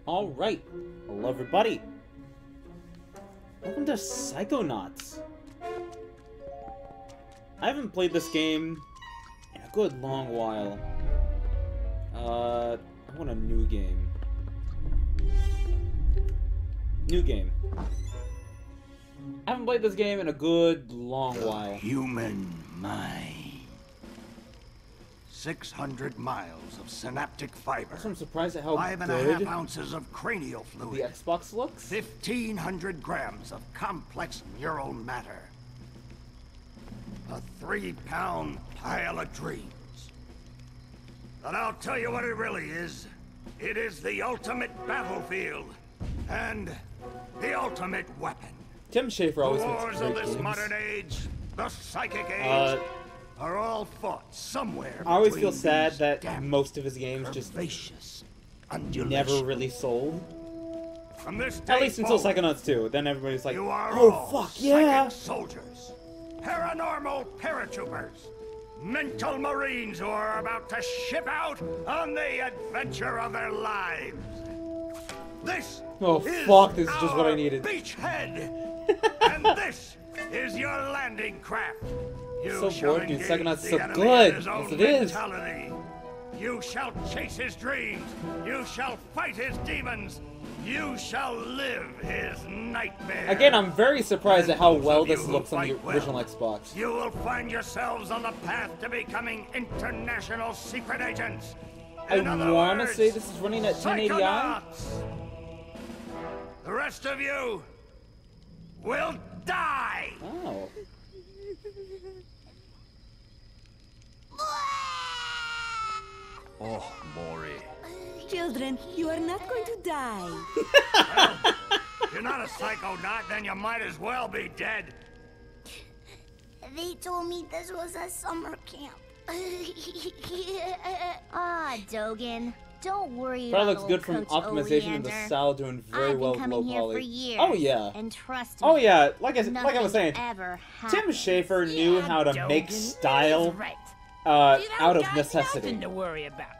Alright, hello everybody. Welcome to Psychonauts. I haven't played this game in a good long while. I want a new game. New game. I haven't played this game in a good long while. Human mind. 600 miles of synaptic fiber. I'm surprised at how 5.5 good ounces of cranial the fluid. Xbox looks. 1,500 grams of complex neural matter. A 3-pound pile of dreams. But I'll tell you what it really is. It is the ultimate battlefield. And the ultimate weapon. Tim Schafer always The makes wars great of this games. modern age, the psychic age, are all fought somewhere. I always feel between sad these that damn most of his games just curvaceous never undulations. really sold. From this At day least until forward, Psychonauts 2. Then everybody's like, you are oh all fuck yeah! psychic soldiers, paranormal paratroopers, mental marines who are about to ship out on the adventure of their lives. This Oh is fuck, this is just what I our needed. beachhead, and this is your landing craft. You So shall bored, dude. engage Psychonauts the so enemy good. in his own Yes, it is. mentality. You shall chase his dreams. You shall fight his demons. You shall live his nightmares. Again, I'm very surprised at how And those well of you this who looks on the fight well, original Xbox. You will find yourselves on the path to becoming international secret agents. I In other want to words, say this is running at 1080i. Psychonauts. The rest of you will die. Oh. Oh, Maury. Children, you are not going to die. If you're not a psychonaut, then you might as well be dead. They told me this was a summer camp. Ah, Dogen. Don't worry Probably about looks good from old Coach optimization and the Oleander. style doing very I've well been with coming low here for poly. years. Oh yeah. And trust me. Oh yeah. Like I was nothing saying, ever Tim happens. Schafer knew how to make style Right. out of Got necessity. nothing to worry about.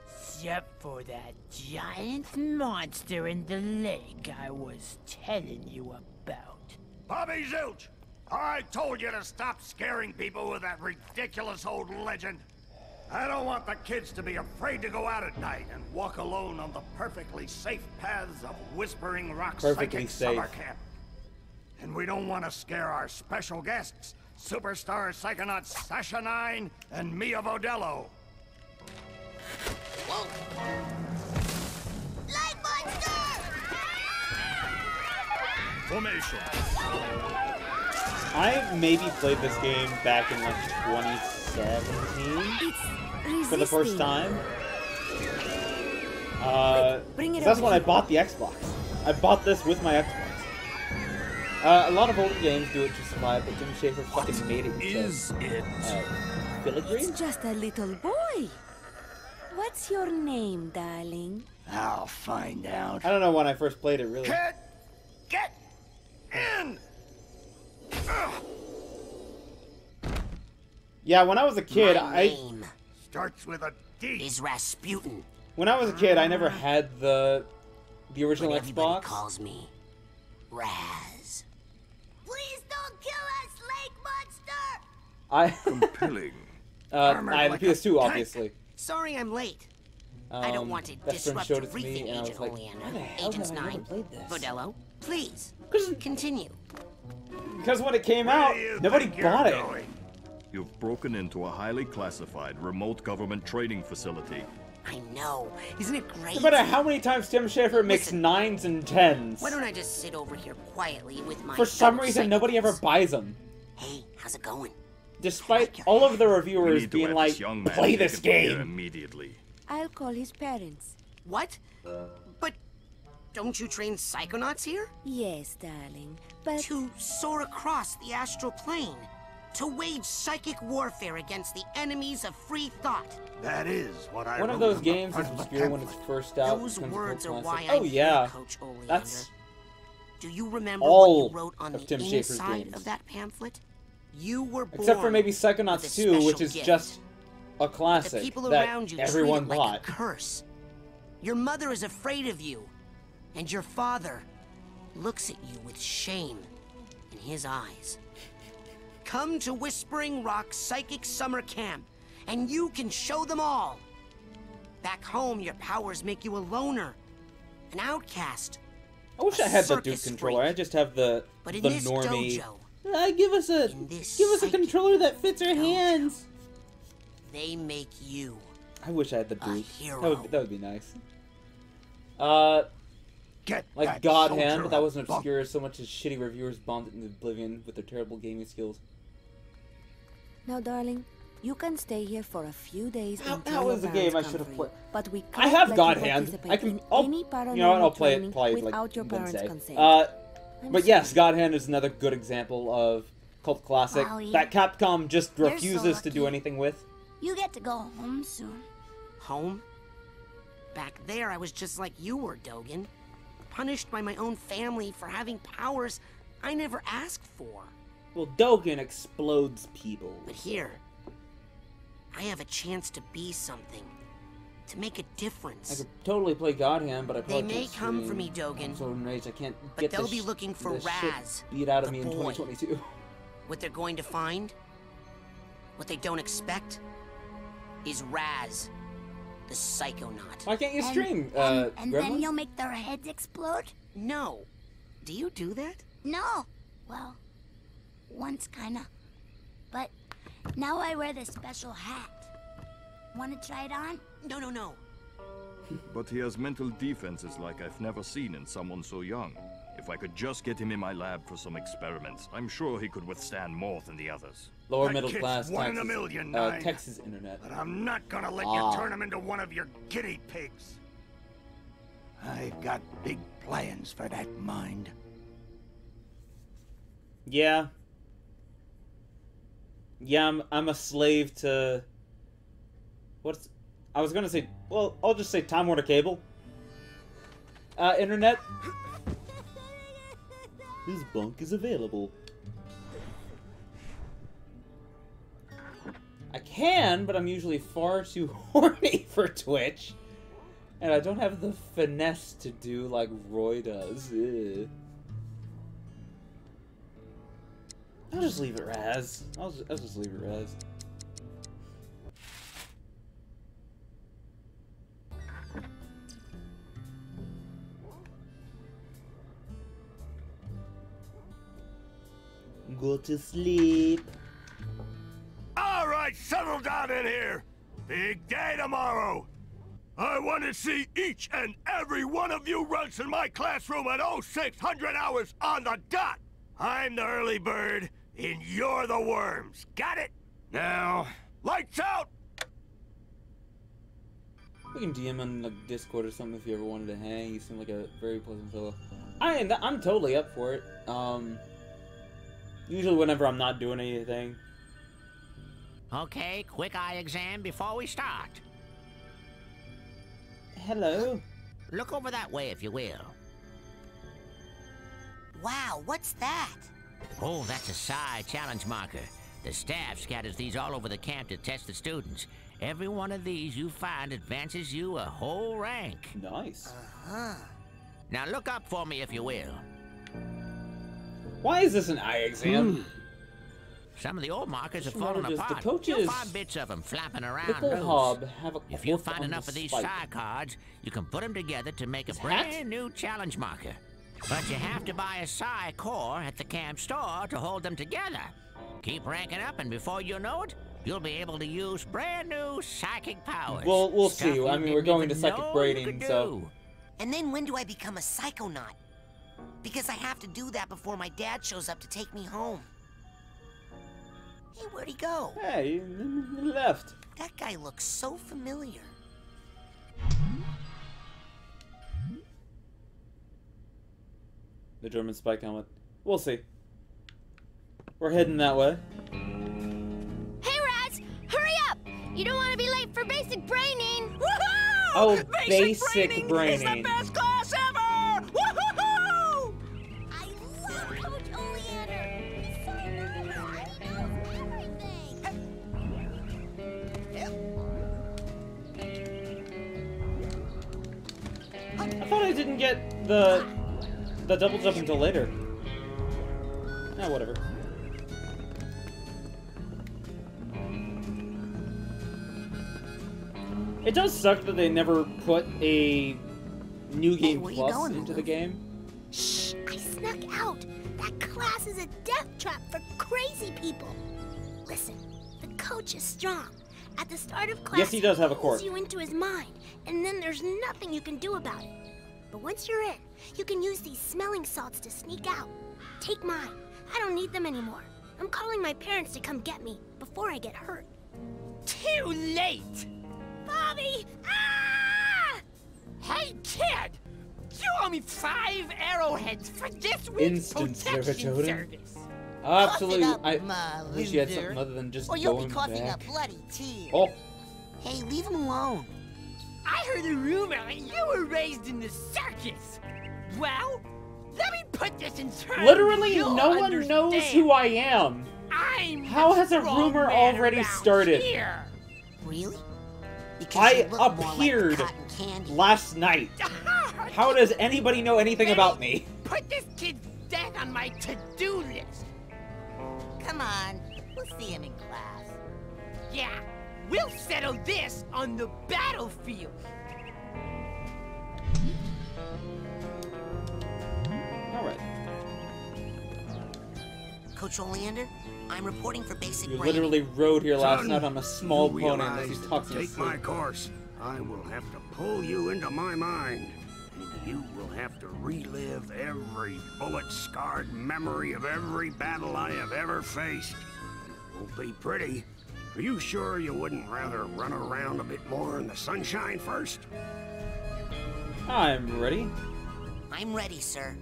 Except for that giant monster in the lake I was telling you about. Bobby Zilch, I told you to stop scaring people with that ridiculous old legend. I don't want the kids to be afraid to go out at night and walk alone on the perfectly safe paths of Whispering Rock Perfectly Psychic safe. Summer Camp. And we don't want to scare our special guests, superstar psychonauts Sasha 9 and Mia Vodello. Light monster! Formation. I maybe played this game back in like 2017 It's for the first resisting. time. Bring it That's over when I here. bought the Xbox. I bought this with my Xbox. A lot of older games do it just fine, but Tim Schafer fucking made it. Is it? Filigree? It's just a little boy. What's your name, darling? I'll find out. I don't know when I first played it, really. Kid, get in! Ugh. Yeah, when I was a kid, My name Starts with a D. is Rasputin. when I was a kid, I never had the original But everybody Xbox. calls me Raz. Please don't kill us, lake monster! I Compelling. Armored I have like the a PS2, tank. obviously. Sorry I'm late. I don't want to best friend disrupt showed your it to me, briefing, and I was Agent like, Oleander. why the hell Agents have I never 9, played this? Vodello, please, continue. Because when it came Where out, do you nobody think you're bought it. going? You've broken into a highly classified remote government training facility. I know. Isn't it great? No matter how many times Tim Schafer makes Listen. 9s and 10s, Why don't I just sit over here quietly with my for some fellow reason nobody ever psychopaths? buys them. Hey, how's it going? Despite all of the We reviewers need to being have like, this young man play taken this from here game. immediately. I'll call his parents. What? But don't you train psychonauts here? Yes, darling. But To soar across the astral plane. To wage psychic warfare against the enemies of free thought. That is what I One of wrote those on the games front is of the obscure when it's pamphlet. first out. Those becomes a words are cult why classic. I'm Oh here, yeah, Coach Oleander. that's Do you remember all what you wrote on of the Tim Schafer's inside games. of that pamphlet? You were born except for maybe with Psychonauts a 2, which special is gift. just a The classic people that around you everyone treat it like bought. a curse. Your mother is afraid of you. And your father looks at you with shame in his eyes. Come to Whispering Rock Psychic Summer Camp, and you can show them all. Back home, your powers make you a loner, an outcast. I wish I had the Duke controller. I just have the this normie. dojo, Give us a controller that fits our hands. They make you. I wish I had the Duke. Hero. That would be nice. Get Like that God soldier Hand, but that wasn't a bump. obscure so much as shitty reviewers bombed it into oblivion with their terrible gaming skills. Now, darling, you can stay here for a few days That until was your a game parents I come should have for you. played. But we I can't have let God you Hand. participate I can. in Oh, any you know what? paranormal I'll play training it like without your parents' Wednesday. consent. But yes, God Hand is another good example of cult classic Wowie. that Capcom just You're so refuses to do lucky. anything with. You get to go home soon. Home? Back there, I was just like you were, Dogen. Punished by my own family for having powers I never asked for. Well, Dogen explodes people. But here, I have a chance to be something. To make a I difference. could totally play God Hand, but I They probably may can't come for stream. me, Dogen. I'm so enraged I can't But get they'll the be looking for the shit Raz, beat out of the me in boy. 2022. What they're going to find, what they don't expect, is Raz, the Psychonaut. Why can't you And- stream, and then Gremlin? you'll make their heads explode? No. Do you do that? No. Well, once kinda. But now I wear this special hat. Want to try it on? No. But he has mental defenses like I've never seen in someone so young. If I could just get him in my lab for some experiments, I'm sure he could withstand more than the others. Lower That middle kid's class one in a Texas, million, Nine. Texas internet. But I'm not gonna let Ah. you turn him into one of your guinea pigs. I've got big plans for that mind. Yeah. Yeah, I'm a slave to... What's... I was gonna say... Well, I'll just say Time Warner Cable. Internet. This bunk is available. I can, but I'm usually far too horny for Twitch. And I don't have the finesse to do like Roy does. Ugh. I'll just leave it Raz. I'll just leave it Raz. Go to sleep. All right, settle down in here. Big day tomorrow. I want to see each and every one of you runts in my classroom at 0600 hours on the dot. I'm the early bird, and you're the worms. Got it? Now, lights out! We can DM on like Discord or something if you ever wanted to hang. You seem like a very pleasant fellow. I'm totally up for it. Usually whenever I'm not doing anything. Okay, quick eye exam before we start. Hello. Look over that way, if you will. Wow, what's that? Oh, that's a psi challenge marker. The staff scatters these all over the camp to test the students. Every one of these you find advances you a whole rank. Nice. Now look up for me, if you will. Why is this an eye exam? Some of the old markers have Just fallen noticed the apart. coaches- You'll find bits of them flapping around Pickle loose. Hob have a If you cork find on enough the of these spike. psi cards, you can put them together to make a His hat? brand new challenge marker. But you have to buy a psi core at the camp store to hold them together. Keep ranking up, and before you know it, you'll be able to use brand new psychic powers. Well, we'll Stuff see. you I mean, we're didn't going to even psychic know you braiding, could so... do. And then when do I become a Psychonaut? Because I have to do that before my dad shows up to take me home. Hey, where'd he go? Hey, he left. That guy looks so familiar. The German spike helmet. We'll see. We're heading that way. Hey, Raz! Hurry up! You don't want to be late for basic braining! Woohoo! Oh, basic braining. is the best class ever! Woohoo! I love Coach Oleander! He's so nice! He knows everything! didn't get the double jump until later. Eh, whatever. It does suck that they never put a New Game where you Plus going, into Lulu? the game. Shh! I snuck out. That class is a death trap for crazy people. Listen, the coach is strong. At the start of class, Yes, he does have a pulls court. you into his mind, and then there's nothing you can do about it. But once you're in, you can use these smelling salts to sneak out. Take mine. I don't need them anymore. I'm calling my parents to come get me before I get hurt. Too late! Bobby! Ah! Hey, kid! You owe me 5 arrowheads for this week's Instant protection serotonin. service. Absolutely. Cough it up, I my wish you had loser. something other than just Or you'll going be coughing back. up bloody tears. Oh, Hey, leave him alone. I heard a rumor that you were raised in the circus. Well, let me put this in terms literally you'll no one knows understand. who I am. I'm How the has a strong rumor man already around started? Here. Really? Because I you look more like appeared cotton candy. last night. How does anybody know anything about me? Put this kid's death on my to-do list. Come on, we'll see him in class. Yeah, we'll settle this on the battlefield. Alright. Coach Oleander, I'm reporting for basic You brain. literally rode here last Son, night on a small you pony realize unless he's to talking take sleep. my course, I will have to pull you into my mind. And you will have to relive every bullet-scarred memory of every battle I have ever faced. It won't be pretty. Are you sure you wouldn't rather run around a bit more in the sunshine first? I'm ready. I'm ready, sir.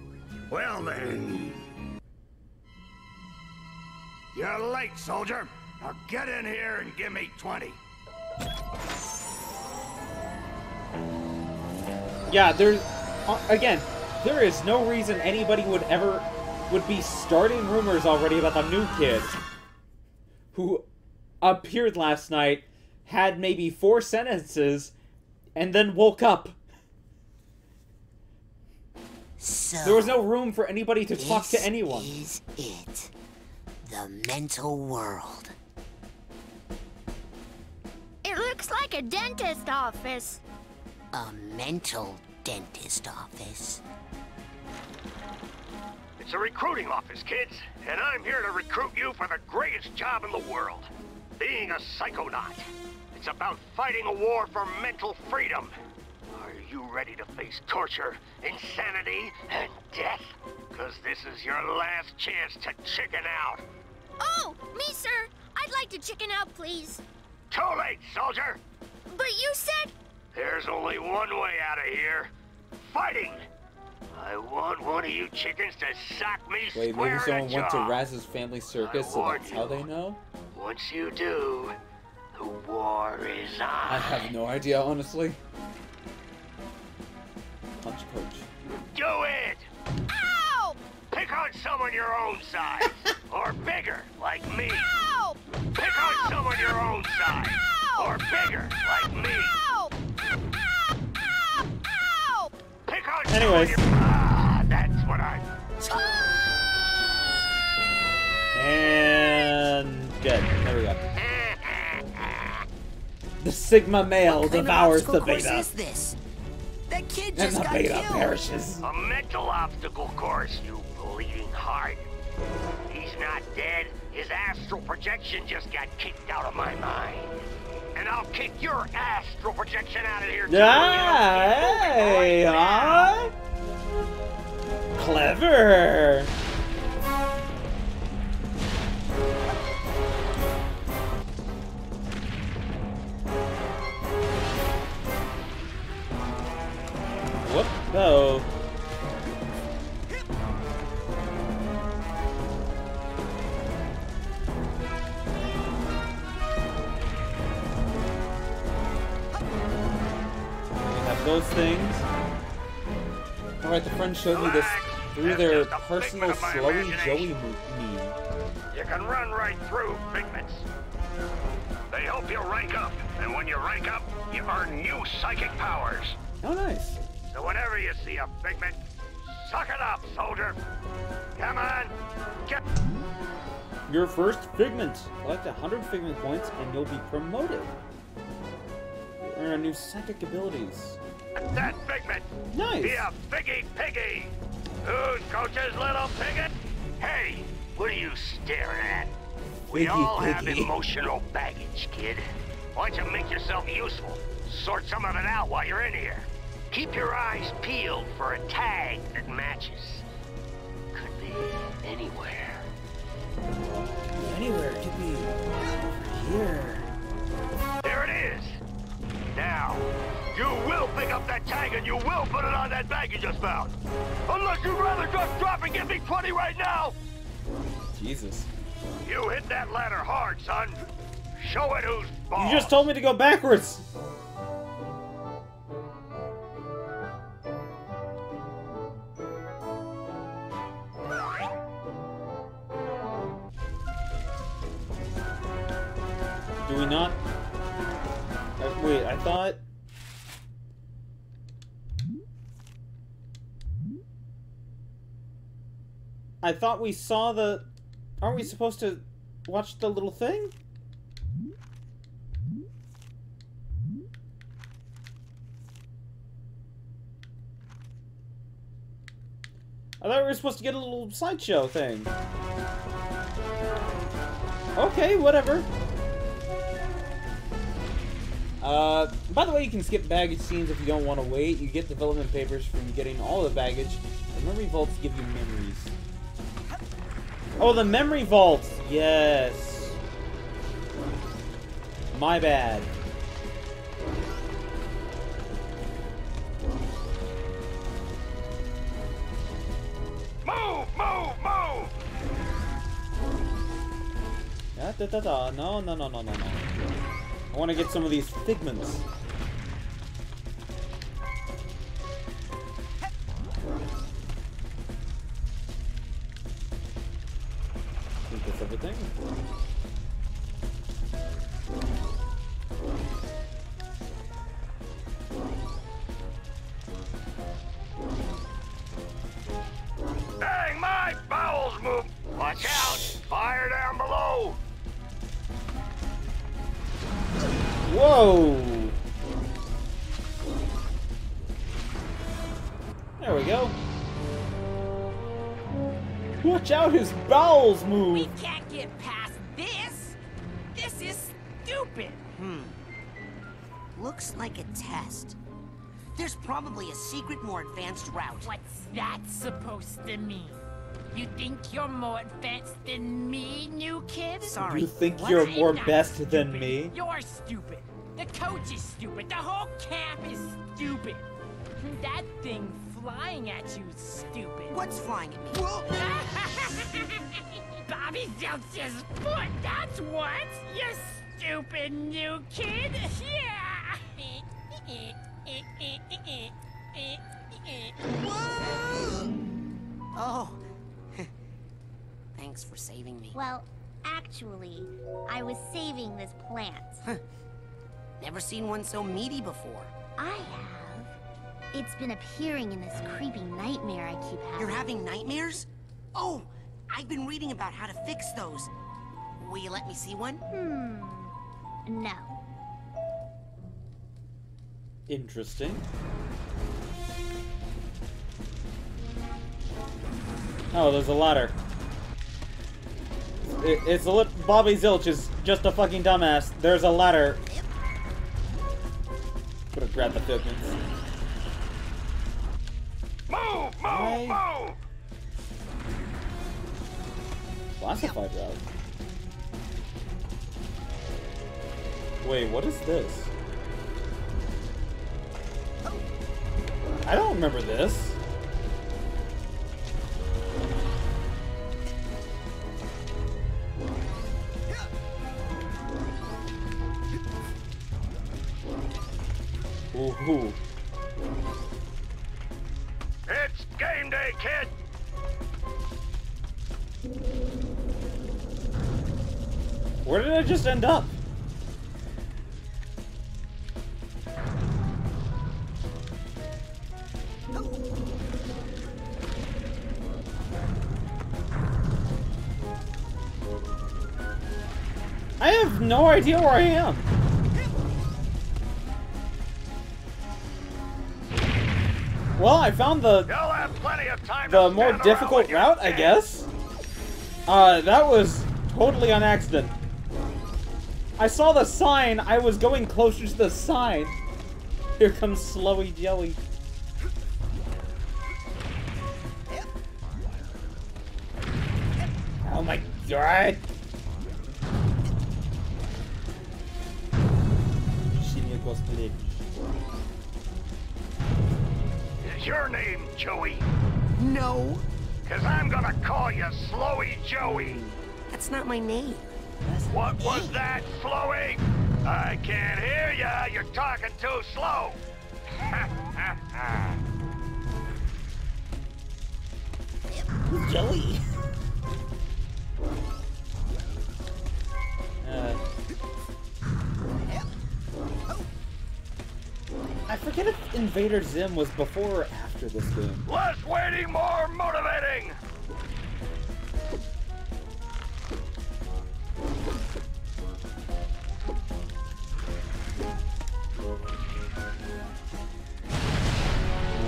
Well then. You're late, soldier. Now get in here and give me 20. Yeah, there's again, there is no reason anybody would be starting rumors already about the new kid who appeared last night, had maybe 4 sentences, and then woke up. So There was no room for anybody to talk to this anyone. is it. The mental world. It looks like a dentist office. A mental dentist office. It's a recruiting office, kids, and I'm here to recruit you for the greatest job in the world. Being a psychonaut. It's about fighting a war for mental freedom. Are you ready to face torture, insanity, and death? Because this is your last chance to chicken out. Oh, me, sir. I'd like to chicken out, please. Too late, soldier. But you said... There's only one way out of here. Fighting. I want one of you chickens to sock me Wait, square maybe someone in the went to jaw. Raz's family circus, so warn that's how you. they know? Once you do, the war is on. I have no idea, honestly. Punch coach. Do it! Ow! Pick on someone your own size. Or bigger, like me. Ow! Pick on someone your own size. Ow! Or bigger, like me. Ow! Ow! Ow! Ow! Pick on Anyways. someone your... Ah, that's what I... And dead. There we go. The Sigma male What kind of devours the obstacle course beta. is this? That kid And just the got beta killed. perishes. A mental obstacle course, you bleeding heart. He's not dead. His astral projection just got kicked out of my mind. And I'll kick your astral projection out of here too. Yeah, hey, huh? Clever. Whoop, no. We have those things. Alright, the friend showed me this through their personal Slowy Joey meme. You can run right through figments. They help you rank up, and when you rank up, you earn new psychic powers. Oh, nice. So whenever you see a Figment, suck it up, soldier. Come on, get... Your first Figment. Collect 100 Figment points and you'll be promoted. Earn new psychic abilities. that Figment. Nice. Be a Figgy Piggy. Who's Coach's little pigget? Hey, what are you staring at? We Figgy all have Piggy. emotional baggage, kid. Why don't you make yourself useful? Sort some of it out while you're in here. Keep your eyes peeled for a tag that matches. Could be anywhere. Anywhere. It could be over here. There it is. Now, you will pick up that tag and you will put it on that bag you just found. Unless you'd rather just drop and give me 20 right now. Jesus. You hit that ladder hard, son. Show it who's boss. You just told me to go backwards. Do we not? Wait, I thought... I thought we saw the... Aren't we supposed to watch the little thing? I thought we were supposed to get a little slideshow thing. Okay, whatever. By the way, you can skip baggage scenes if you don't want to wait. You get development papers from getting all the baggage. The memory vaults give you memories. Oh, the memory vaults! Yes. My bad. Move, move, move! Da-da-da-da. No, no, no, no, no, no. I want to get some of these figments. I think that's everything. Dang, my bowels move! Watch out! Fire down below! Whoa! There we go. Watch out, his bowels We move! can't get past this. This is stupid. Looks like a test. There's probably a secret, more advanced route. What's that supposed to mean? You think you're more advanced than me, new kid? Sorry. You think Well, you're I'm more not best stupid. than me? You're stupid. The coach is stupid. The whole camp is stupid. That thing flying at you is stupid. What's flying at me? Whoa! Bobby Zeltz's foot, that's what! You stupid new kid! Yeah! Oh. Thanks for saving me. Well, actually, I was saving this plant. Never seen one so meaty before. I have. It's been appearing in this creepy nightmare I keep having. You're having nightmares? Oh, I've been reading about how to fix those. Will you let me see one? No. Interesting. Oh, there's a ladder. It's a Bobby Zilch is just a fucking dumbass. There's a ladder. Could have grabbed the figments. Move, move, move! Classified route. Wait, what is this? I don't remember this. Ooh. It's game day, kid! Where did I just end up? no idea where I am. Well, I found the more difficult route, I guess. That was totally on accident. I saw the sign. I was going closer to the sign. Here comes Slowy Joey. Oh my god! Is your name Joey? No. Cause I'm gonna call you Slowy Joey. That's not my name. What was that, Slowy? I can't hear ya. You're talking too slow. Joey. I forget if Invader Zim was before or after this game. Less waiting, more motivating.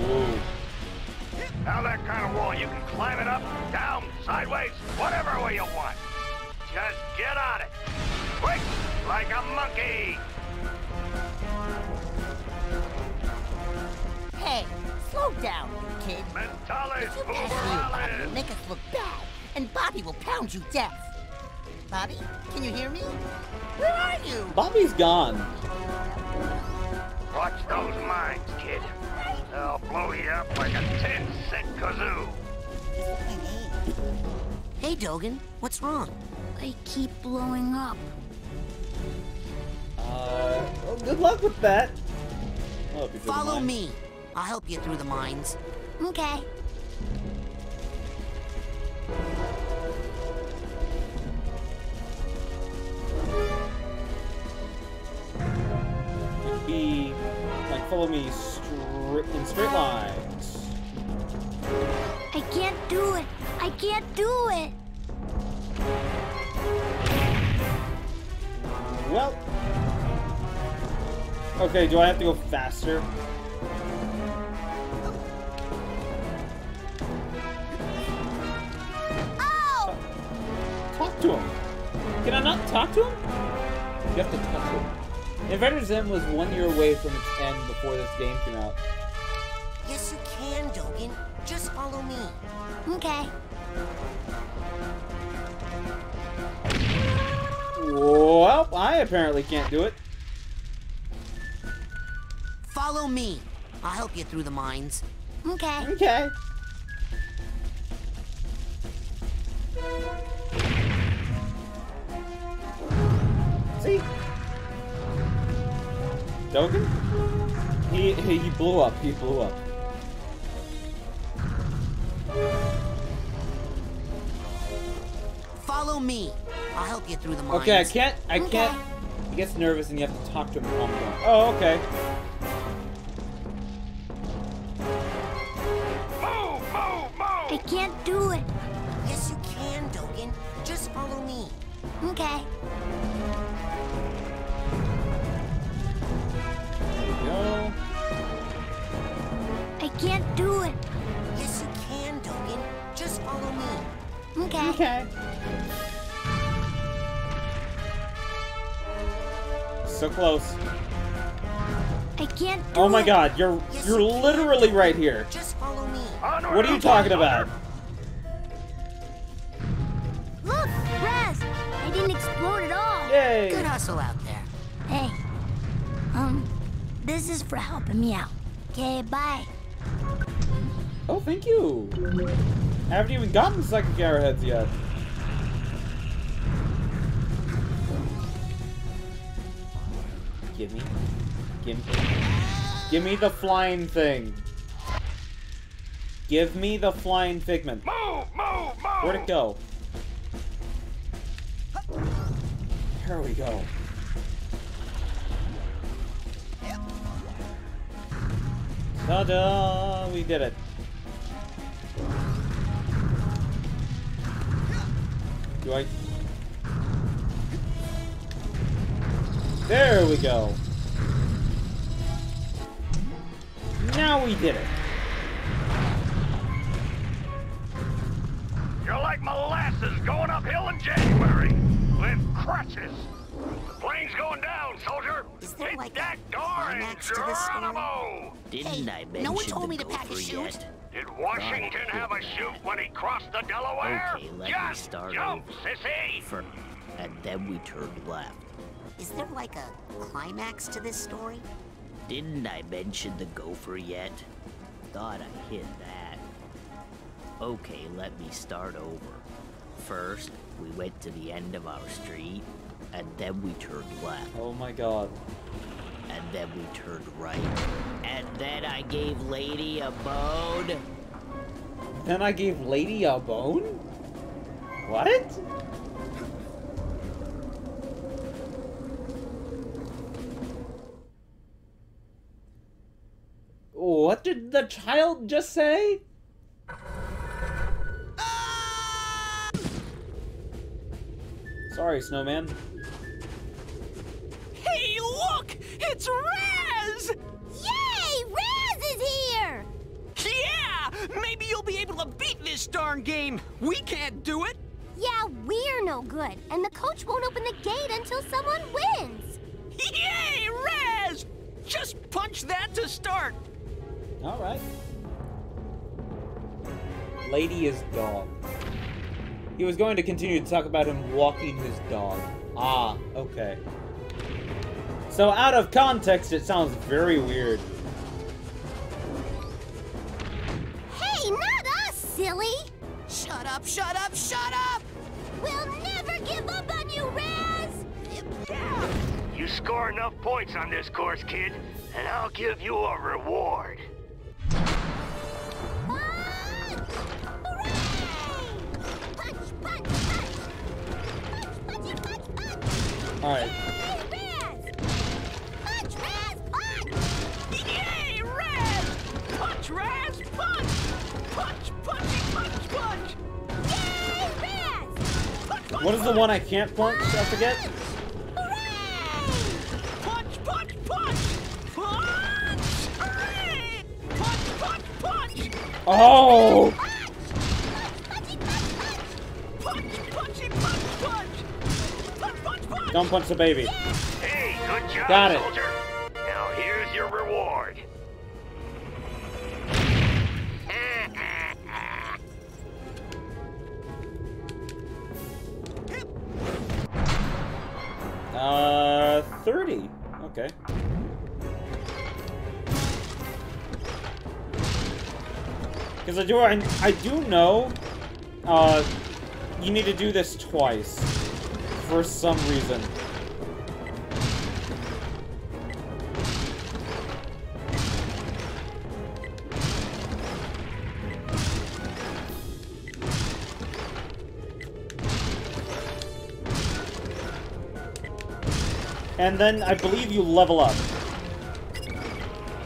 Whoa. Now that kind of wall, you can climb it up, down, sideways, whatever way you want. Just get on it. Quick, like a monkey. Hey, slow down, kid. Mentales If you pass me, Bobby will Uberales. make us look bad, and Bobby will pound you deaf. Bobby, can you hear me? Where are you? Bobby's gone. Watch those mines, kid. They'll blow you up like a 10-cent kazoo. Hey, Dogen, what's wrong? I keep blowing up. Well, good luck with that. I'll help you through the Follow mines. me. I'll help you through the mines. Okay. Be like, follow me in straight lines. I can't do it. I can't do it. Well. Okay, do I have to go faster? Oh! Talk to him. Can I not talk to him? You have to talk to him. Invader Zim was 1 year away from its end before this game came out. Yes, you can, Dogen. Just follow me. Okay. Well, I apparently can't do it. Follow me. I'll help you through the mines. Okay. Okay. See? Dogen? He blew up. He blew up. Follow me. I'll help you through the mines. Okay, I can't. He gets nervous and you have to talk to him. Oh, okay. Move, move, move! I can't do it. Yes, you can, Dogen. Just follow me. Okay. There we go. I can't do it. Yes, you can, Dogen. Just follow me. Okay. Okay. So close. I can't do it. Oh my god, you're Yes, you're you can, literally Dogen. right here. Just follow me. Onward, What are you talking onward. about? Look, Raz. I didn't explode at all. Yay! Good hustle out there. Hey. This is for helping me out. Okay, bye. Oh, thank you. I haven't even gotten psychic arrowheads yet. Give me the flying thing. Give me the flying figment. Move, move, move! Where'd it go? Here we go. Ta-da! We did it. Do I? There we go. Now we did it. You're like molasses going uphill in January with crutches. The plane's going down, soldier. Is there Hit like that a door and climax to this story? Geronimo. Didn't I mention no one told the me to pack a gopher chute. yet? Did Washington God, have a didn't chute I? when he crossed the Delaware? Okay, let me Just start jump, over. sissy. And then we turned left. Is there like a climax to this story? Didn't I mention the gopher yet? Thought I hit that. Okay, let me start over. First, we went to the end of our street, and then we turned left. Oh my god. And then we turned right. And then I gave Lady a bone. Then I gave Lady a bone? What? What did the child just say? Sorry, Snowman. Hey, look! It's Raz! Yay! Raz is here! Yeah! Maybe you'll be able to beat this darn game. We can't do it. Yeah, we're no good, and the coach won't open the gate until someone wins. Yay, Raz! Just punch that to start. Alright. Lady is dog. He was going to continue to talk about him walking his dog. Ah, okay. So out of context, it sounds very weird. Hey, not us, silly! Shut up, shut up, shut up! We'll never give up on you, Raz! You score enough points on this course, kid, and I'll give you a reward. Punch! Hooray! Punch, punch, punch! Punch, punchy, punch, punch! Alright. Yay, Raz! Punch, Raz, punch! Yay, Raz! Punch, Raz, punch! Punch, punchy, punch, punch! Yay, Raz! Punch, punch, What is the one I can't punch? I forget. Hooray! punch, punch, punch! Punch! Hooray! Punch, punch, punch! Oh! Punch! Punch, punchy, punch, punch! Punch, punchy, punch, punch! Punch, punch, punch! Don't punch the baby. Hey, good job, Got it. soldier. Now here's your reward. Uh, 30. Okay. Because I do know, you need to do this twice. For some reason. And then I believe you level up.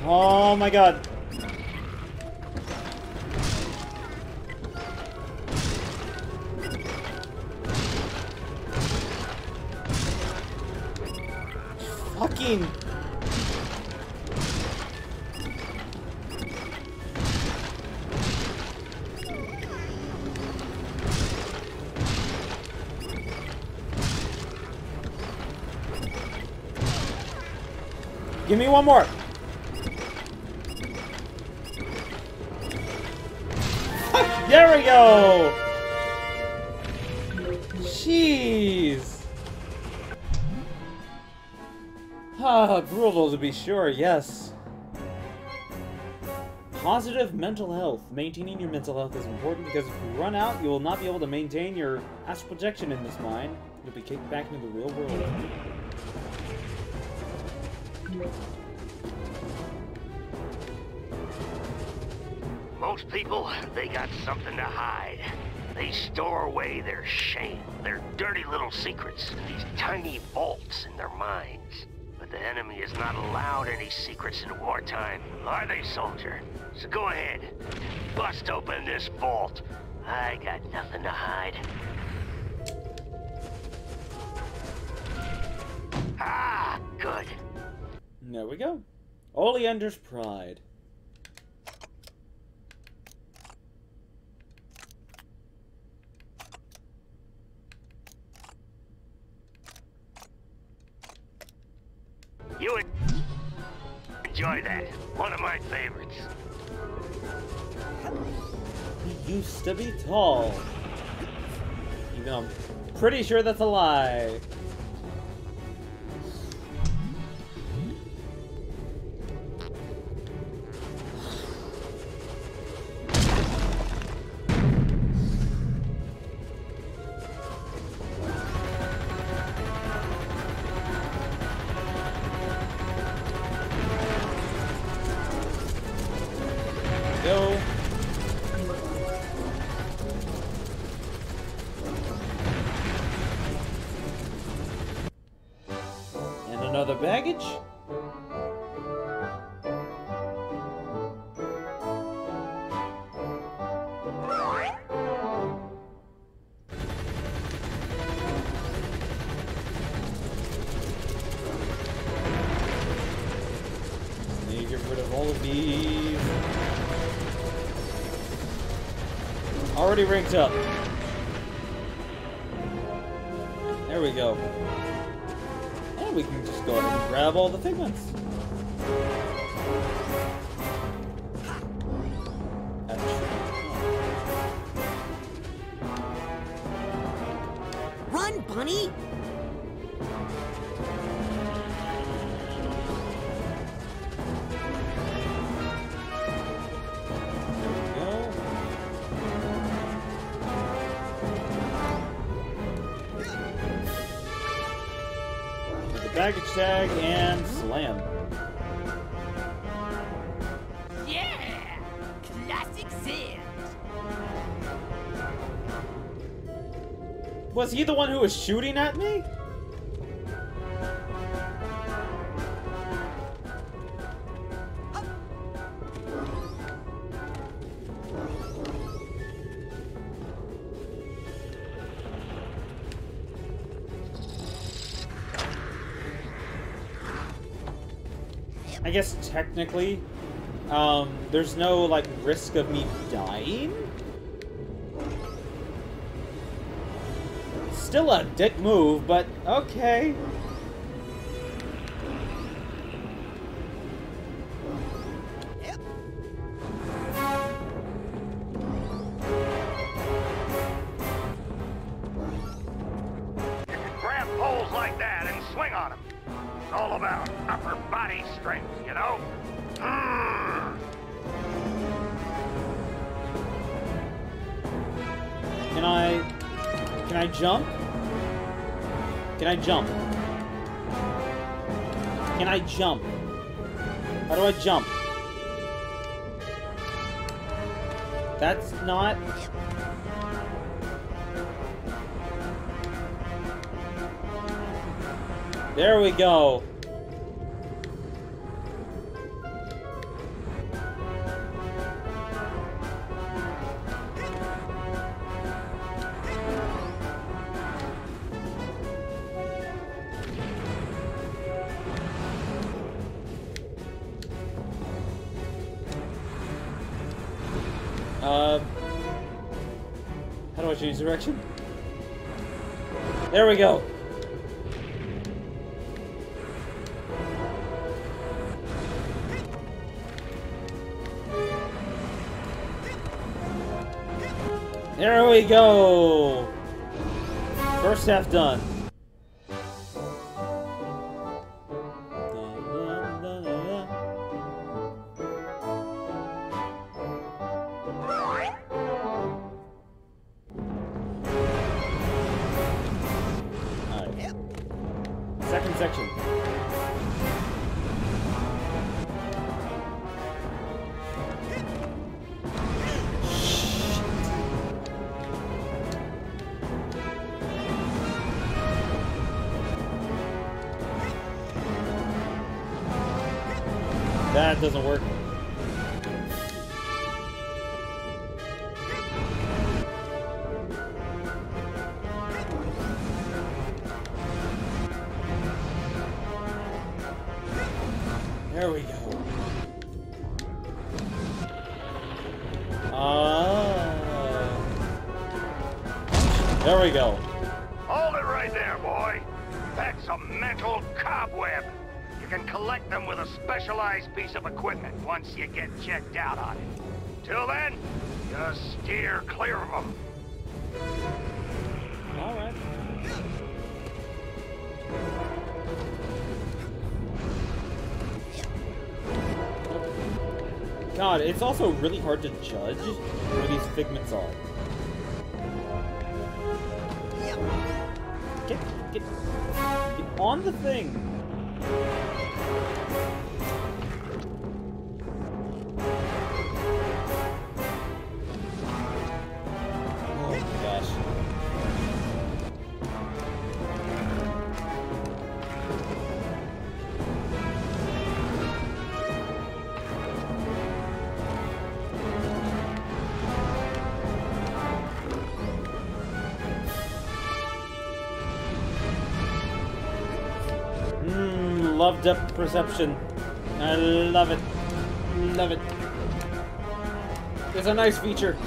Oh my god. Fucking... Give me one more. There we go. Jeez. Ah, brutal to be sure, yes. Positive mental health. Maintaining your mental health is important because if you run out, you will not be able to maintain your astral projection in this mine. You'll be kicked back into the real world. Most people, they got something to hide. They store away their shame, their dirty little secrets, in these tiny vaults in their minds. But the enemy is not allowed any secrets in wartime, are they, soldier? So go ahead, bust open this vault. I got nothing to hide. Ah, good. There we go. Oleander's Pride. You would enjoy that. One of my favorites. He used to be tall. Even though I'm pretty sure that's a lie. Go. And another baggage. Need to get rid of all of these. Already ranked up. There we go. And we can just go ahead and grab all the figments. That's Run, Bunny! baggage tag and slam. Yeah! Classic Zed! Was he the one who was shooting at me? I guess technically, there's no, like, risk of me dying? Still a dick move, but okay. Yep. You can grab poles like that and swing on them. It's all about upper body strength, you know? Can I jump? Can I jump? Can I jump? How do I jump? That's not... There we go. How do I change direction? There we go. There we go. First half done. Second section. That doesn't work. There we go. There we go. Hold it right there, boy. That's a mental cobweb. You can collect them with a specialized piece of equipment once you get checked out on it. Till then, just steer clear of them. Alright. God, it's also really hard to judge where these figments are. Get on the thing! Oh my gosh. Love depth perception. I love it. Love it. It's a nice feature.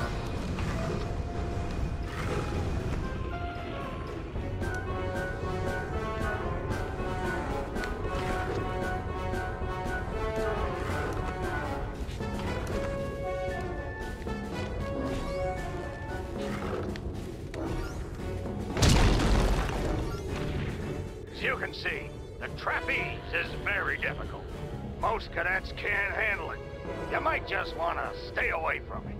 As you can see, the trapeze is very difficult. Most cadets can't handle it. You might just want to stay away from it.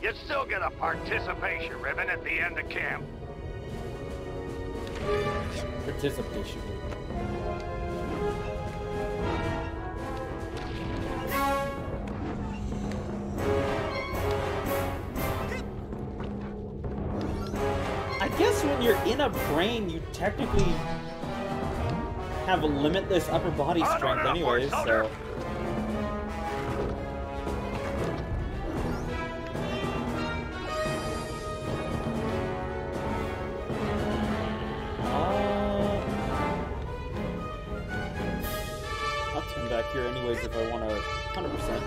You'd still get a participation ribbon at the end of camp. Participation. I guess when you're in a brain, you technically have a limitless upper body strength anyways, so... I'll turn back here anyways if I want to 100%.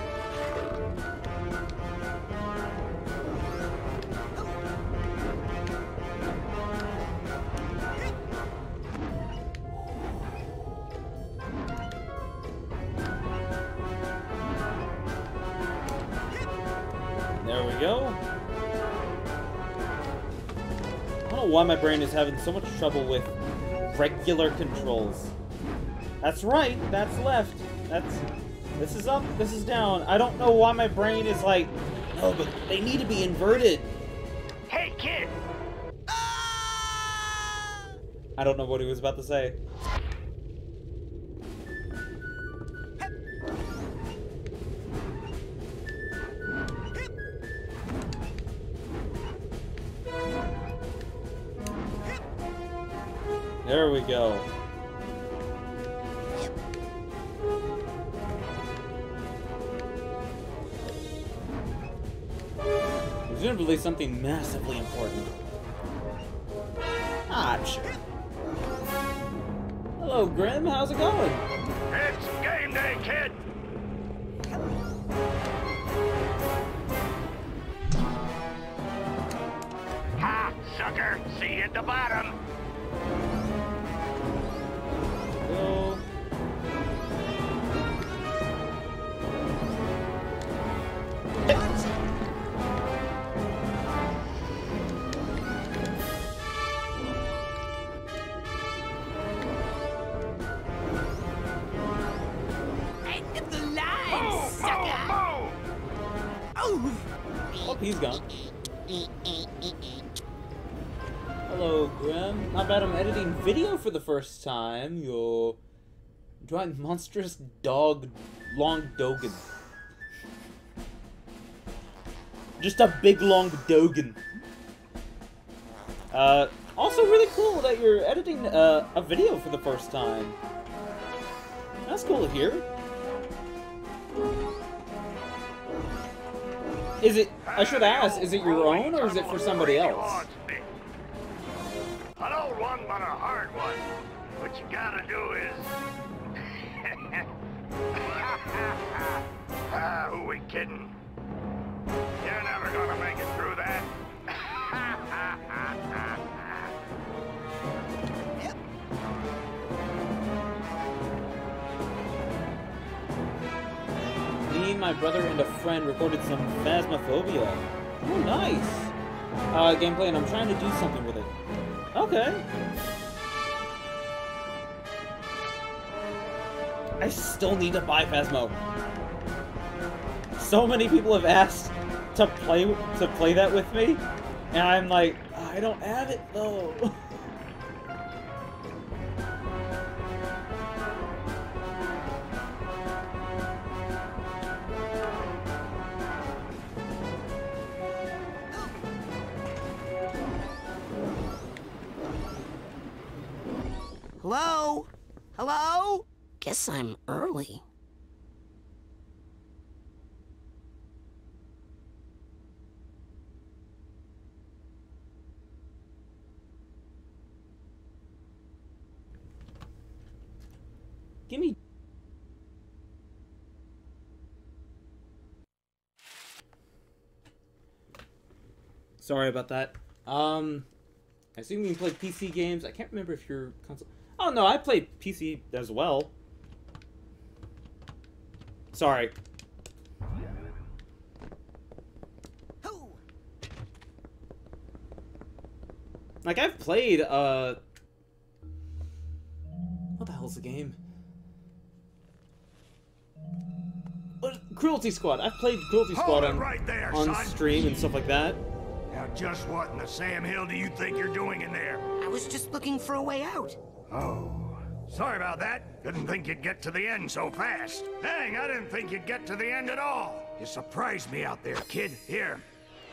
There we go. I don't know why my brain is having so much trouble with regular controls. That's right, that's left. This is up, this is down. I don't know why my brain is like, no, but they need to be inverted. Hey, kid! I don't know what he was about to say. There we go. Presumably something massively important. Ah, I'm sure. Hello, Grim. How's it going? It's game day, kid! Ha, sucker! See you at the bottom! Go. End of the line, sucker! Oh! Oh, he's gone. Hello, Grim. Not bad, I'm editing video for the first time. You're drawing monstrous dog long Dogen. Just a big long Dogen. Also really cool that you're editing a video for the first time. That's cool to hear. Is it, I should ask, is it your own or is it for somebody else? An old one, but a hard one. What you gotta do is... kidding? You're never gonna make it through that. Yep. Me, my brother, and a friend recorded some Phasmophobia. Oh, nice. Gameplay, and I'm trying to do something with it. Okay. I still need to buy Phasmo. So many people have asked to play that with me, and I'm like, I don't have it though. Hello? Hello? Guess I'm early. Give me. Sorry about that. I assume you can play PC games. I can't remember if your console. Oh no, I play PC as well. Sorry. Like I've played what the hell's the game? Cruelty Squad. I've played Cruelty Squad on, right there, on son. stream and stuff like that. Now, just what in the Sam Hill do you think you're doing in there? I was just looking for a way out. Oh, sorry about that. Didn't think you'd get to the end so fast. Dang, I didn't think you'd get to the end at all. You surprised me out there, kid. Here,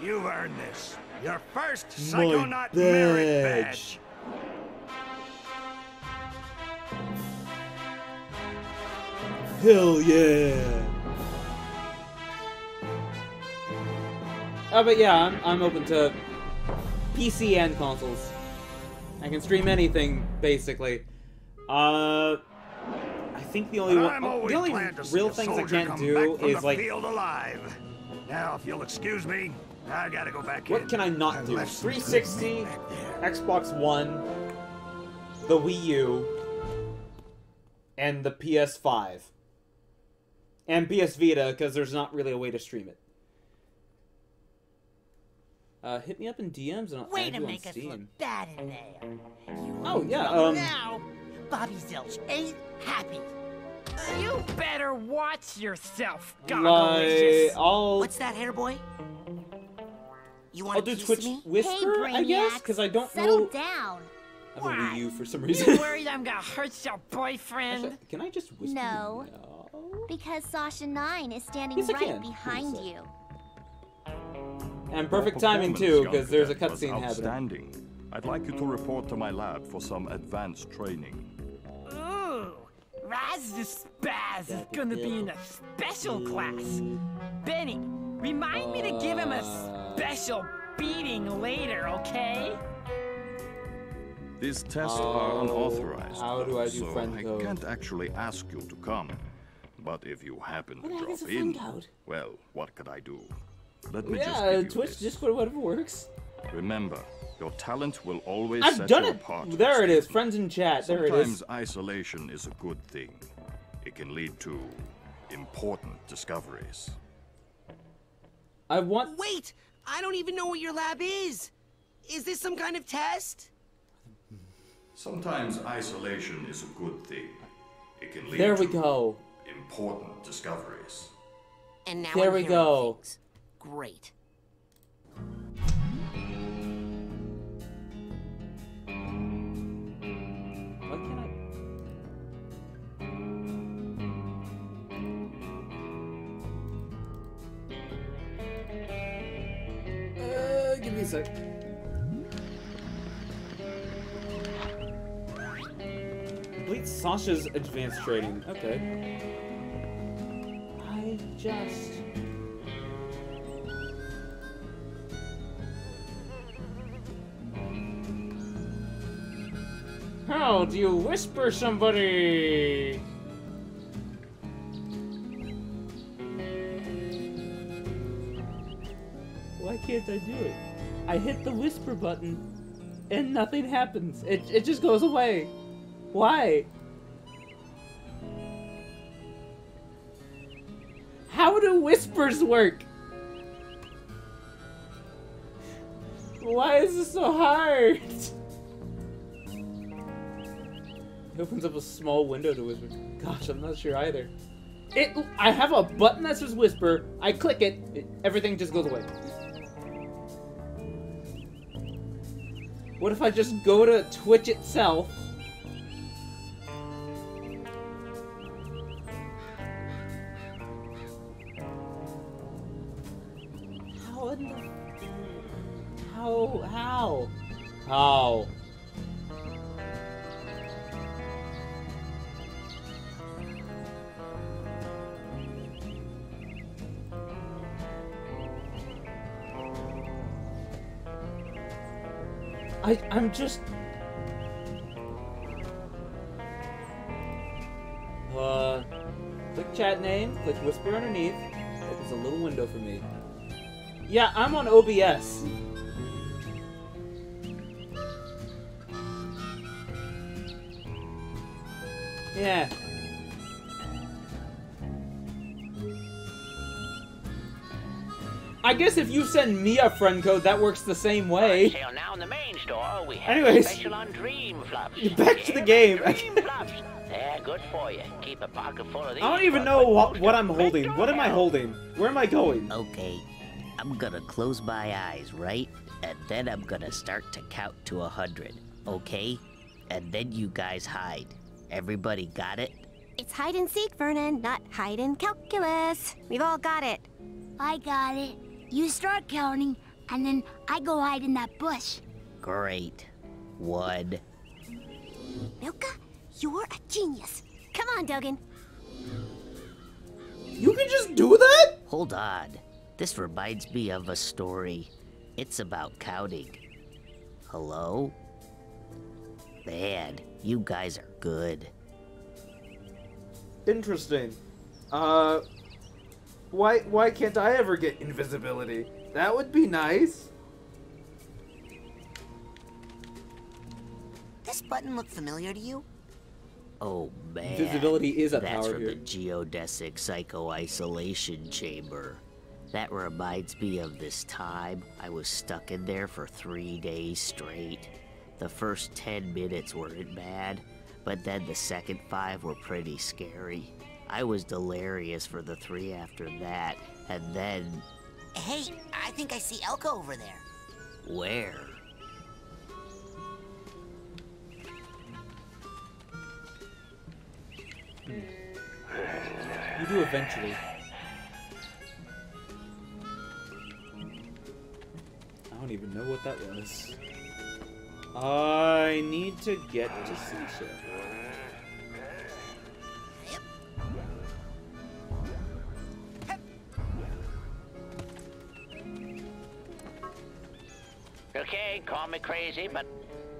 you've earned this. Your first Psychonaut merit badge. Hell yeah! But yeah, I'm open to PC and consoles. I can stream anything, basically. I think the only real things I can't do is like. Alive. Now, if you'll excuse me, I gotta go back in. What can I not do? 360, Xbox One, the Wii U, and the PS5. And PS Vita, because there's not really a way to stream it. Hit me up in DMs and I'll Way add to you on make us Steam. look bad in there. Oh, yeah, Now, Bobby Zilch ain't happy. You better watch yourself, Like, Gogglicious. What's that, hair boy? You want I'll a do piece Twitch of me? Whisper, I guess, because I don't Settle know. down. I have a Wii U for some You reason. worried I'm gonna hurt your boyfriend? Actually, can I just whisper? No. No. Because Sasha 9 is standing Yes, I right can. behind What is you. And perfect Your timing performance, too, young because there's a cadet, was cutscene happening. outstanding. I'd like you to report to my lab for some advanced training. Ooh, Raz the Spaz is gonna be in a special class. Benny, remind me to give him a special beating later, okay? These tests are unauthorized, how do I do so friend I code? can't actually ask you to come. But if you happen to What the heck is drop a friend in, code? well, what could I do? Let me just Yeah, give you Twitch, this. Discord, whatever works. Remember, your talent will always I've set done you it! apart. There it is, friends in chat, there it Sometimes is. isolation is a good thing. It can lead to important discoveries. I want... Wait! I don't even know what your lab is! Is this some kind of test? Sometimes isolation is a good thing. It can lead There we to go. important discoveries. And now There I'm we hearing go. things. Great. Why can't I... give me a sec. Complete Sasha's advanced training. Okay. I just... How do you whisper somebody? can't I do it? I hit the whisper button, and nothing happens. It just goes away. Why? How do whispers work? Why is this so hard? It opens up a small window to whisper. Gosh, I'm not sure either. I have a button that says whisper. I click it, everything just goes away. What if I just go to Twitch itself? How in the... How? I'm just... Click chat name, click whisper underneath. Opens a little window for me. Yeah, I'm on OBS. Yeah. I guess if you send me a friend code, that works the same way. Sale now in the main store. We have Anyways, special on Dream Fluffs. Back to the game. Dream Fluffs. They're good for you. Keep a pocket full of these. I don't even know what I'm holding. What am I holding? Where am I going? Okay, I'm gonna close my eyes, right? And then I'm gonna start to count to 100, okay? And then you guys hide. Everybody got it? It's hide and seek, Vernon, not hide and calculus. We've all got it. I got it. You start counting, and then I go hide in that bush. Great. 1. Milka, you're a genius. Come on, Duggan. You can just do that? Hold on. This reminds me of a story. It's about counting. Hello? Man, you guys are good. Interesting. Why can't I ever get invisibility? That would be nice. This button look familiar to you? Oh man. Visibility is a That's power from here. the geodesic psycho-isolation chamber. That reminds me of this time I was stuck in there for 3 days straight. The first 10 minutes weren't bad, but then the second 5 were pretty scary. I was delirious for the 3 after that, and then... Hey, I think I see Elka over there. Where? You do eventually. I don't even know what that was. I need to get to Seashell. Okay, call me crazy, but...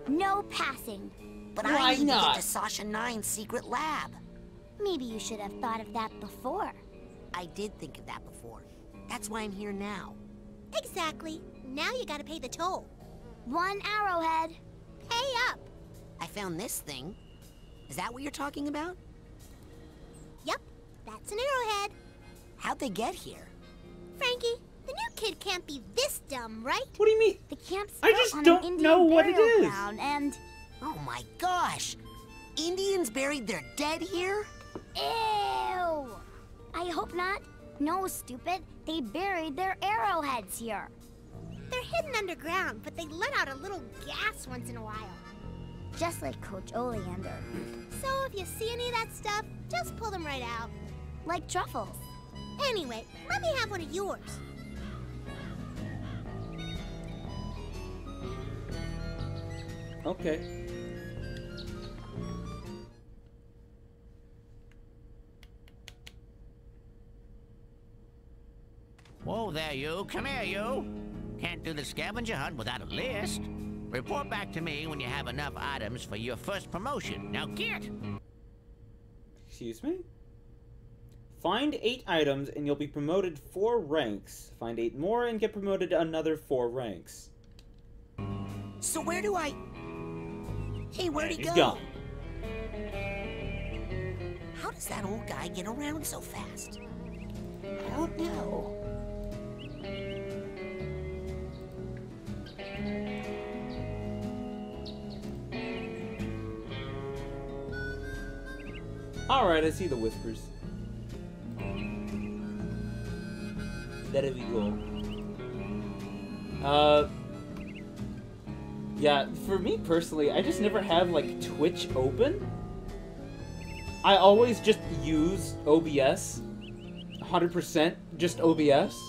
No passing. But Why I need not? to get to Sasha 9's secret lab. Maybe you should have thought of that before. I did think of that before. That's why I'm here now. Exactly. Now you gotta pay the toll. 1 arrowhead. Pay up. I found this thing. Is that what you're talking about? Yep, that's an arrowhead. How'd they get here? Frankie, the new kid can't be this dumb, right? What do you mean? The camp's I built just on don't an Indian know what it burial is. ground, and Oh my gosh! Indians buried their dead here? ew! I hope not. No, stupid. They buried their arrowheads here. They're hidden underground, but they let out a little gas once in a while. Just like Coach Oleander. So if you see any of that stuff, just pull them right out. Like truffles. Anyway, let me have one of yours. Okay. Whoa there, you. Come here, you. Can't do the scavenger hunt without a list. Report back to me when you have enough items for your first promotion. Now get! Excuse me? Find 8 items and you'll be promoted 4 ranks. Find 8 more and get promoted another 4 ranks. So where do I... Hey, where'd he He's go? gone. How does that old guy get around so fast? I don't know. Alright, I see the whispers. There we go. Yeah, for me personally, I just never have, like, Twitch open. I always just use OBS. 100% just OBS.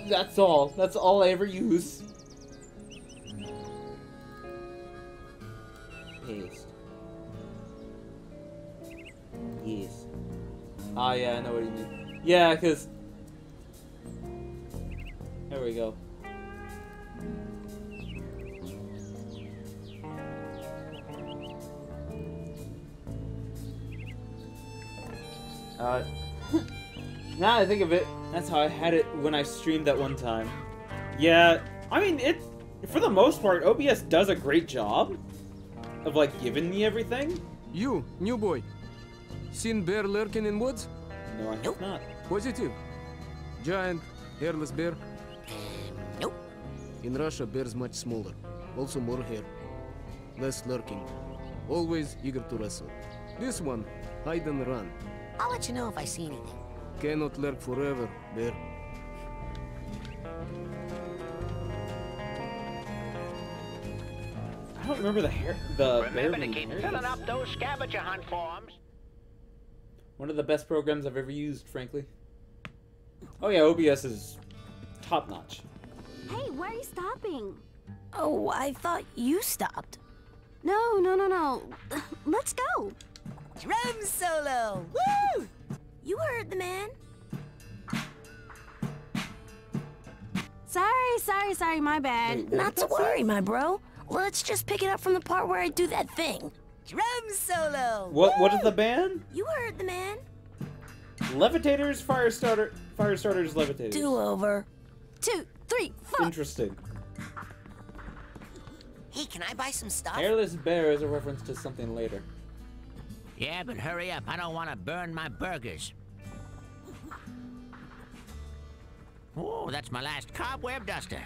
That's all. That's all I ever use. Paste. Yes. Ah, yeah, I know what you mean. Yeah, because... There we go. Now that I think of it, that's how I had it when I streamed that one time. Yeah, I mean, for the most part, OBS does a great job of, like, giving me everything. You, new boy. Seen bear lurking in woods? No, I have not. Positive. Giant, hairless bear? Nope. In Russia, bears much smaller. Also more hair. Less lurking. Always eager to wrestle. This one, hide and run. I'll let you know if I see anything. Cannot lurk forever, bear. I don't remember the Remember to keep filling up those scavenger hunt forms. One of the best programs I've ever used, frankly. Oh yeah, OBS is top-notch. Hey, where are you stopping? Oh, I thought you stopped. No. Let's go. Drum solo! Woo! You heard the man. Sorry, my bad. Wait, Not to worry, my bro. Let's just pick it up from the part where I do that thing. Drum solo! What is the band? You heard the man. Levitators, Firestarters, Levitators. Do-over. 2, 3, 4. Interesting. Hey, can I buy some stuff? Hairless bear is a reference to something later. Yeah, but hurry up. I don't want to burn my burgers. Oh, that's my last cobweb duster.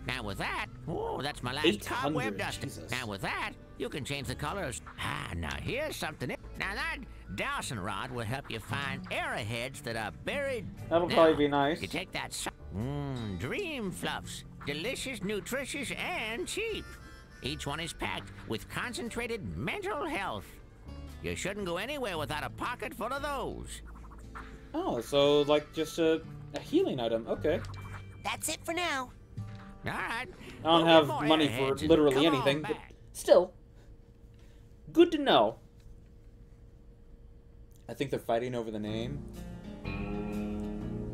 Now with that, oh, that's my last cobweb duster. Jesus. Now with that, you can change the colors. Ah, now here's something. Now that dowsing rod will help you find arrowheads that are buried. That'll Now, probably be nice. You take that. Dream Fluffs. Delicious, nutritious, and cheap. Each one is packed with concentrated mental health. You shouldn't go anywhere without a pocket full of those. Oh, so like just a healing item. Okay. That's it for now. All right. I don't have money for literally anything, but still, good to know. I think they're fighting over the name.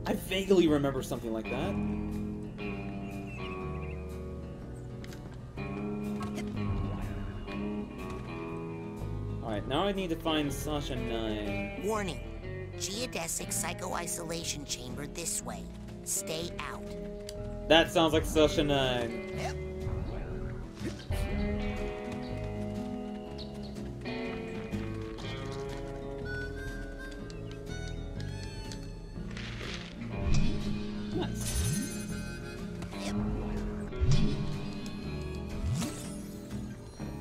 I vaguely remember something like that. Alright, now I need to find Sasha 9. Warning. Geodesic psycho-isolation chamber this way. Stay out. That sounds like Sasha 9. Yep. Nice. Yep.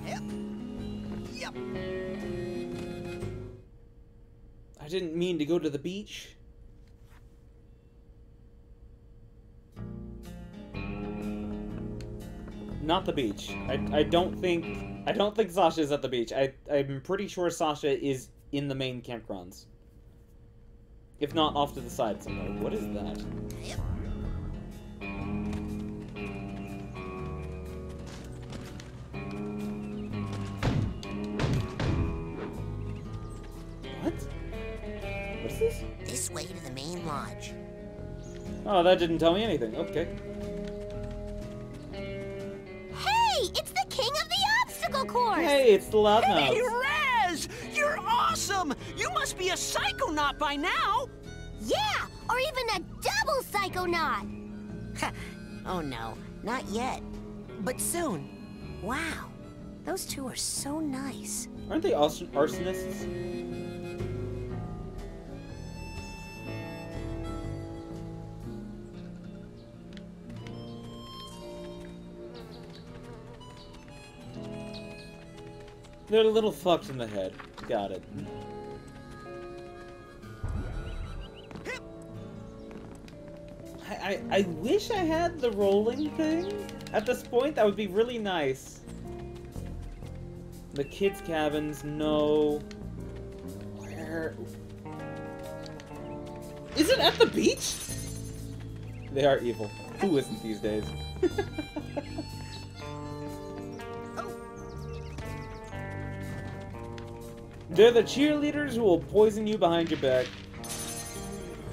Yep. Yep. I didn't mean to go to the beach. Not the beach. I don't think Sasha is at the beach. I'm pretty sure Sasha is in the main campgrounds. If not, off to the side somewhere. What is that? Yep. What? What's this? This way to the main lodge. Oh, that didn't tell me anything. Okay. Hey, it's the king of the obstacle course. Hey, it's the Loudmouths. Hey, Raz! You're awesome! You must be a psychonaut by now! Yeah, or even a double psychonaut. Oh no, not yet. But soon. Wow, those two are so nice. Aren't they arsonists? They're a little fucked in the head. Got it. I wish I had the rolling thing at this point. That would be really nice. The kids' cabins, no. Where? Is it at the beach? They are evil. Who isn't these days? They're the cheerleaders who will poison you behind your back.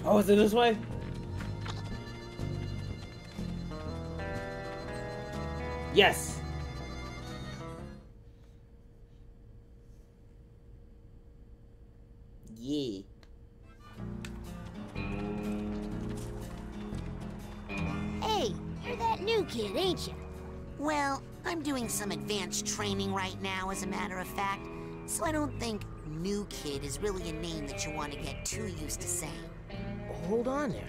Oh, is it this way? Yes! Yeah. Hey, you're that new kid, ain't you? Well, I'm doing some advanced training right now, as a matter of fact. So I don't think new kid is really a name that you want to get too used to saying. Hold on there.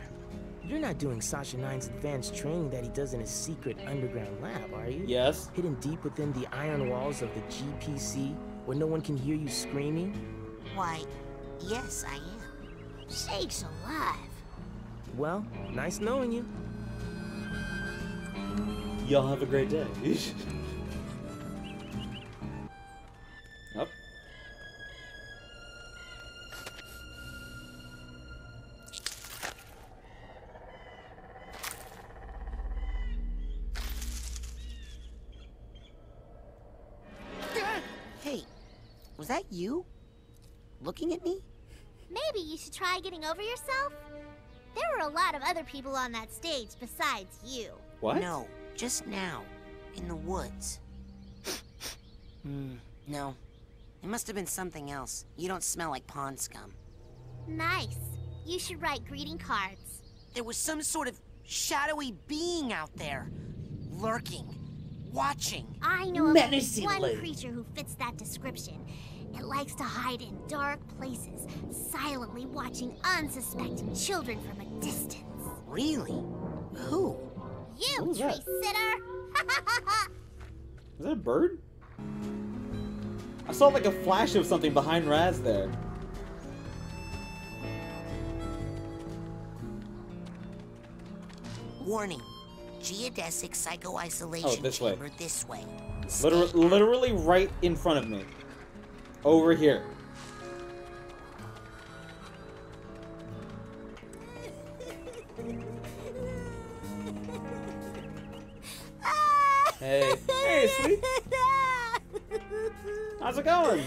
You're not doing Sasha Nine's advanced training that he does in his secret underground lab, are you? Yes. Hidden deep within the iron walls of the GPC, where no one can hear you screaming? Why, yes, I am. Sakes alive. Well, nice knowing you. Y'all have a great day. Up. Hey, was that you? Looking at me? Maybe you should try getting over yourself? There were a lot of other people on that stage besides you. What? No, just now. In the woods. No. It must have been something else. You don't smell like pond scum. Nice. You should write greeting cards. There was some sort of shadowy being out there. Lurking. Watching. I know of one creature who fits that description. It likes to hide in dark places, silently watching unsuspecting children from a distance. Really? Who? You, Who's tree that? sitter! Is that a bird? I saw like a flash of something behind Raz there. Warning. Geodesic psycho-isolation Oh, this way. chamber this way. Literally right in front of me. Over here. Hey. Hey, sweet. How's it going?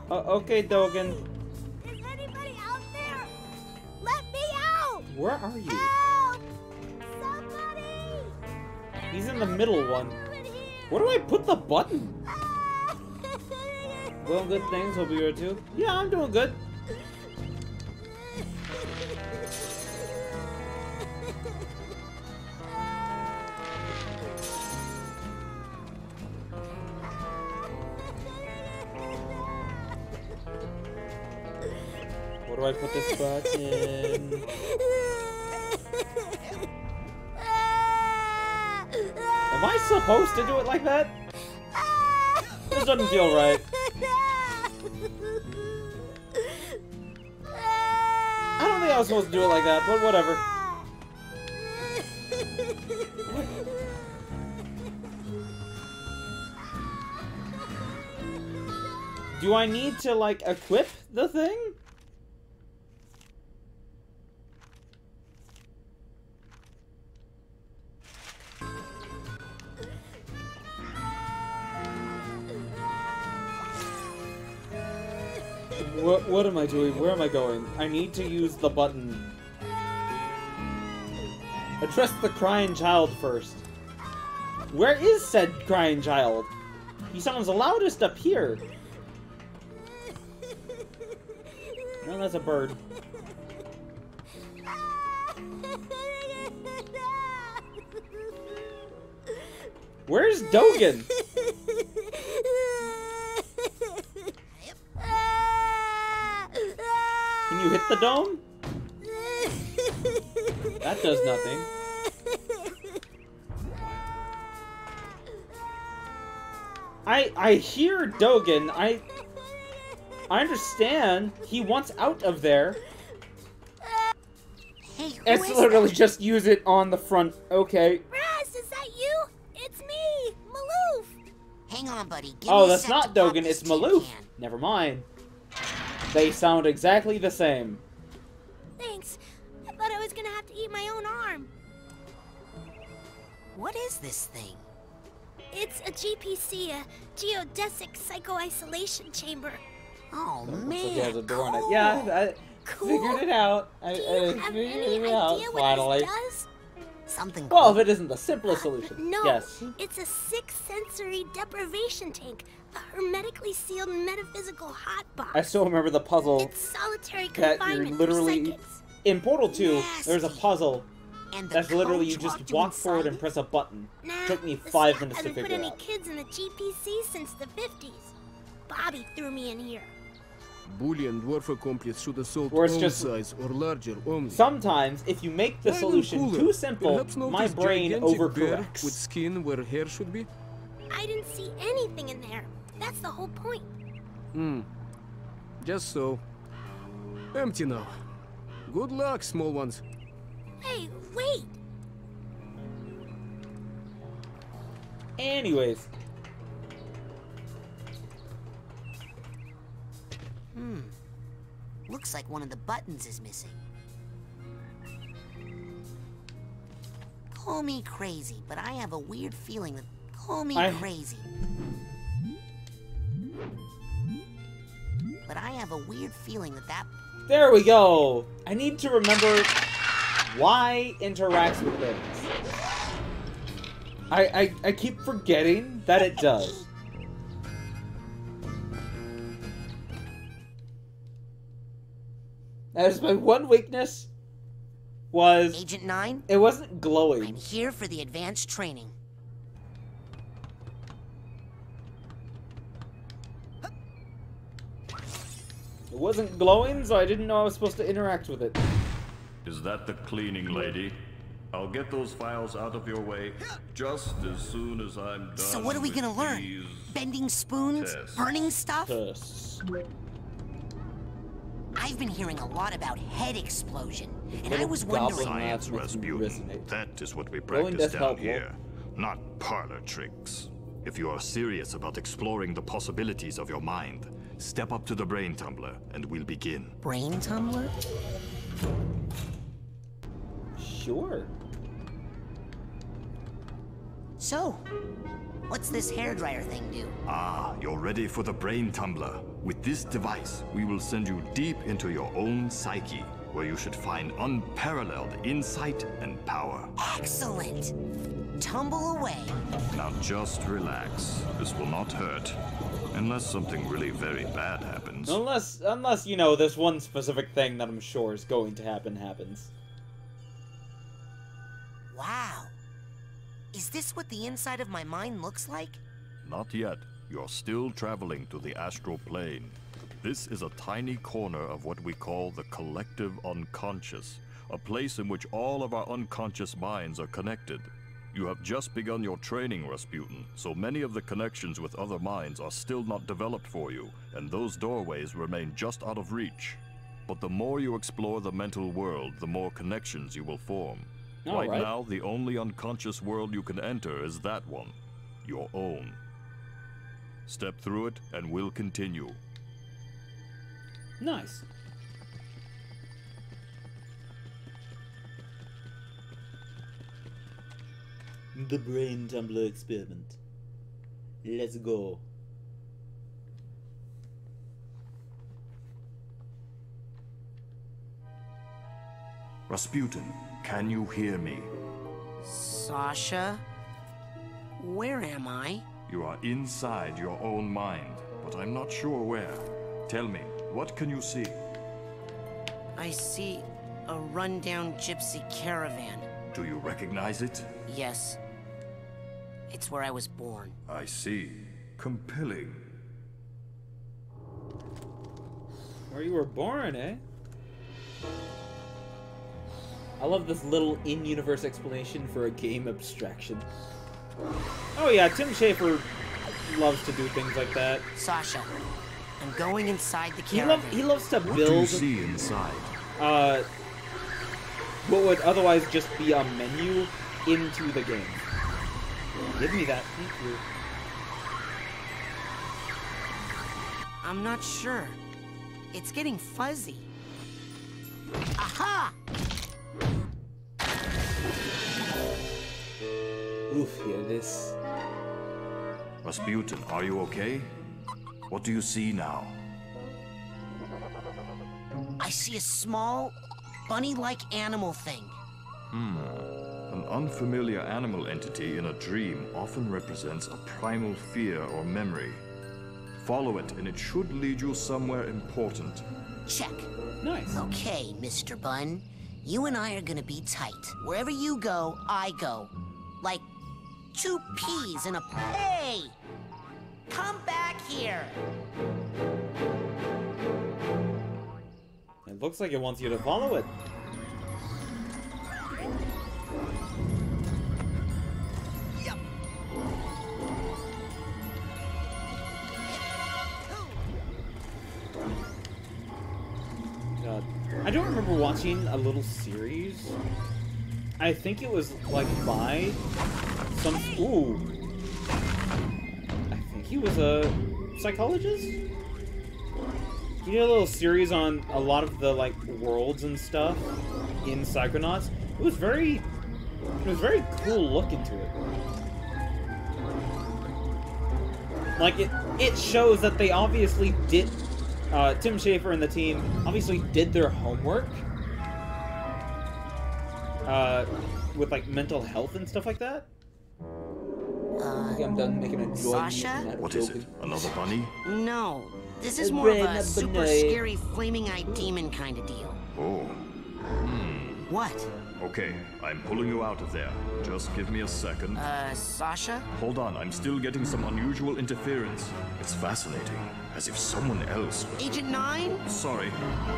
Okay, Dogen. Is anybody out there? Let me out! Where are you? Help! Somebody! He's in the middle one. Where do I put the button? Well, good things. Hope you're too. Yeah, I'm doing good. Where do I put this button? Am I supposed to do it like that? This doesn't feel right. I don't think I was supposed to do it like that, but whatever. Do I need to, like, equip the thing? What am I doing? Where am I going? I need to use the button. Address the crying child first. Where is said crying child? He sounds the loudest up here. No, that's a bird. Where's Dogen? Can you hit the dome? That does nothing. I hear Dogen. I understand he wants out of there. Hey, It's literally just use it on the front. Okay. Raz, is that you? It's me, Maloof. Hang on, buddy. Give Oh, me a that's sec not to pop Dogen. this It's tin Maloof. can. Never mind. They sound exactly the same. Thanks. I thought I was gonna have to eat my own arm. What is this thing? It's a GPC, a geodesic psycho-isolation chamber. Oh, Looks like man. it has a door on it. Yeah, I figured it out. I Have figured any it out idea what finally. this does? Something Well, if it isn't the simplest solution. No, Yes. it's a six-sensory deprivation tank, a hermetically sealed metaphysical hotbox. I still remember the puzzle It's solitary that you're confinement literally for psychics. in Portal 2. There's a puzzle And the that's literally you coach just locked you walk forward inside and press a button. Nah, Took me the 5 SWAT minutes to hasn't figure put it any out. kids in the GPC since the 50s. Bobby threw me in here. Bully and dwarf accomplice should assault Or it's own just- size or larger only. Sometimes, if you make the Why solution cooler? too simple, Perhaps my notice brain gigantic bear overcorrects. with skin where hair should be? I didn't see anything in there. That's the whole point. Just so. Empty now. Good luck, small ones. Hey, wait! Anyways, Looks like one of the buttons is missing. Call me crazy, but I have a weird feeling that... Call me crazy. But I have a weird feeling that there we go. I need to remember why interacts with things. I keep forgetting that it does. That is my one weakness. Was Agent 9? It wasn't glowing. I'm here for the advanced training. It wasn't glowing, so I didn't know I was supposed to interact with it. Is that the cleaning lady? I'll get those files out of your way just as soon as I'm done. So what are we with gonna learn? these Bending spoons? tests. Burning stuff? Tests. I've been hearing a lot about head explosion, and I Little was goblin wondering... Science, math makes me Rasputin. resonate. That is what we Rolling practice death down helpful. here. Not parlor tricks. If you are serious about exploring the possibilities of your mind, step up to the brain tumbler and we'll begin. Brain tumbler? Sure. So, what's this hairdryer thing do? Ah, you're ready for the brain tumbler. With this device, we will send you deep into your own psyche, where you should find unparalleled insight and power. Excellent! Tumble away. Now just relax. This will not hurt. Unless something really very bad happens. Unless, you know, this one specific thing that I'm sure is going to happen happens. Wow. Is this what the inside of my mind looks like? Not yet. You're still traveling to the astral plane. This is a tiny corner of what we call the collective unconscious, a place in which all of our unconscious minds are connected. You have just begun your training, Rasputin, so many of the connections with other minds are still not developed for you, and those doorways remain just out of reach. But the more you explore the mental world, the more connections you will form. Right now, the only unconscious world you can enter is that one, your own. Step through it, and we'll continue. Nice. The brain tumbler experiment. Let's go. Rasputin, can you hear me? Sasha? Where am I? You are inside your own mind, but I'm not sure where. Tell me, what can you see? I see a rundown gypsy caravan. Do you recognize it? Yes. It's where I was born. I see. Compelling. Where you were born, eh? I love this little in-universe explanation for a game abstraction. Oh yeah, Tim Schafer loves to do things like that. Sasha, I'm going inside the caravan. He loves to build... What do you see inside? What would otherwise just be a menu into the game. Give me that, thank you. I'm not sure. It's getting fuzzy. Aha! Oof, here it is. Rasputin, are you okay? What do you see now? I see a small, bunny-like animal thing. An unfamiliar animal entity in a dream often represents a primal fear or memory. Follow it, and it should lead you somewhere important. Check. Nice. Okay, Mr. Bun. You and I are gonna be tight. Wherever you go, I go. Like two peas in a... Hey! Come back here! It looks like it wants you to follow it. Yep. God. I don't remember watching a little series. I think it was like by some... Ooh. I think he was a psychologist? You did a little series on a lot of the like worlds and stuff in Psychonauts. It was very cool looking to it. Like it shows that they obviously did Tim Schafer and the team obviously did their homework with like mental health and stuff like that. I think I'm done making a Sasha? What is it? Another bunny? No. This is more of a super scary flaming-eyed demon kind of deal. Oh. What? Okay, I'm pulling you out of there. Just give me a second. Sasha? Hold on, I'm still getting some unusual interference. It's fascinating, as if someone else... Agent 9? Sorry,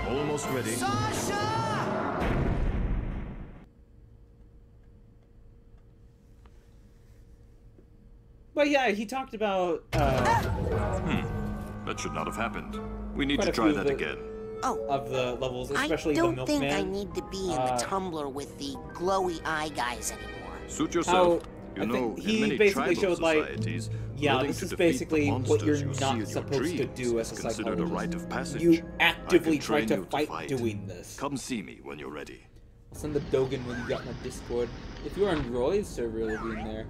almost ready. Sasha! But yeah, he talked about, That should not have happened. We need to try that again. Oh. Of the levels, especially the I Milkman. don't think I need to be in the tumbler with the glowy eye guys anymore. Suit yourself. You know, he in many basically tribal showed like, societies, yeah, willing this to is defeat basically the what you're monsters you see not in your supposed to dreams do as a is considered a rite of psychologist. passage. You I actively can try train to you fight doing this. Come see me when you're ready. I'll send the Dogen when you got my Discord. If you're on Roy's server, it'll be in there.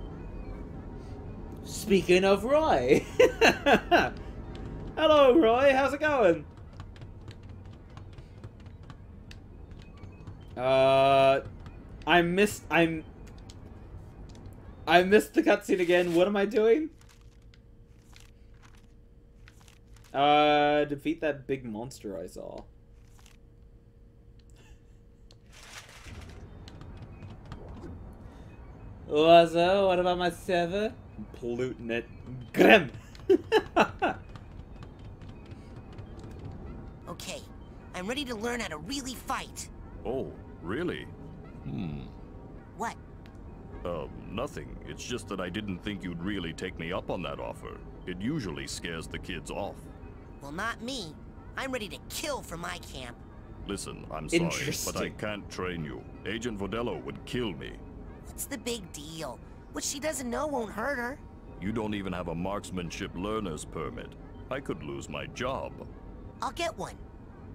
Speaking of Roy! Hello, Roy. How's it going? I missed the cutscene again. What am I doing? Defeat that big monster I saw. What's up? What about my server? I'm polluting it. Grim! Okay, I'm ready to learn how to really fight. Oh, really? What? Nothing. It's just that I didn't think you'd really take me up on that offer. It usually scares the kids off. Well, not me. I'm ready to kill for my camp. Listen, I'm sorry, but I can't train you. Agent Vodello would kill me. What's the big deal? What she doesn't know won't hurt her. You don't even have a marksmanship learner's permit. I could lose my job. I'll get one.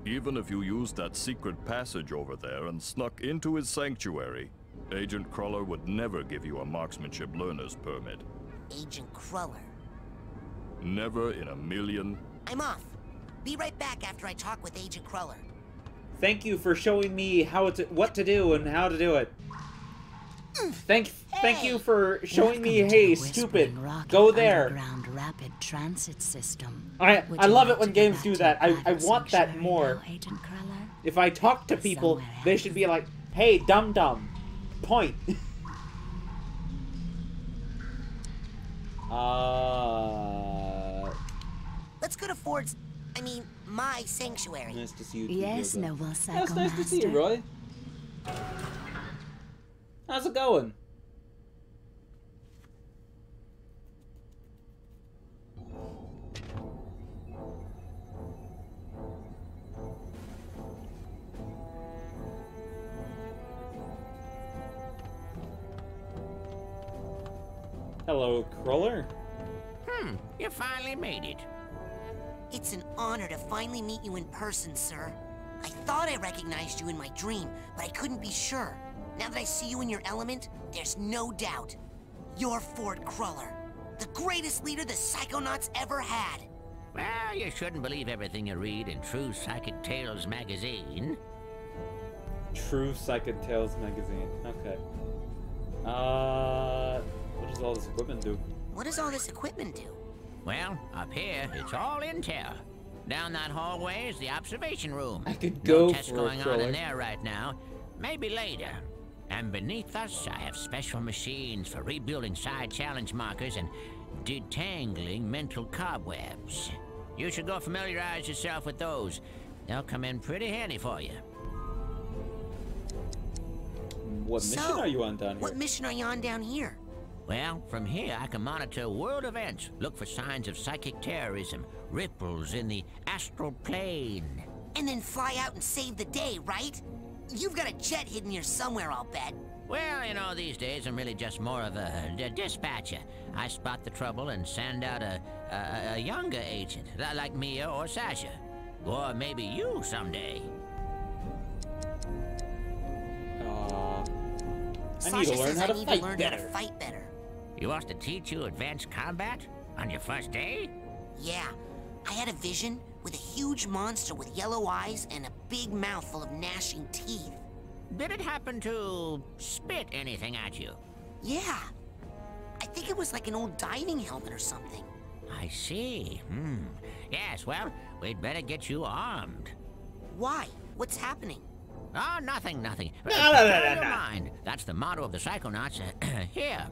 Even if you used that secret passage over there and snuck into his sanctuary, Agent Cruller would never give you a marksmanship learner's permit. Agent Cruller. Never in a million. I'm off. Be right back after I talk with Agent Cruller. Thank you for showing me what to do and how to do it. Thank you for showing me. Hey, stupid, go there. Underground rapid transit system. I love it when games do that. I want that more. Agent Cruller? If I talk to people, they should be like, "Hey, dum dum, point." Let's go to Ford's. I mean, my sanctuary. Nice to see you. Yes, noble psycho That's nice to see you, Roy. How's it going? Hello, Cruller. You finally made it. It's an honor to finally meet you in person, sir. I thought I recognized you in my dream, but I couldn't be sure. Now that I see you in your element, there's no doubt. You're Ford Cruller, the greatest leader the Psychonauts ever had. Well, you shouldn't believe everything you read in True Psychic Tales magazine. True Psychic Tales magazine. Okay. What does all this equipment do? What does all this equipment do? Well, up here, it's all intel. Down that hallway is the observation room. I could go no tests for going a on Cruller. in there right now. Maybe later. And beneath us, I have special machines for rebuilding side challenge markers and detangling mental cobwebs. You should go familiarize yourself with those. They'll come in pretty handy for you. What mission are you on down here? What mission are you on down here? Well, from here I can monitor world events, look for signs of psychic terrorism, ripples in the astral plane. And then fly out and save the day, right? You've got a jet hidden here somewhere, I'll bet. Well, you know, these days I'm really just more of a dispatcher. I spot the trouble and send out a younger agent, like Mia or Sasha. Or maybe you someday. I need to learn how to fight better. You want to teach you advanced combat? On your first day? Yeah. I had a vision with a huge monster with yellow eyes and a big mouth full of gnashing teeth. Did it happen to spit anything at you? Yeah. I think it was like an old diving helmet or something. I see. Yes, well, we'd better get you armed. Why? What's happening? Oh, nothing. No. Never mind. That's the motto of the Psychonauts. Here.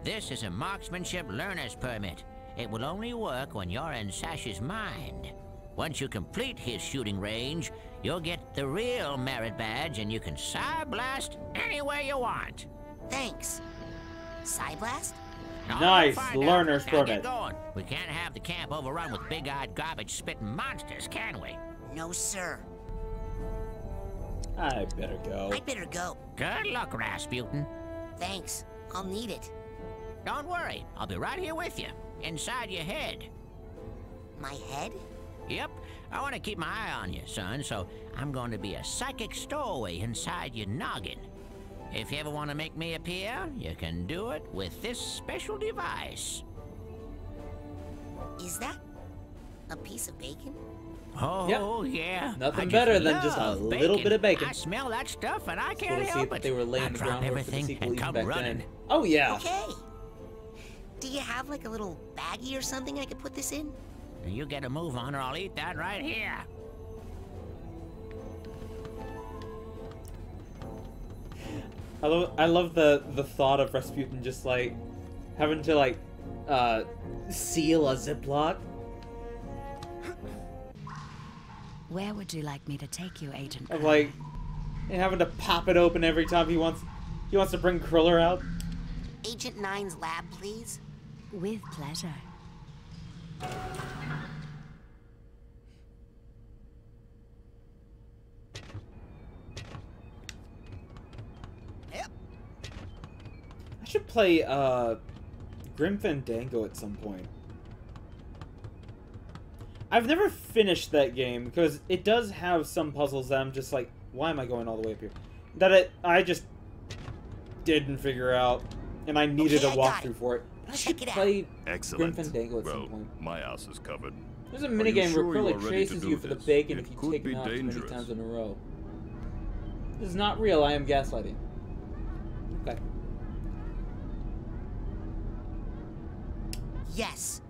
This is a marksmanship learner's permit. It will only work when you're in Sash's mind. Once you complete his shooting range, you'll get the real merit badge and you can Psyblast anywhere you want. Thanks. Psyblast? Nice learner's permit. Get going. We can't have the camp overrun with big-eyed garbage-spitting monsters, can we? No, sir. I better go. I better go. Good luck, Rasputin. Thanks. I'll need it. Don't worry. I'll be right here with you. Inside your head. My head? Yep. I want to keep my eye on you, son, so I'm going to be a psychic stowaway inside your noggin. If you ever want to make me appear, you can do it with this special device. Is that a piece of bacon? Oh, yeah. Nothing better than just a little bit of bacon. I smell that stuff and I Just can't wanna see help if it. they were laying I the drop groundwork for the everything sequel and even come back running. then. Oh, yeah. Okay. Do you have like a little baggie or something I could put this in? You get a move on or I'll eat that right here. I love the thought of Rasputin just like having to like seal a Ziploc. Where would you like me to take you, Agent Of Cruller? like having to pop it open every time he wants to bring Cruller out. Agent 9's lab, please. With pleasure. Yep. I should play Grim Fandango at some point. I've never finished that game because it does have some puzzles that I'm just like, why am I going all the way up here? That I just didn't figure out, and I needed a walkthrough for it. But I should play Excellent. Grim Fandango at well, some point. my ass is covered. There's a Are you minigame sure where you are Cruller ready to chases do you for the this? bacon It if you could take be him out too many dangerous. times in a row. This is not real, I am gaslighting. Okay. Yes.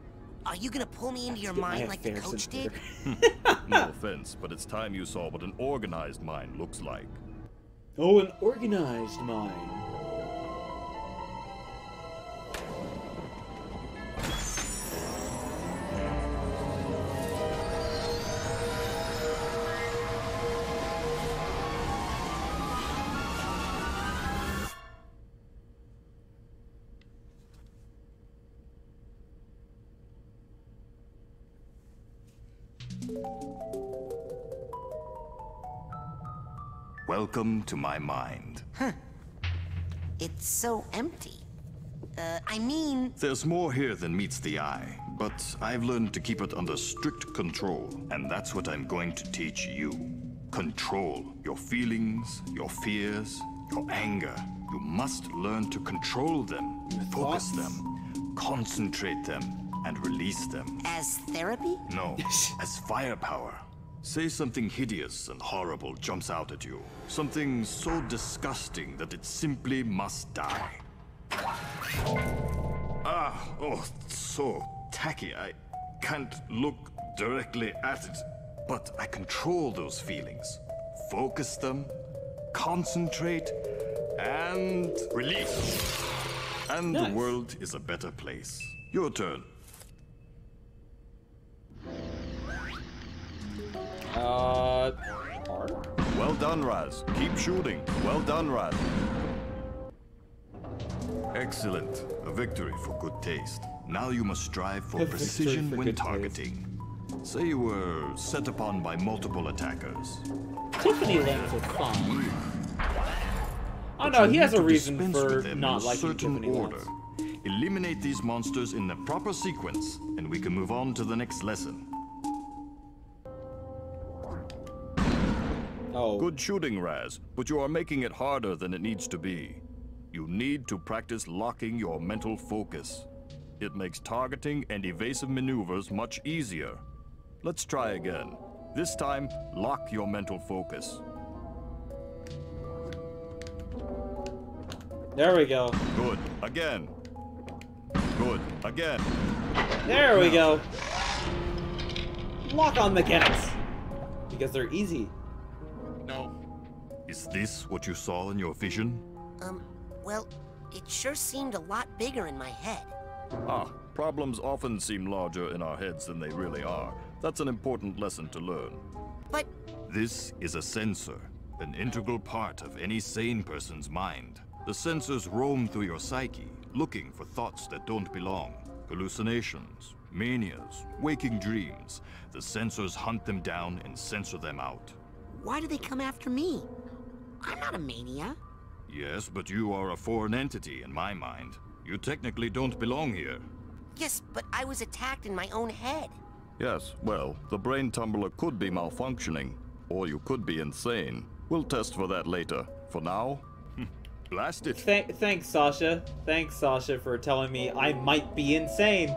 Are you gonna pull me into your mind like the coach did? No offense, but it's time you saw what an organized mind looks like. Oh, an organized mind. Welcome to my mind. Huh. It's so empty. I mean... There's more here than meets the eye, but I've learned to keep it under strict control, and that's what I'm going to teach you. Control your feelings, your fears, your anger. You must learn to control them, focus them, concentrate them, and release them. As therapy? No, as firepower. Say something hideous and horrible jumps out at you. Something so disgusting that it simply must die. Oh, so tacky. I can't look directly at it, but I control those feelings. Focus them, concentrate, and release. And the world is a better place. Your turn. Well done, Raz. Keep shooting. Well done, Raz. Excellent. A victory for good taste. Now you must strive for precision when targeting. Say you were set upon by multiple attackers. Tiffany lamps are fine. Oh no, he has a reason for not liking Tiffany lamps. Eliminate these monsters in the proper sequence, and we can move on to the next lesson. Oh. Good shooting, Raz, but you are making it harder than it needs to be. You need to practice locking your mental focus. It makes targeting and evasive maneuvers much easier. Let's try again. This time, lock your mental focus. There we go. Good. Again. Good. Again. There we go. Lock on mechanics. Because they're easy. No. Is this what you saw in your vision? Well, it sure seemed a lot bigger in my head. Problems often seem larger in our heads than they really are. That's an important lesson to learn. But... This is a sensor, an integral part of any sane person's mind. The sensors roam through your psyche, looking for thoughts that don't belong. Hallucinations, manias, waking dreams. The sensors hunt them down and censor them out. Why do they come after me? I'm not a mania. Yes, but you are a foreign entity in my mind. You technically don't belong here. Yes, but I was attacked in my own head. Yes, well, the brain tumbler could be malfunctioning, or you could be insane. We'll test for that later. For now, blast it. Thanks, Sasha. Thanks, Sasha, for telling me I might be insane.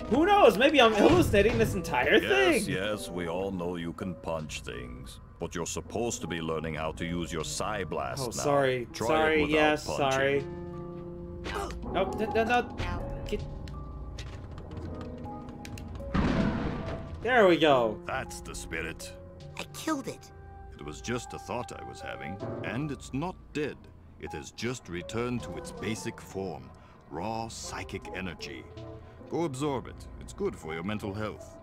Who knows? Maybe I'm hallucinating this entire thing. Yes, we all know you can punch things. But you're supposed to be learning how to use your Psy Blast now. Sorry. Try sorry, it without yes, punching. sorry. No. Get... There we go. That's the spirit. I killed it. It was just a thought I was having, and it's not dead. It has just returned to its basic form, raw psychic energy. Go absorb it. It's good for your mental health.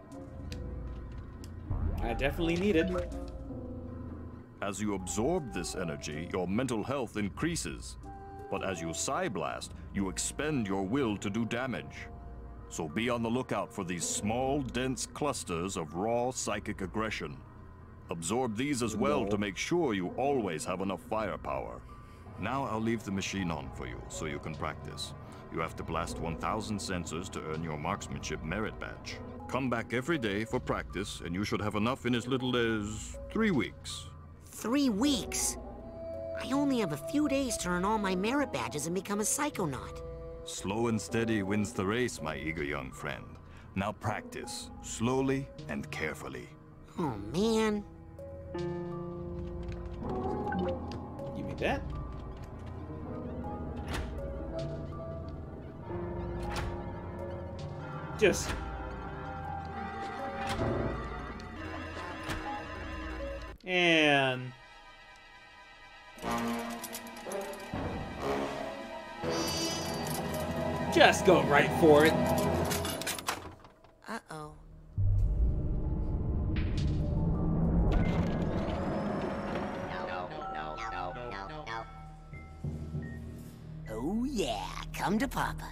I definitely need it. As you absorb this energy, your mental health increases. But as you Psy Blast, you expend your will to do damage. So be on the lookout for these small, dense clusters of raw psychic aggression. Absorb these as well to make sure you always have enough firepower. Now I'll leave the machine on for you, so you can practice. You have to blast 1,000 sensors to earn your marksmanship merit badge. Come back every day for practice, and you should have enough in as little as 3 weeks. 3 weeks? I only have a few days to earn all my merit badges and become a psychonaut. Slow and steady wins the race, my eager young friend. Now practice, slowly and carefully. Oh, man. Give me that. Just... And... Just go right for it. Uh-oh. Oh yeah, come to Papa.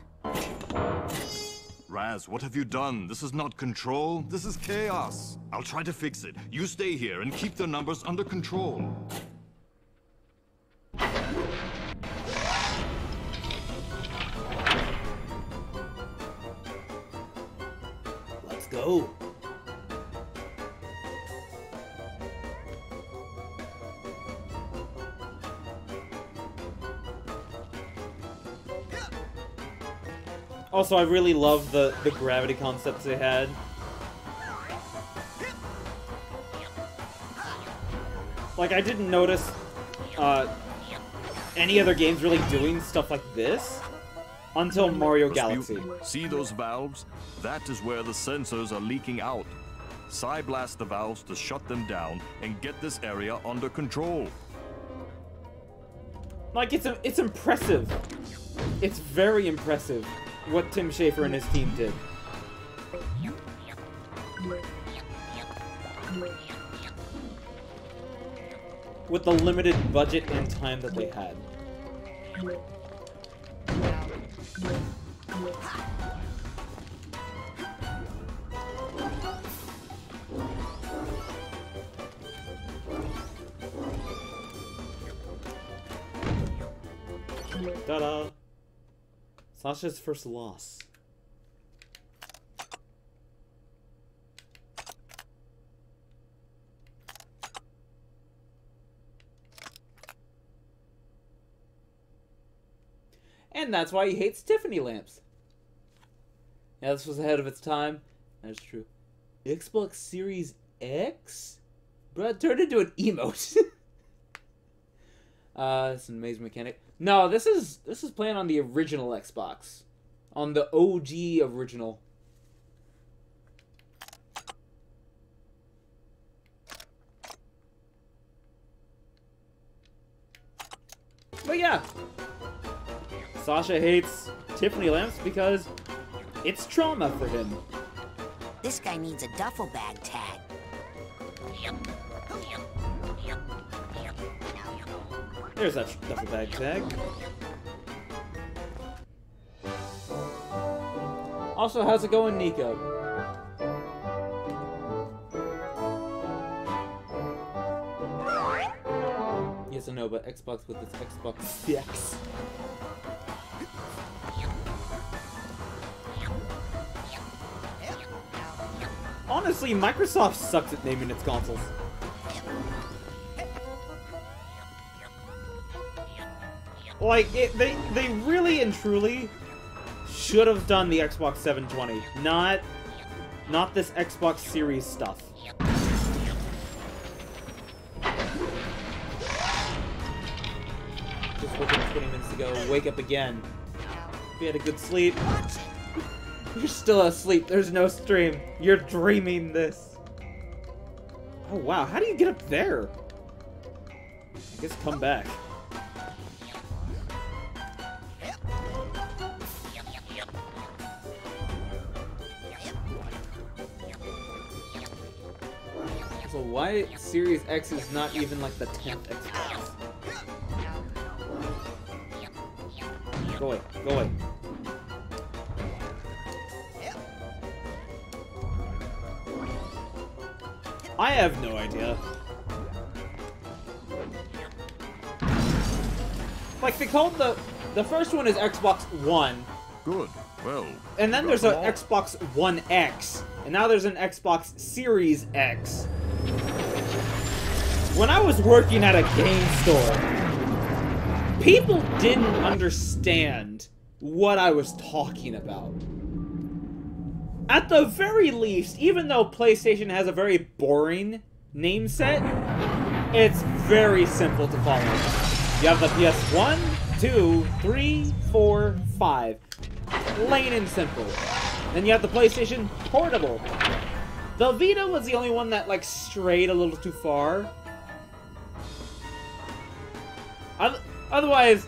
Raz, what have you done? This is not control. This is chaos. I'll try to fix it. You stay here and keep the numbers under control. Let's go. Also, I really love the gravity concepts they had. Like, I didn't notice any other games really doing stuff like this until Mario Galaxy. See those valves? That is where the sensors are leaking out. Psyblast the valves to shut them down and get this area under control. Like, it's impressive. It's very impressive what Tim Schafer and his team did. With the limited budget and time that they had. Ta-da! Sasha's first loss. And that's why he hates Tiffany lamps. Yeah, this was ahead of its time. That's true. Xbox Series X? Bro, it turned into an emote. It's an amazing mechanic. No, this is playing on the original Xbox. On the OG original. But yeah. Sasha hates Tiffany lamps because it's trauma for him. This guy needs a duffel bag tag. There's that duffel bag tag. Also, how's it going, Nico? Yes, I know, but Xbox with its Xbox X. Honestly, Microsoft sucks at naming its consoles. Like, they really and truly should have done the Xbox 720, not this Xbox Series stuff. Just woke up 20 minutes ago, wake up again. If you had a good sleep, you're still asleep, there's no stream. You're dreaming this. Oh wow, how do you get up there? I guess come back. So why Series X is not even like the 10th Xbox? Go away, go away. I have no idea. Like, they called the first one is Xbox One. Good. Well. And then there's an Xbox One X. And now there's an Xbox Series X. When I was working at a game store, people didn't understand what I was talking about. At the very least, even though PlayStation has a very boring name set, it's very simple to follow. You have the PS1, 2, 3, 4, 5. Plain and simple. Then you have the PlayStation Portable. The Vita was the only one that, like, strayed a little too far. Otherwise,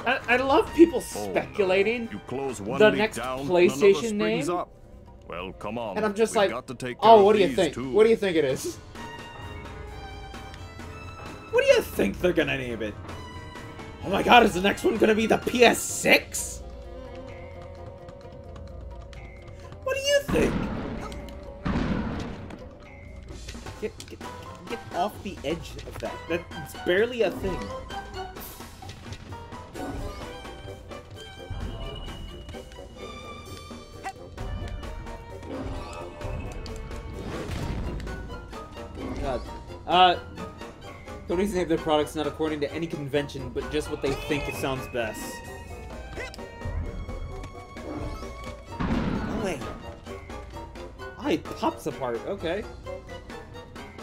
I love people speculating you close one the leak next down, PlayStation name. Up. Well, come on. And I'm just We've like, got to take care oh, of what do you these think? too. What do you think it is? What do you think they're gonna name it? Oh my god, is the next one gonna be the PS6? What do you think? Get off the edge of that. That's barely a thing. God. Companies name their products not according to any convention, but just what they think it sounds best. Oh, wait. Ah, it pops apart. Okay.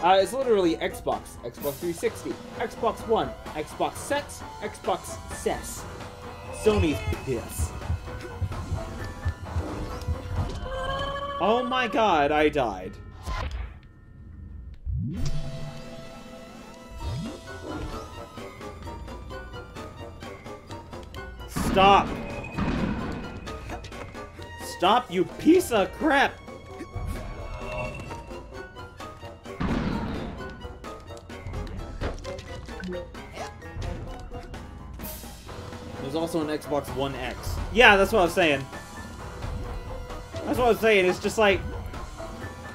It's literally Xbox, Xbox 360, Xbox One, Xbox Sets, Xbox SES. Sony's piss. Oh my god, I died. Stop! Stop, you piece of crap! There's also an Xbox One X. Yeah, that's what I was saying. That's what I was saying. It's just like,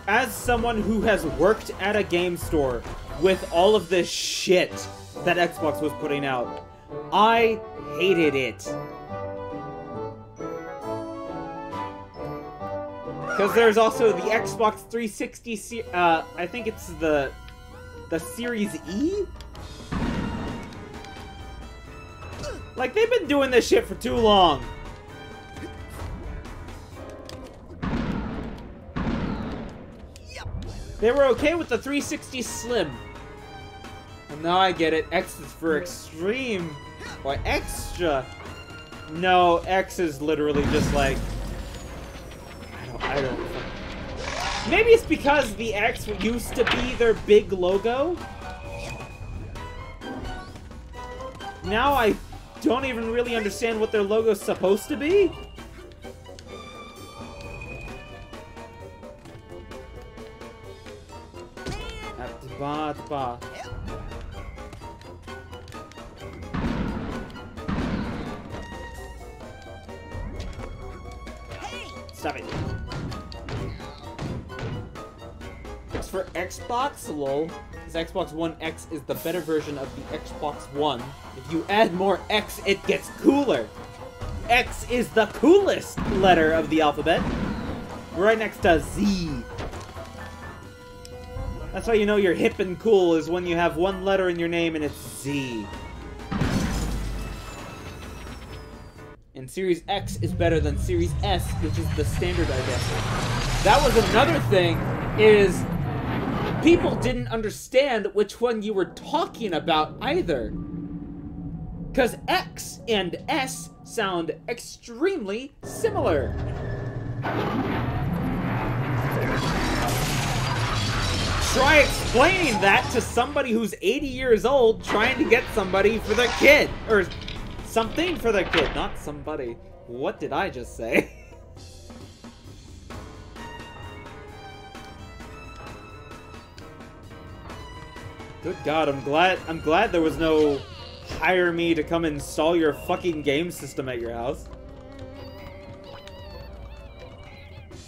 as someone who has worked at a game store with all of this shit that Xbox was putting out, I hated it. Because there's also the Xbox 360, I think it's the Series E? Like, they've been doing this shit for too long. They were okay with the 360 Slim. And now I get it. X is for extreme. Or extra. No, X is literally just like... I don't... Maybe it's because the X used to be their big logo. Now I don't even really understand what their logo's supposed to be. Stop it. It's for Xbox, lol. This Xbox One X is the better version of the Xbox One. If you add more X, it gets cooler. X is the coolest letter of the alphabet. Right next to Z. That's how you know you're hip and cool, is when you have one letter in your name and it's Z. And Series X is better than Series S, which is the standard, I guess. That was another thing, is people didn't understand which one you were talking about either. Because X and S sound extremely similar. Try explaining that to somebody who's 80 years old trying to get somebody for their kid. Or something for their kid, not somebody. What did I just say? Good God, I'm glad there was no hire me to come install your fucking game system at your house.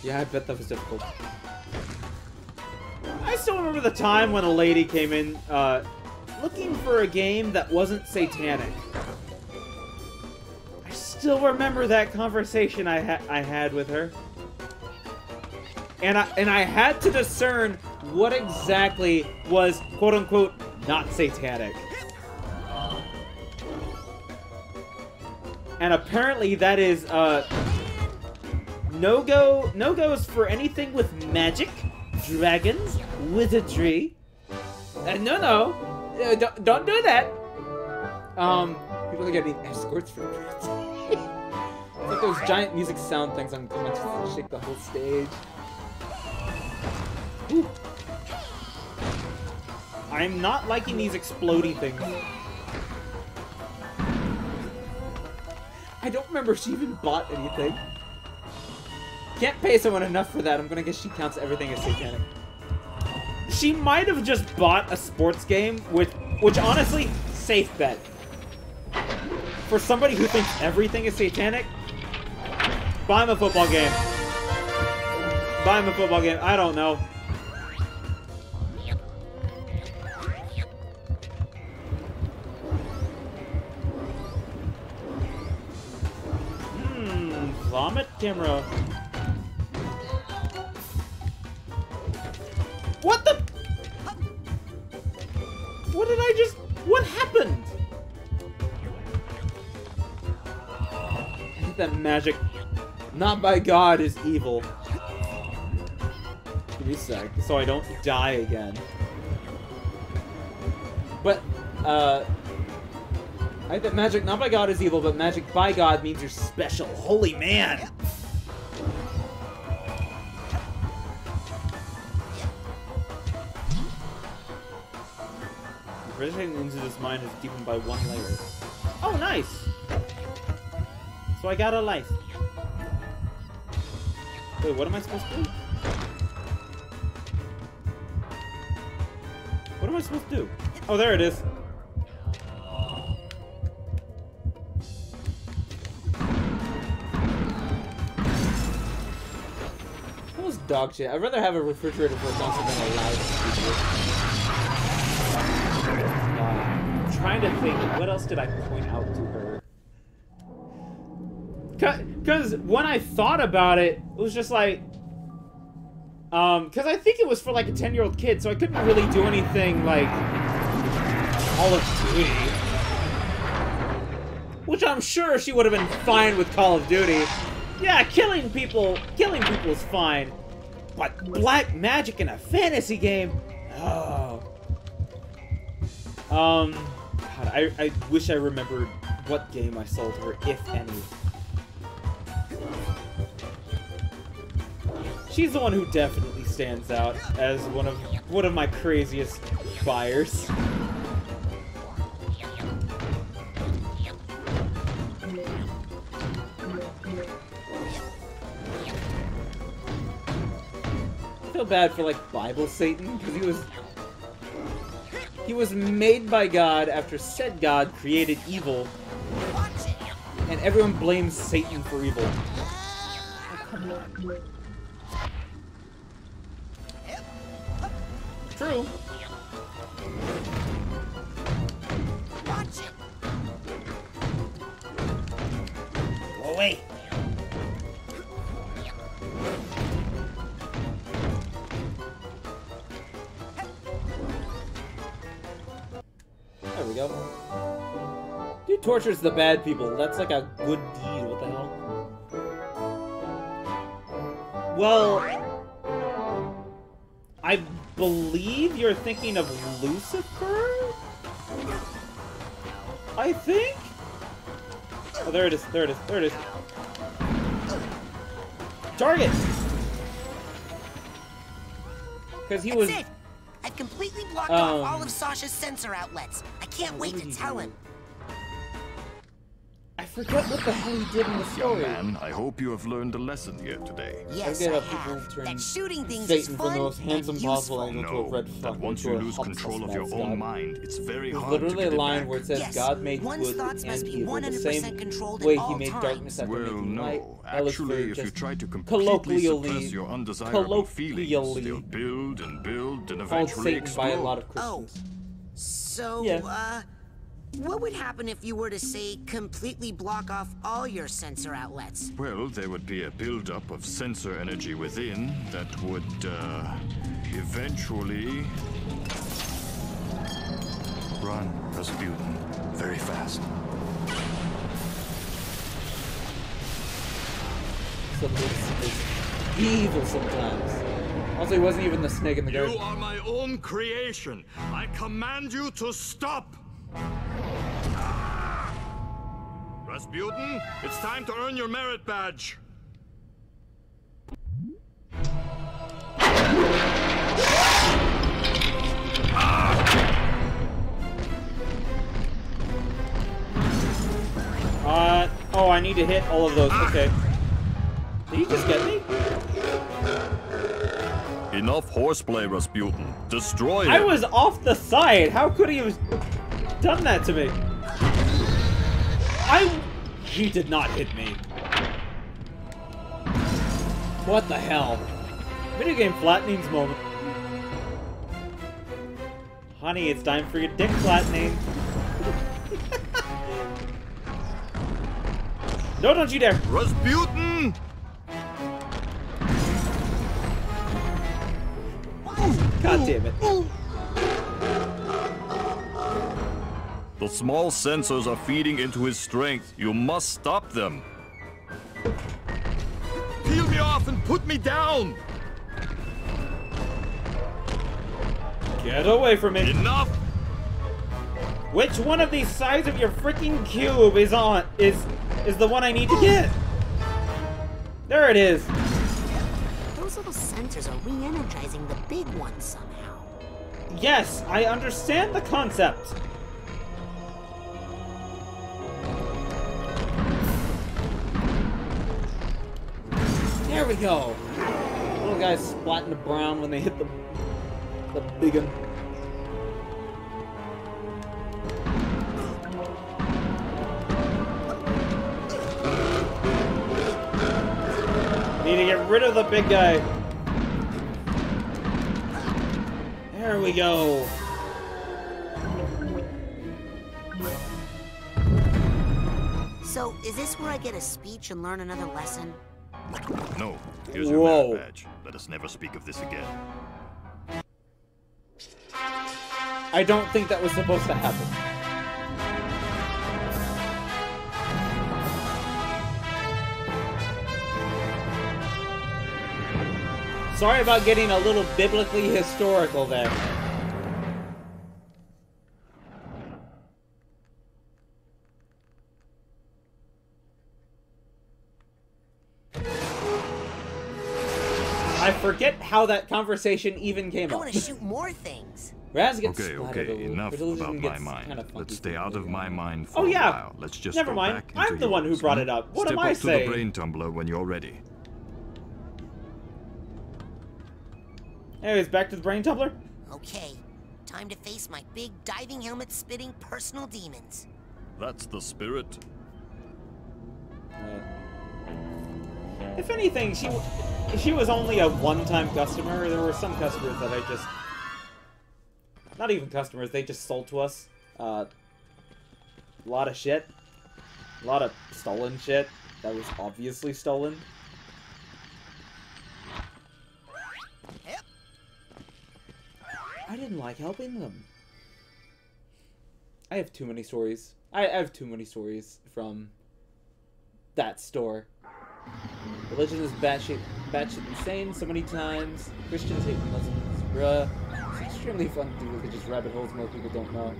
Yeah, I bet that was difficult. I still remember the time when a lady came in, looking for a game that wasn't satanic. I still remember that conversation I had with her. And I had to discern what exactly was, quote-unquote, not satanic. And apparently that is, no-goes for anything with magic, dragons, wizardry. No, don't do that. People are getting escorts for Like those giant music sound things unconscious that shake the whole stage. Whew. I'm not liking these explodey things. I don't remember if she even bought anything. Can't pay someone enough for that. I'm gonna guess she counts everything as satanic. She might have just bought a sports game, which honestly, safe bet. For somebody who thinks everything is satanic, buy him a football game. Buy him a football game. I don't know. Vomit camera. What the? What did I just... What happened? I hate that magic. Not by God is evil. Give me a sec, so I don't die again. But, I think that magic not by God is evil, but magic by God means you're special. Holy man! Penetrating into this mine is deepened by 1 layer. Oh, nice! So I got a life. Wait, what am I supposed to do? What am I supposed to do? Oh, there it is. That was dog shit. I'd rather have a refrigerator for a concert than a loud speaker. I'm trying to think, what else did I point out to her? Because when I thought about it, it was just like... because I think it was for like a 10-year-old kid, so I couldn't really do anything like... Call of Duty. Which I'm sure she would have been fine with Call of Duty. Yeah, killing people is fine. But black magic in a fantasy game? Oh. God, I wish I remembered what game I sold her, if any. She's the one who definitely stands out as one of my craziest buyers. I feel bad for like Bible Satan because he was made by God after said God created evil, and everyone blames Satan for evil. Oh, come on. True. Go away. There we go. Dude tortures the bad people. That's like a good deed. What the hell? Well, I believe you're thinking of Lucifer? I think? Oh, there it is. There it is. There it is. Target! Because he was... That's it! I've completely blocked off all of Sasha's sensor outlets. I can't wait to tell him. I forget what the hell he did in the story. Young man, I hope you have learned a lesson here today. Yes, I have. That shooting things Satan is from fun the most handsome possible angle to a No, red fuck that once into you a lose hopeless control of your mascot. own mind, it's very There's hard to literally get a it line back. where it says Yes, God made one's good thoughts and must be evil the 100% same controlled way at he all made times. darkness after Well, making light. no. Actually, If you just try to completely suppress your undesirable colloquially feelings, they'll build and build and called eventually Satan by a lot of explode. Christians. So, what would happen if you were to, say, completely block off all your sensor outlets? Well, there would be a buildup of sensor energy within that would, eventually... run Rasputin very fast. So this is evil sometimes. Also, he wasn't even the snake in the garden. You are my own creation. I command you to stop. Rasputin, it's time to earn your merit badge. Oh, I need to hit all of those. Okay. Did he just get me? Enough horseplay, Rasputin. Destroy it. I was off the side. How could he have done that to me? He did not hit me. What the hell? Video game flattening's moment. Honey, it's time for your dick flattening. No, don't you dare! Rasputin! God damn it. The small sensors are feeding into his strength. You must stop them. Peel me off and put me down! Get away from me. Enough! Which one of these sides of your freaking cube is the one I need to get? There it is. Those little sensors are re-energizing the big one somehow. Yes, I understand the concept. There we go. Little guys splatting the brown when they hit the big one. Need to get rid of the big guy. There we go. So, is this where I get a speech and learn another lesson? No. Here's your merit badge. Let us never speak of this again. I don't think that was supposed to happen. Sorry about getting a little biblically historical there. I forget how that conversation even came up. I want to shoot more things. Raz gets Okay, enough about my mind. Let's stay out of my mind for a while. while. Let's just Never go mind. back into I'm the one who yours, brought huh? it up. What Step am I up to saying? the brain tumbler when you're ready. Anyways, back to the brain tumbler. Okay, time to face my big diving helmet spitting personal demons. That's the spirit. If anything, she was only a one-time customer. There were some customers that I just... Not even customers, they just sold to us. A lot of shit. A lot of stolen shit that was obviously stolen. I didn't like helping them. I have too many stories. I have too many stories from that store. Religion is batshit insane so many times. Christians hate Muslims, bruh. It's extremely fun to do religious rabbit holes most people don't know.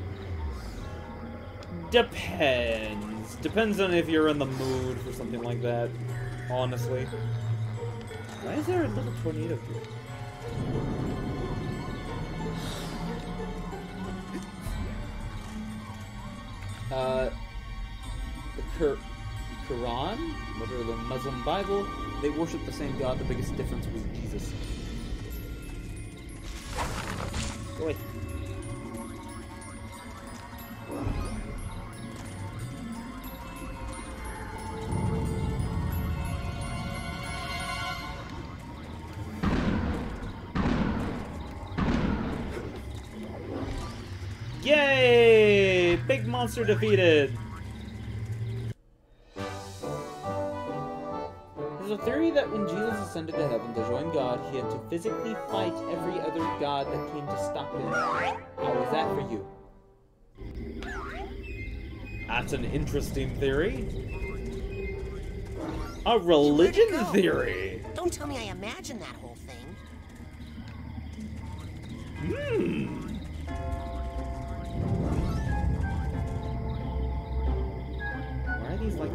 Depends. Depends on if you're in the mood for something like that, honestly. Why is there a little tornado here? The Quran, literally the Muslim Bible, they worship the same God. The biggest difference was Jesus. Go away. Yay! Big monster defeated! There's a theory that when Jesus ascended to heaven to join God, he had to physically fight every other god that came to stop him. How is that for you? That's an interesting theory. A religion theory! Don't tell me I imagined that whole thing. Why are these like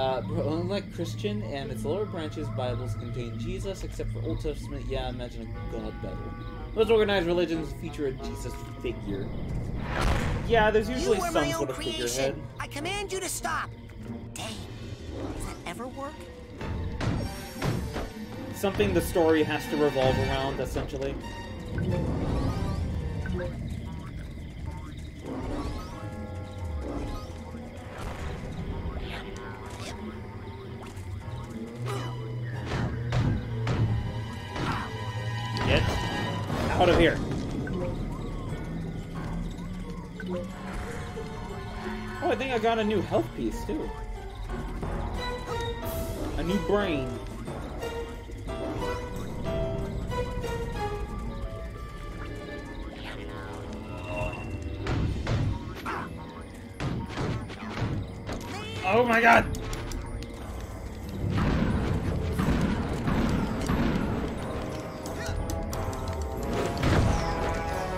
Unlike Christian and its lower branches, Bibles contain Jesus, except for Old Testament. Yeah, imagine a God devil. Most organized religions feature a Jesus figure. Yeah, there's usually You are some my sort own of creation. figurehead. I command you to stop. Dang, does that ever work? Something the story has to revolve around, essentially. Get out of here. Oh, I think I got a new health piece, too. A new brain. Oh my god!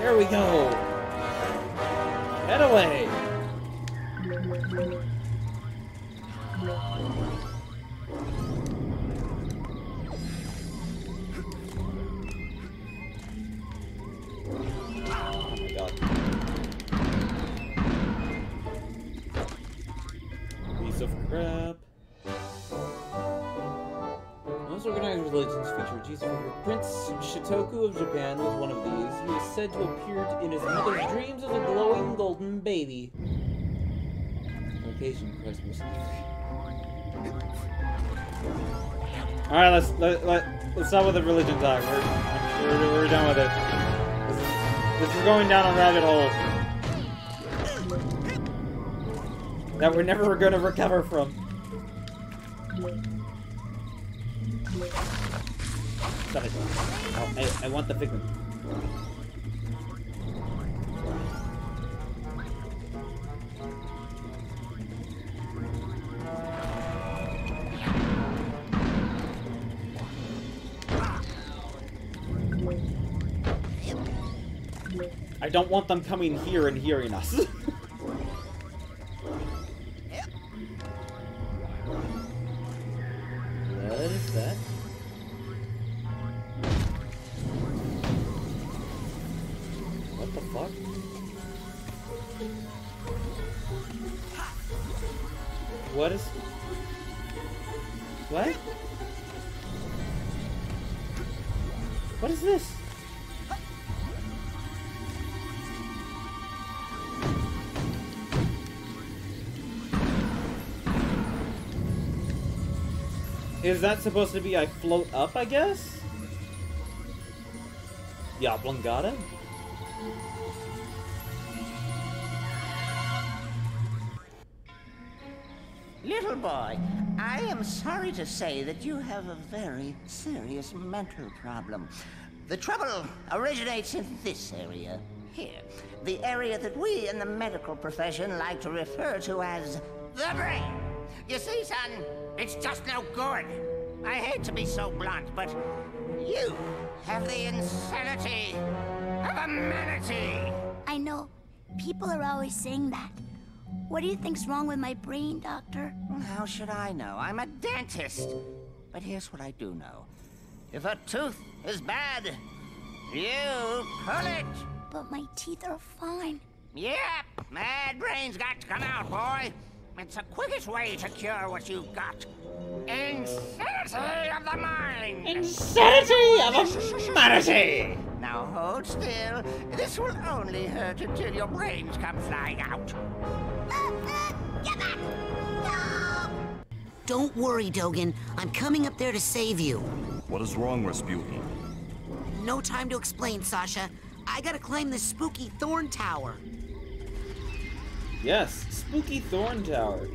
There we go! Head away! Oh my god. Piece of crap. Most organized religions feature Jesus figure. Prince Shitoku of Japan was one of these. He is said to have appeared in his mother's dreams as a glowing golden baby. Location Christmas. Alright, let's stop with the religion talk. We're done with it. This is going down a rabbit hole that we're never gonna recover from. Stop it. Oh, I want the figment. I don't want them coming here and hearing us. What is that? What the fuck? What is... What? What is this? Is that supposed to be I float up, I guess? Ya Blangata? Little boy, I am sorry to say that you have a very serious mental problem. The trouble originates in this area, here. The area that we in the medical profession like to refer to as the brain. You see, son, it's just no good. I hate to be so blunt, but you have the insanity of a manatee. I know. People are always saying that. What do you think's wrong with my brain, Doctor? How should I know? I'm a dentist. But here's what I do know. If a tooth is bad, you pull it. But my teeth are fine. Yep, mad brain's got to come out, boy. It's the quickest way to cure what you've got. Insanity of the mind! Insanity of a manatee! Now hold still. This will only hurt until your brains come flying out. Get back! No! Don't worry, Dogen. I'm coming up there to save you. What is wrong, Rasputin? No time to explain, Sasha. I gotta climb this spooky thorn tower. Yes, spooky thorn tower.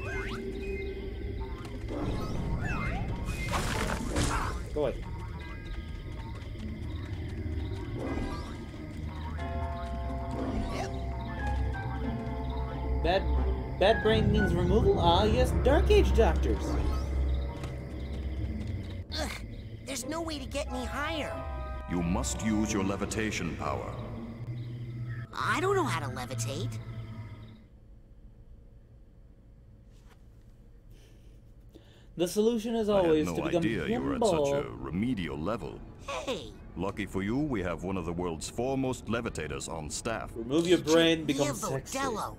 Go away. Bad brain means removal? Ah, yes, Dark Age doctors. Ugh, there's no way to get any higher. You must use your levitation power. I don't know how to levitate. The solution is I always had to no become idea you were at such humble. a remedial level. Hey! Lucky for you, we have one of the world's foremost levitators on staff. Remove your brain, become Mia sexy. Vodello,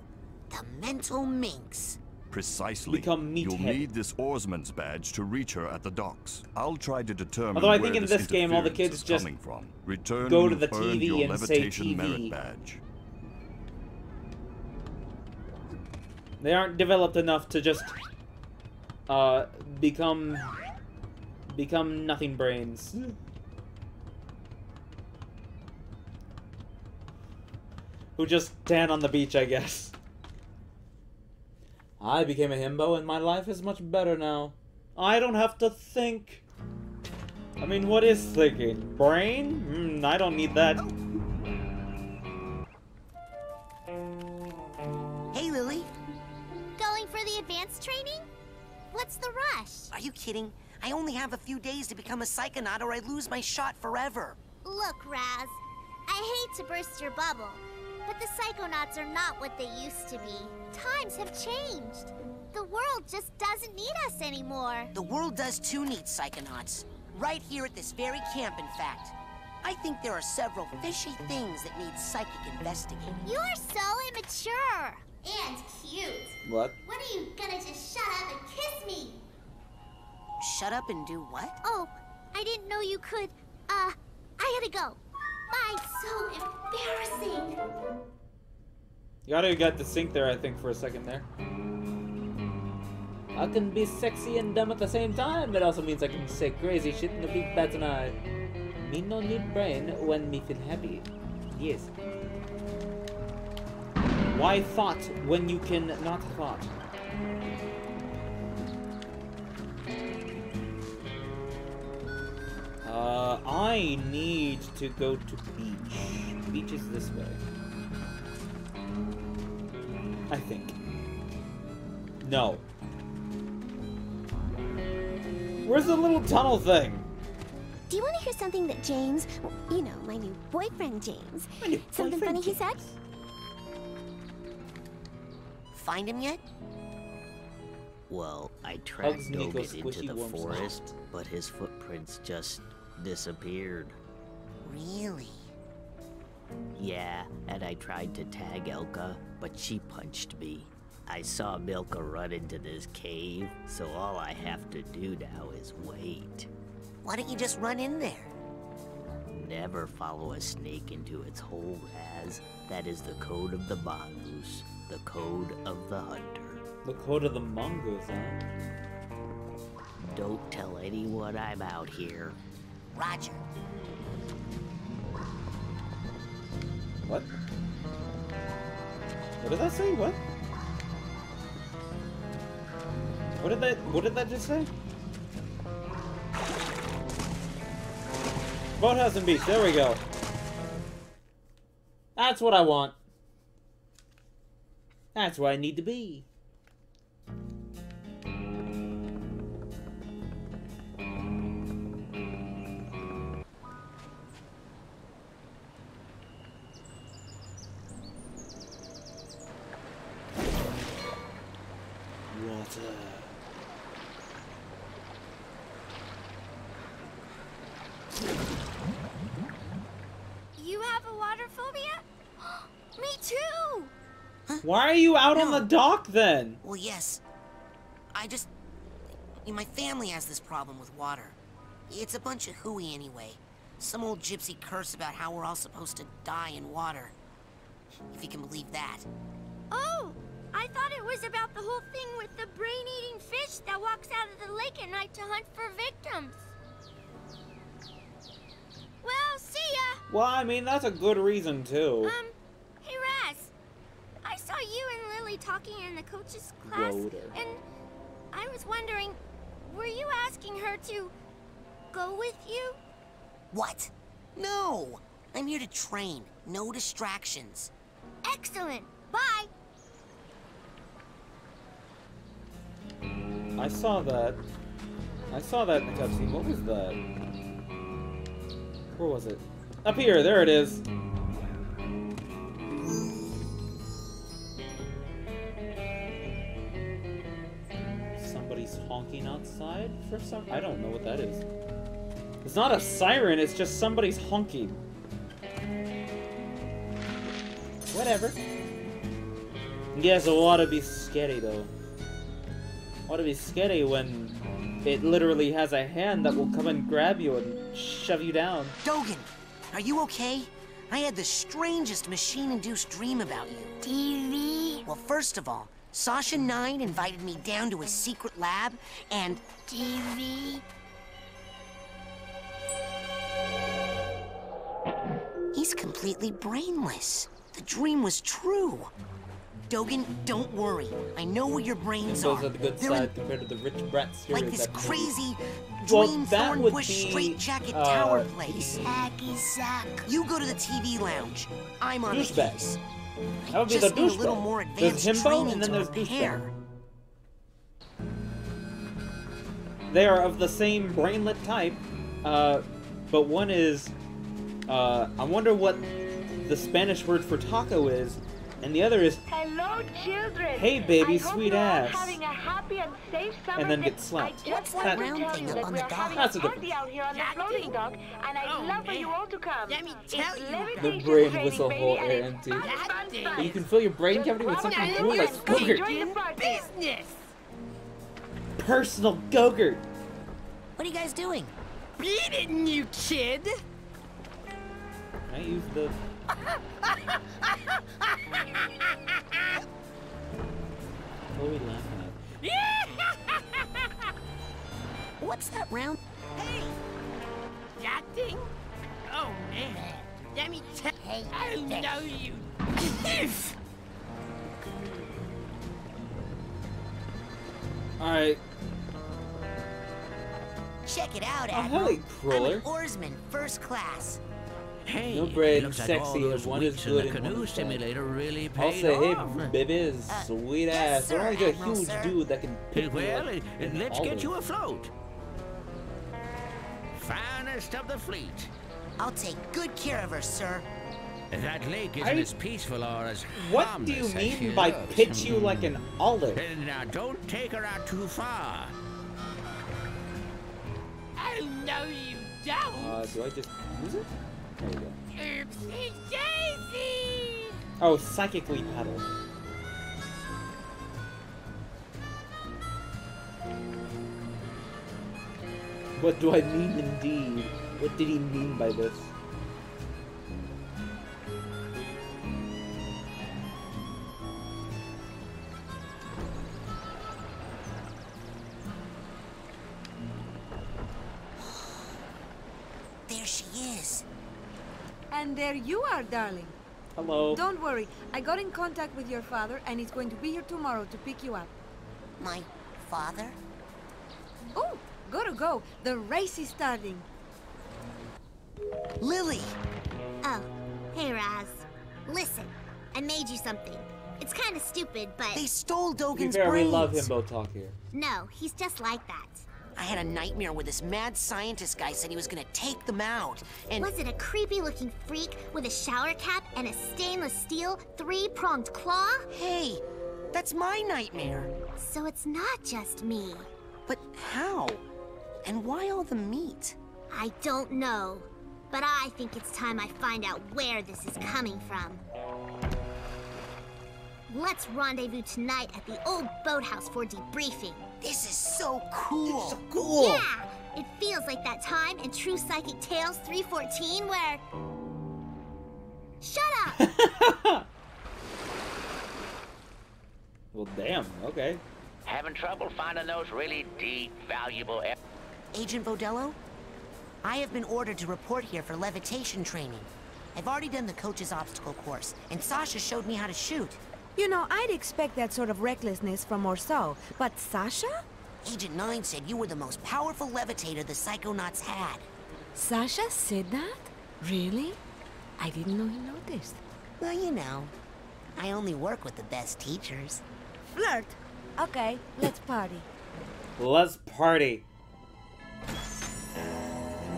the mental minx. Precisely. Become You'll meathead. need this oarsman's badge to reach her at the docks. I'll try to determine Although I where think in this this game all the interference kids is just coming from. Return go when to the you've earned TV your and say levitation TV. merit badge. They aren't developed enough to just become nothing brains. Who just stand on the beach, I guess. I became a himbo and my life is much better now. I don't have to think. I mean, what is thinking? Brain? I don't need that. Hey, Lily. Going for the advanced training? What's the rush? Are you kidding? I only have a few days to become a psychonaut or I lose my shot forever. Look, Raz, I hate to burst your bubble, but the Psychonauts are not what they used to be. Times have changed. The world just doesn't need us anymore. The world does too need psychonauts. Right here at this very camp, in fact. I think there are several fishy things that need psychic investigating. You're so immature. And cute. What? When are you gonna just shut up and kiss me? Shut up and do what? Oh, I didn't know you could. I gotta go. Bye. So embarrassing. You gotta get the sync there, I think, for a second there. I can be sexy and dumb at the same time. It also means I can say crazy shit in a big bad tonight. Me no need brain when me feel happy. Yes. Why thought when you can not thought? I need to go to beach. Beach is this way. I think. No. Where's the little tunnel thing? Do you want to hear something that James, you know, my new boyfriend James, something funny he said? Find him yet? Well, I tracked Nico Dogan into squishy the worms. forest, but his footprints just disappeared. Really? Yeah, and I tried to tag Elka, but she punched me. I saw Milka run into this cave, so all I have to do now is wait. Why don't you just run in there? Never follow a snake into its hole, Raz. That is the code of the mongoose, the code of the hunter. The code of the mongoose, huh? Don't tell anyone I'm out here. Roger. What? What did that say? What? What did that just say? Boathouse and beach, there we go. That's what I want. That's where I need to be. Water. You have a water phobia? Me too! Why are you out on the dock then? Well, yes. My family has this problem with water. It's a bunch of hooey anyway. Some old gypsy curse about how we're all supposed to die in water. If you can believe that. Oh! I thought it was about the whole thing with the brain-eating fish that walks out of the lake at night to hunt for victims. Well, see ya! Well, I mean, that's a good reason, too. Hey Raz. I saw you and Lily talking in the coach's class, Rotor. and I was wondering, were you asking her to go with you? What? No! I'm here to train. No distractions. Excellent. Bye. I saw that. I saw that in the cutscene. What was that? Where was it? Up here. There it is. Somebody's honking. honking outside for some... I don't know what that is. It's not a siren, it's just somebody's honking. Whatever. Yes, it ought to be scary, though. Ought to be scary when it literally has a hand that will come and grab you and shove you down. Dogen, are you okay? I had the strangest machine-induced dream about you. TV? Well, first of all, Sasha 9 invited me down to his secret lab, and... TV? He's completely brainless. The dream was true. Dogen, don't worry. I know where your brains Those are. are the good They're side compared to the rich brat stereotype. like this crazy Well, dream that thorn would bush be, straitjacket tower uh, place. Hacky sack. You go to the TV lounge. I'm on the Douchebag. case. That would be the Just need a little douchebag. more There's advanced himbo, training and then to there's prepare. douchebag. They are of the same brainlet type, but one is, I wonder what the Spanish word for taco is, and the other is, hello, children. hey baby, I hope sweet you're all ass. having a happy and safe summer And then day. get slapped. I just What's wanted that to round tell thing you up that on we're the dock? having That's a a party difference. out here on the floating dock, and I'd love for you all to come. Let me It's tell you. The levitation brain training, whistle baby, hole and air it's empty. fun, fun, fun. You can fill your brain Just cavity with grab something a cool like and Gogurt. enjoy the party. Business. Personal Gogurt. What are you guys doing? Beating you, kid. I use the... What are we laughing at? What's that round? Hey, that thing? Oh man, let me tell. I know you. Thief. Alright. Check it out, Oh, Admiral. hey, I'm Crawler. an oarsman, first class. Hey, No brain, looks like sexy, all and those one is weeks in good the and one canoe is bad. simulator really I'll paid say, hey, off. babies, sweet yes, ass. sir, We're only a Admiral, huge sir. dude that can pick me Well, up in let's get you olive. afloat. Finest of the fleet. I'll take good care of her, sir. That lake isn't as peaceful or as What do you harmless as she mean by looks. pitch you like an olive? Now, don't take her out too far. Oh no, you don't. Do I just use it? There we go. Oopsie daisy. Oh, psychically paddle. What do I mean indeed? What did he mean by this? There she is. And there you are, darling. Hello. Don't worry. I got in contact with your father, and he's going to be here tomorrow to pick you up. My father? Oh, gotta go. The race is starting. Lily! Oh, hey, Raz. Listen, I made you something. It's kind of stupid, but... They stole To be Dogen's fair, we brains. love himbo talk here. No, he's just like that. I had a nightmare where this mad scientist guy said he was gonna take them out, and... Was it a creepy-looking freak with a shower cap and a stainless steel three-pronged claw? Hey, that's my nightmare. So it's not just me. But how? And why all the meat? I don't know, but I think it's time I find out where this is coming from. Let's rendezvous tonight at the old boathouse for debriefing. This is so cool. Yeah, it feels like that time in True Psychic Tales 314 where... Shut up! Well, damn. Okay. Having trouble finding those really deep, valuable... Agent Vodello? I have been ordered to report here for levitation training. I've already done the coach's obstacle course, and Sasha showed me how to shoot. You know, I'd expect that sort of recklessness from Orso, but Sasha? Agent 9 said you were the most powerful levitator the Psychonauts had. Sasha said that? Really? I didn't know he noticed. Well, you know, I only work with the best teachers. Flirt. Okay, let's party. Let's party.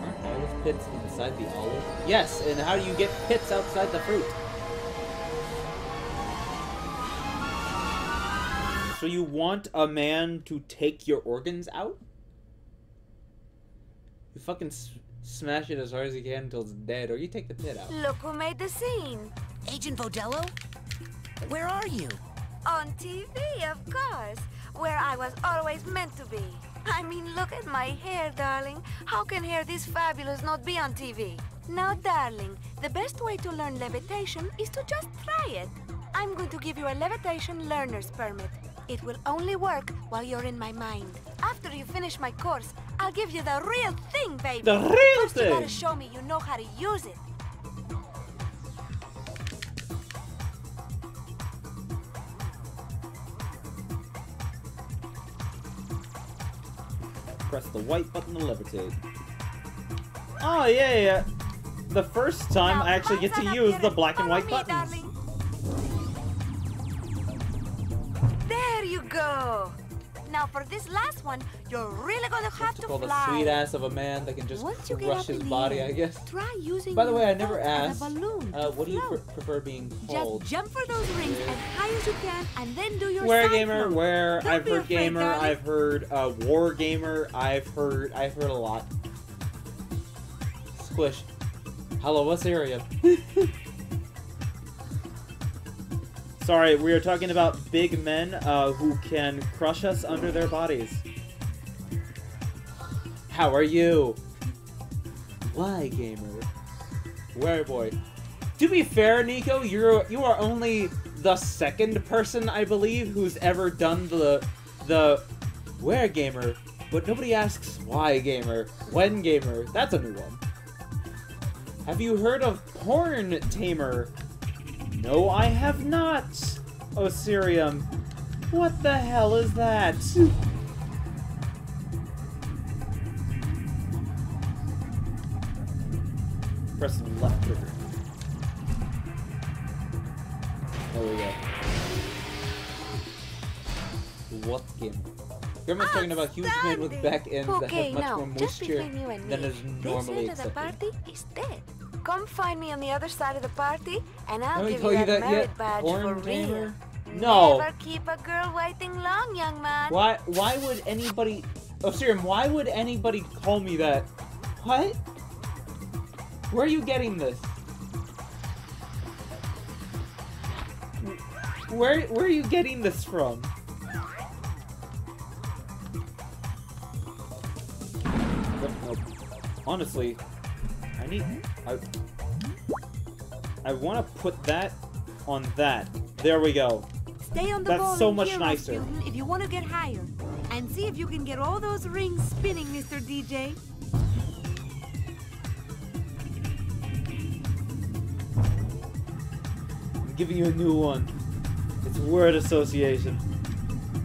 Aren't olive pits inside the olive? Yes, and how do you get pits outside the fruit? So you want a man to take your organs out? You fucking smash it as hard as you can until it's dead, or you take the pit out. Look who made the scene. Agent Vodello? Where are you? On TV, of course. Where I was always meant to be. I mean, look at my hair, darling. How can hair this fabulous not be on TV? Now, darling, the best way to learn levitation is to just try it. I'm going to give you a levitation learner's permit. It will only work while you're in my mind. After you finish my course, I'll give you the real thing, baby. The real First, thing! You gotta show me you know how to use it. Press the white button to levitate. Oh, yeah. The first time I actually get to use the black and white buttons. There you go. Now for this last one, you're really gonna have to Call the fly. sweet ass of a man that can just Once you get crush up his in the body, air, I guess. Try using By the way, your I never foot as asked, a balloon what do you float. prefer being called? Just jump for those rings as high as you can, and then do your Where side gamer, float. where Don't I've be heard afraid, gamer, darling. I've heard war gamer, I've heard a lot. Squish. Hello, what's area? Sorry, we are talking about big men who can crush us under their bodies. How are you? Why, gamer? Where boy? To be fair, Nico, you are only the second person, I believe, who's ever done the where gamer, but nobody asks why gamer, when gamer. That's a new one. Have you heard of Porn Tamer? No, I have not. Osirium. What the hell is that? Press the left trigger. There we go. What game? Grandma's talking about huge men with back ends that have much more moisture than is normally this end of the accepted. party is dead. Come find me on the other side of the party, and I'll Haven't give told you you that that merit yet, badge porn for real. gamer? No. Never keep a girl waiting long, young man. Why would anybody... Osirium, why would anybody call me that? What? Where are you getting this? Where are you getting this from? Nope. Honestly, I want to put that on that. There we go. Stay on the That's ball so in much here, nicer. Rasputin, if you want to get higher. And see if you can get all those rings spinning, Mr. DJ. I'm giving you a new one. It's word association.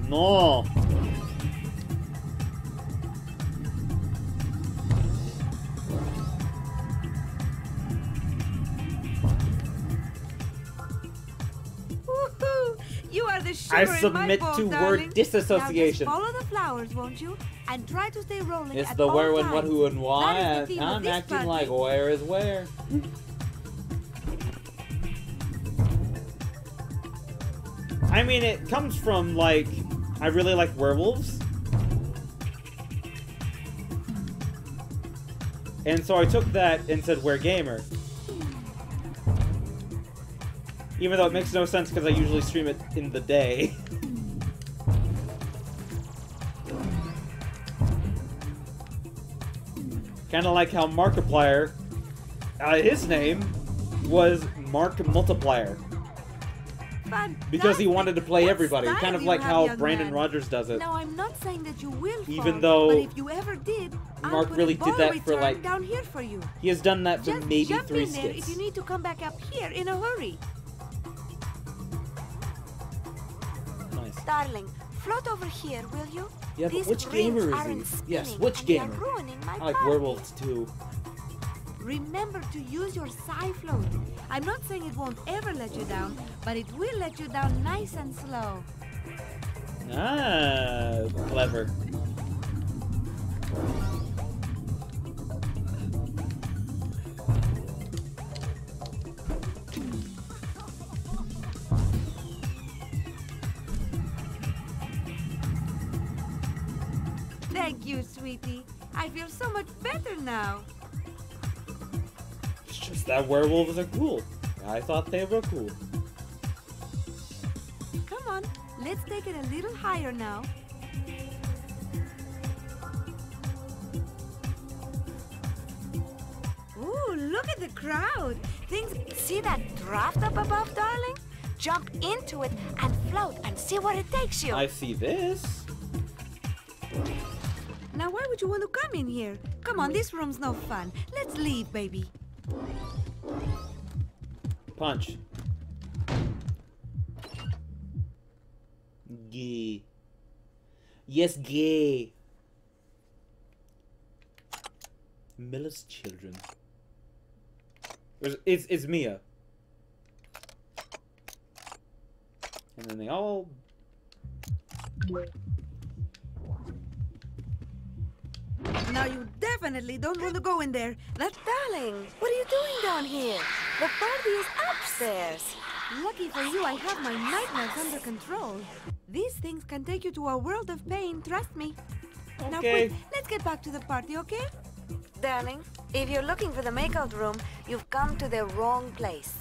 No. Woohoo! You are the sugar I in my submit bowl, to word darling. disassociation. Now just follow the flowers, won't you? And try to stay rolling It's at the all where, when, what, times. who, and why. That is the theme of I'm this acting party. like where is where. I mean, it comes from, like, I really like werewolves. And so I took that and said, we're gamer. Even though it makes no sense because I usually stream it in the day. Kinda like how Markiplier, his name was Mark Multiplier. Because he wanted to play everybody. Kind of like how Brandon Rogers does it. Now I'm not saying that you will Even fall, though but if you ever did, I'll Mark put really a did ball that for, return like- down here for you. He has done that for Just maybe jump 3 in there skits. if you need to come back up here in a hurry. Nice. Darling, float over here, will you? Yeah, but These which rings gamer is aren't he? spinning, Yes, which and they are gamer? ruining my I like party. werewolves too. Remember to use your side float. I'm not saying it won't ever let you down, but it will let you down nice and slow. Ah, clever. Thank you, sweetie. I feel so much better now. It's just that werewolves are cool. I thought they were cool. Come on, let's take it a little higher now. Ooh, look at the crowd. See that draft up above, darling? Jump into it and float and see where it takes you. I see this. Now, why would you want to come in here? Come on, this room's no fun. Let's leave, baby. Punch. Gay. Yes, gay. Miller's children. It's Mia. And then they all... Now you definitely don't want to go in there. Darling, what are you doing down here? The party is upstairs. Lucky for you, I have my nightmares under control. These things can take you to a world of pain, trust me. Now quick, let's get back to the party, okay? Darling, if you're looking for the makeout room, you've come to the wrong place.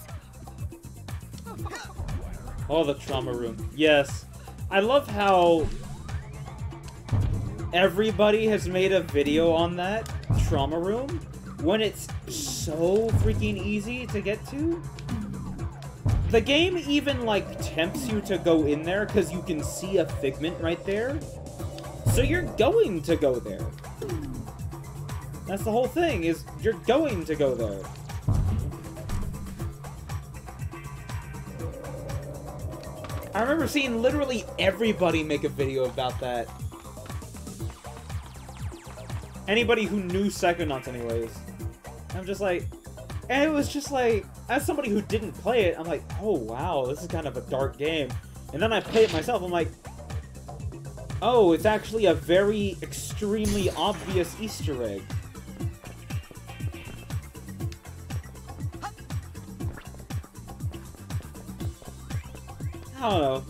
Oh, the trauma room. Yes. I love how everybody has made a video on that trauma room when it's so freaking easy to get to. The game even, like, tempts you to go in there because you can see a figment right there. So you're going to go there. That's the whole thing, is you're going to go there. I remember seeing literally everybody make a video about that. Anybody who knew Psychonauts anyways. I'm just like... And it was just like, as somebody who didn't play it, I'm like, oh wow, this is kind of a dark game. And then I play it myself, I'm like, oh, it's actually a very extremely obvious Easter egg. I don't know.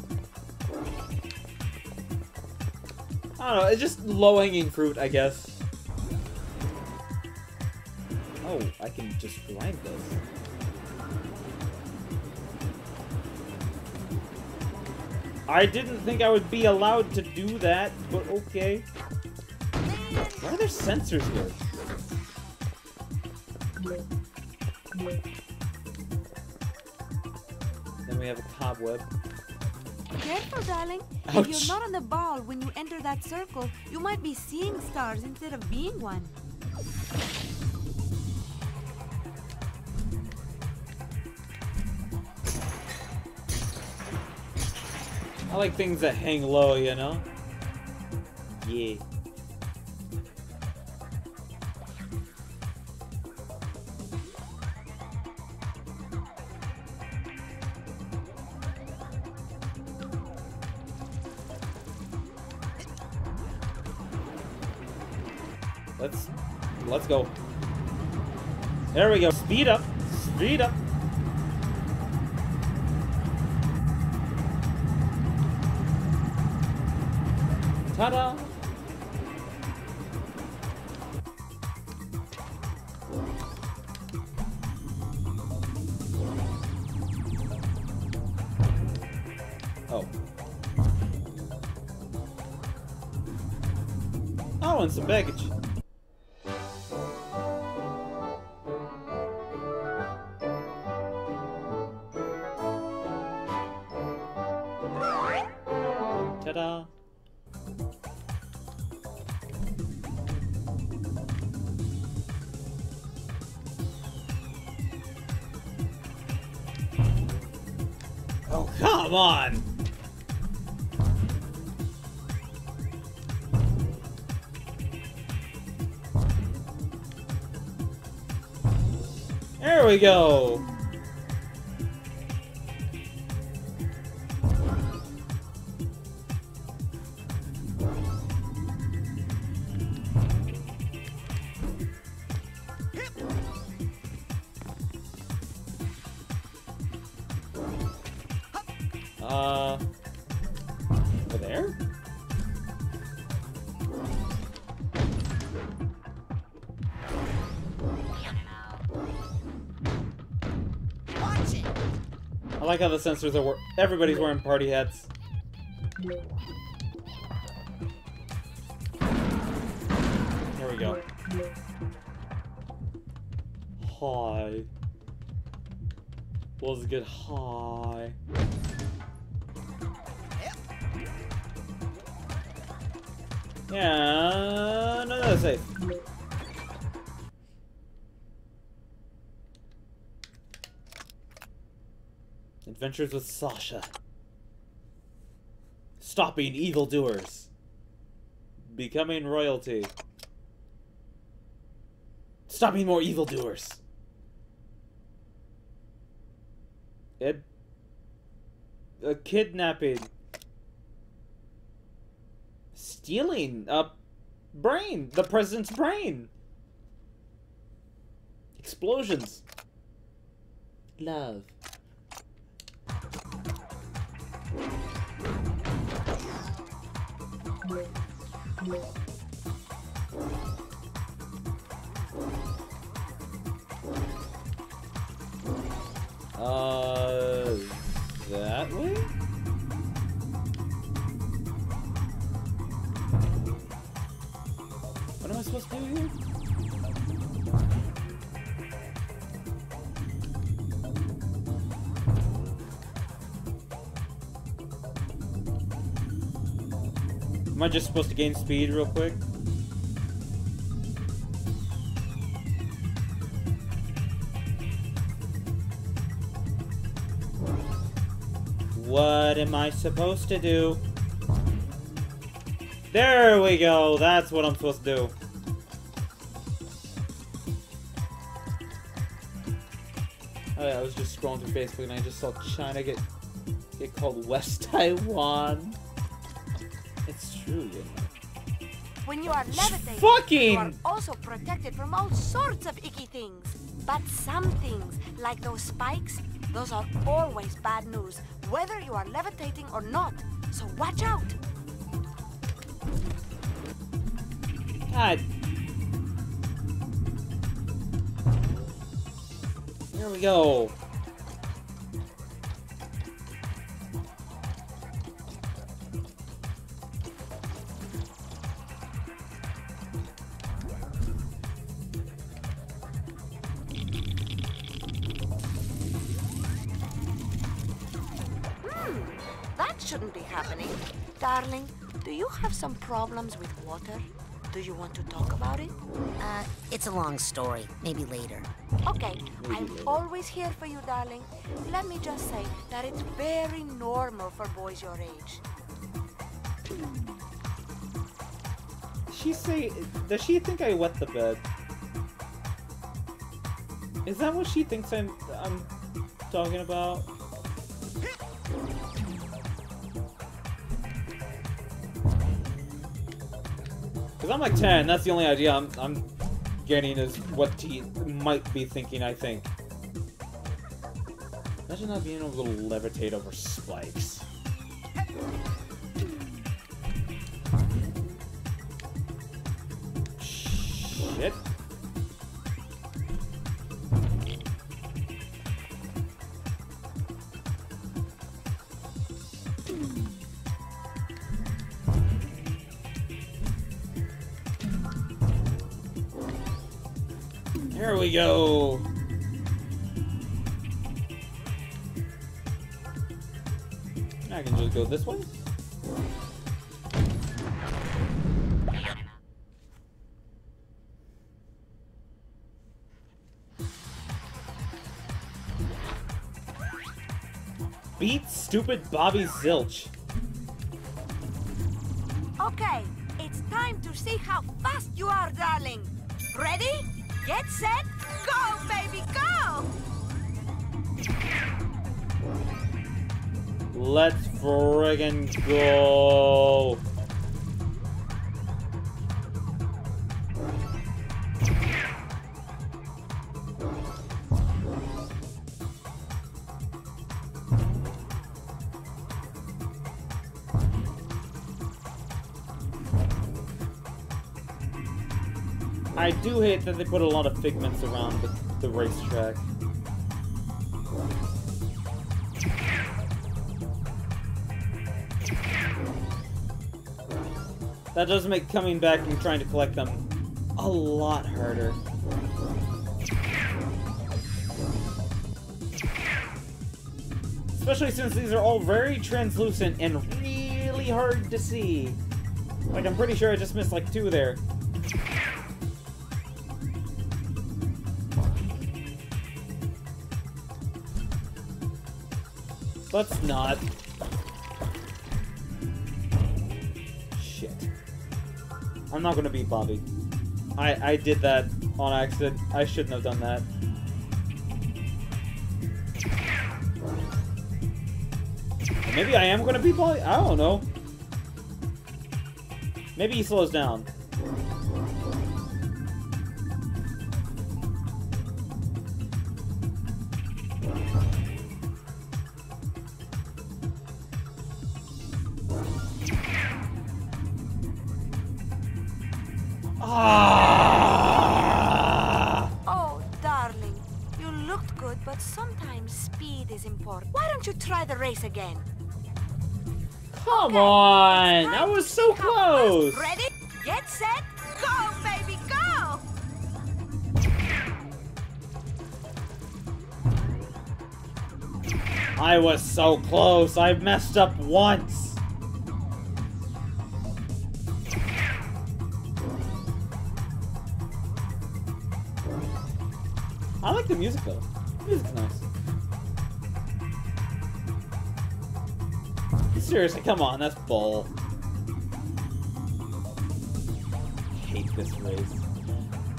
It's just low-hanging fruit, I guess. Oh, I can just grind this. I didn't think I would be allowed to do that, but okay. Why are there sensors here? Then we have a cobweb. Careful, darling. Ouch. If you're not on the ball when you enter that circle, you might be seeing stars instead of being one. I like things that hang low, you know? Yeah. Let's go. There we go. Speed up. Speed up. Ta-da! Oh. Oh, and some baggage. Ta-da! Oh, come on! There we go! Over there? like how the sensors are everybody's wearing party hats. Here we go. Hi. Was good. Hi. Yeah, no, that's safe. Adventures with Sasha. Stopping evildoers. Becoming royalty. Stopping more evildoers. Kidnapping. Stealing a brain. The president's brain. Explosions. Love. That way? What am I supposed to do here? Am I just supposed to gain speed real quick? What am I supposed to do? There we go. That's what I'm supposed to do. Oh yeah, I was just scrolling through Facebook and I just saw China get called West Taiwan. It's true, you know. When you are levitating, you are also protected from all sorts of icky things. But some things, like those spikes, those are always bad news, whether you are levitating or not. So watch out! God. Here we go. That shouldn't be happening. Darling, do you have some problems with water? Do you want to talk about it? It's a long story. Maybe later. Okay, I'm always here for you, darling. Let me just say that it's very normal for boys your age. Does she think I wet the bed? Is that what she thinks I'm talking about? Because I'm like 10, that's the only idea I'm getting is what he might be thinking, I think. Imagine not being able to levitate over spikes. Shit. There we go. I can just go this way. Beat stupid Bobby Zilch. Okay, it's time to see how fast you are, darling. Ready? Get set, go, baby, go! Let's friggin' go! I do hate that they put a lot of figments around the racetrack. That does make coming back and trying to collect them a lot harder. Especially since these are all very translucent and really hard to see. Like, I'm pretty sure I just missed like 2 there. Let's not. Shit. I'm not gonna beat Bobby. I did that on accident. I shouldn't have done that. Maybe I am gonna beat Bobby? I don't know. Maybe he slows down. Oh, darling. You looked good, but sometimes speed is important. Why don't you try the race again? Come on! That was so close! Ready? Get set, go, baby, go! I was so close. I messed up once. I like the music though. The music's nice. Seriously, come on, that's bull. I hate this race.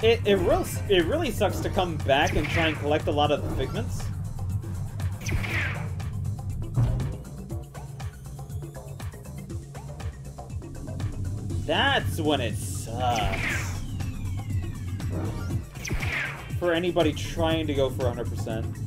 It really sucks to come back and try and collect a lot of the figments. That's when it sucks. For anybody trying to go for 100%.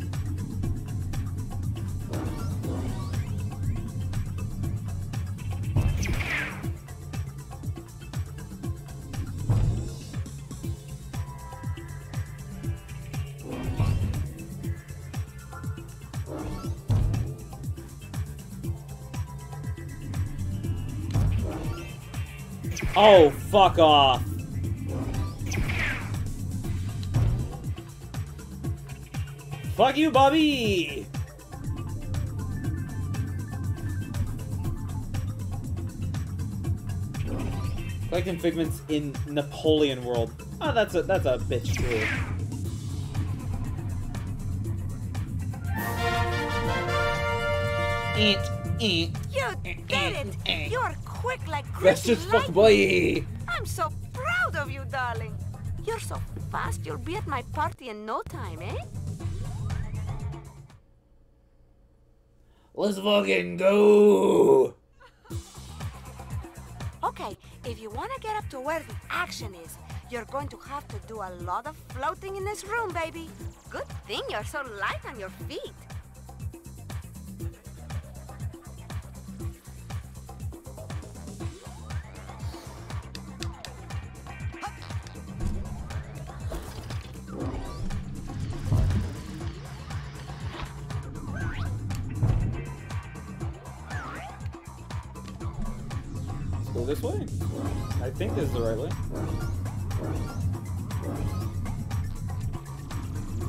Oh, fuck off. Fuck you, Bobby! Collecting figments in Napoleon World. Oh, that's a bitch too. You did it! You're quick like That's crazy just fuck boy. I'm so proud of you, darling. You're so fast, you'll be at my party in no time, eh? Let's fucking go! Okay, if you want to get up to where the action is, you're going to have to do a lot of floating in this room, baby. Good thing you're so light on your feet. Go this way. I think this is the right way.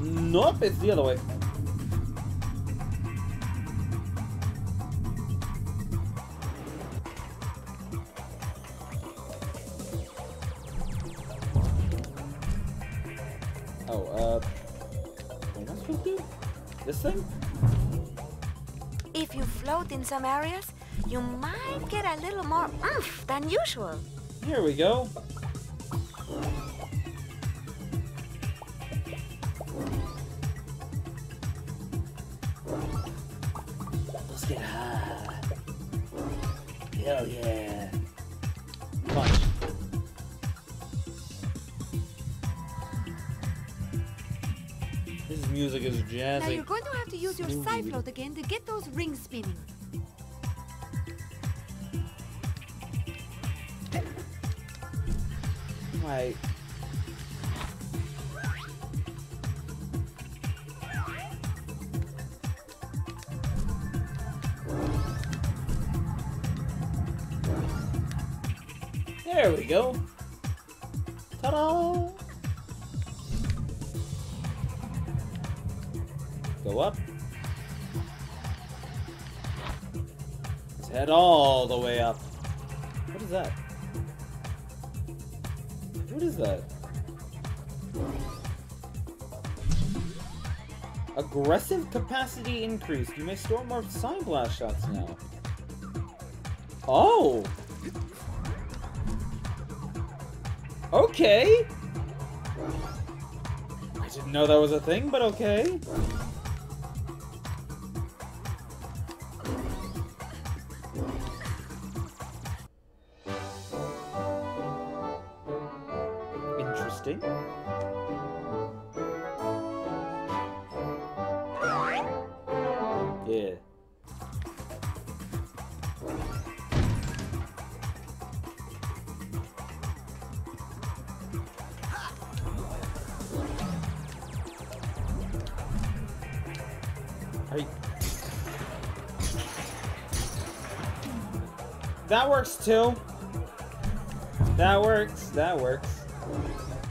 Nope, it's the other way. Oh, what am I supposed to do? This thing? If you float in some areas, you might get a little more oomph than usual. Here we go. Let's get high. Hell yeah. Punch. This music is jazzy. Now you're going to have to use your side float again to get those rings spinning. Right. There we go. Ta-da! Go up. Let's head all the way up. What is that? What is that? Aggressive capacity increase. You may store more Psy Blast shots now. Oh! Okay! I didn't know that was a thing, but okay. Interesting. Yeah. That works too. That works. That works.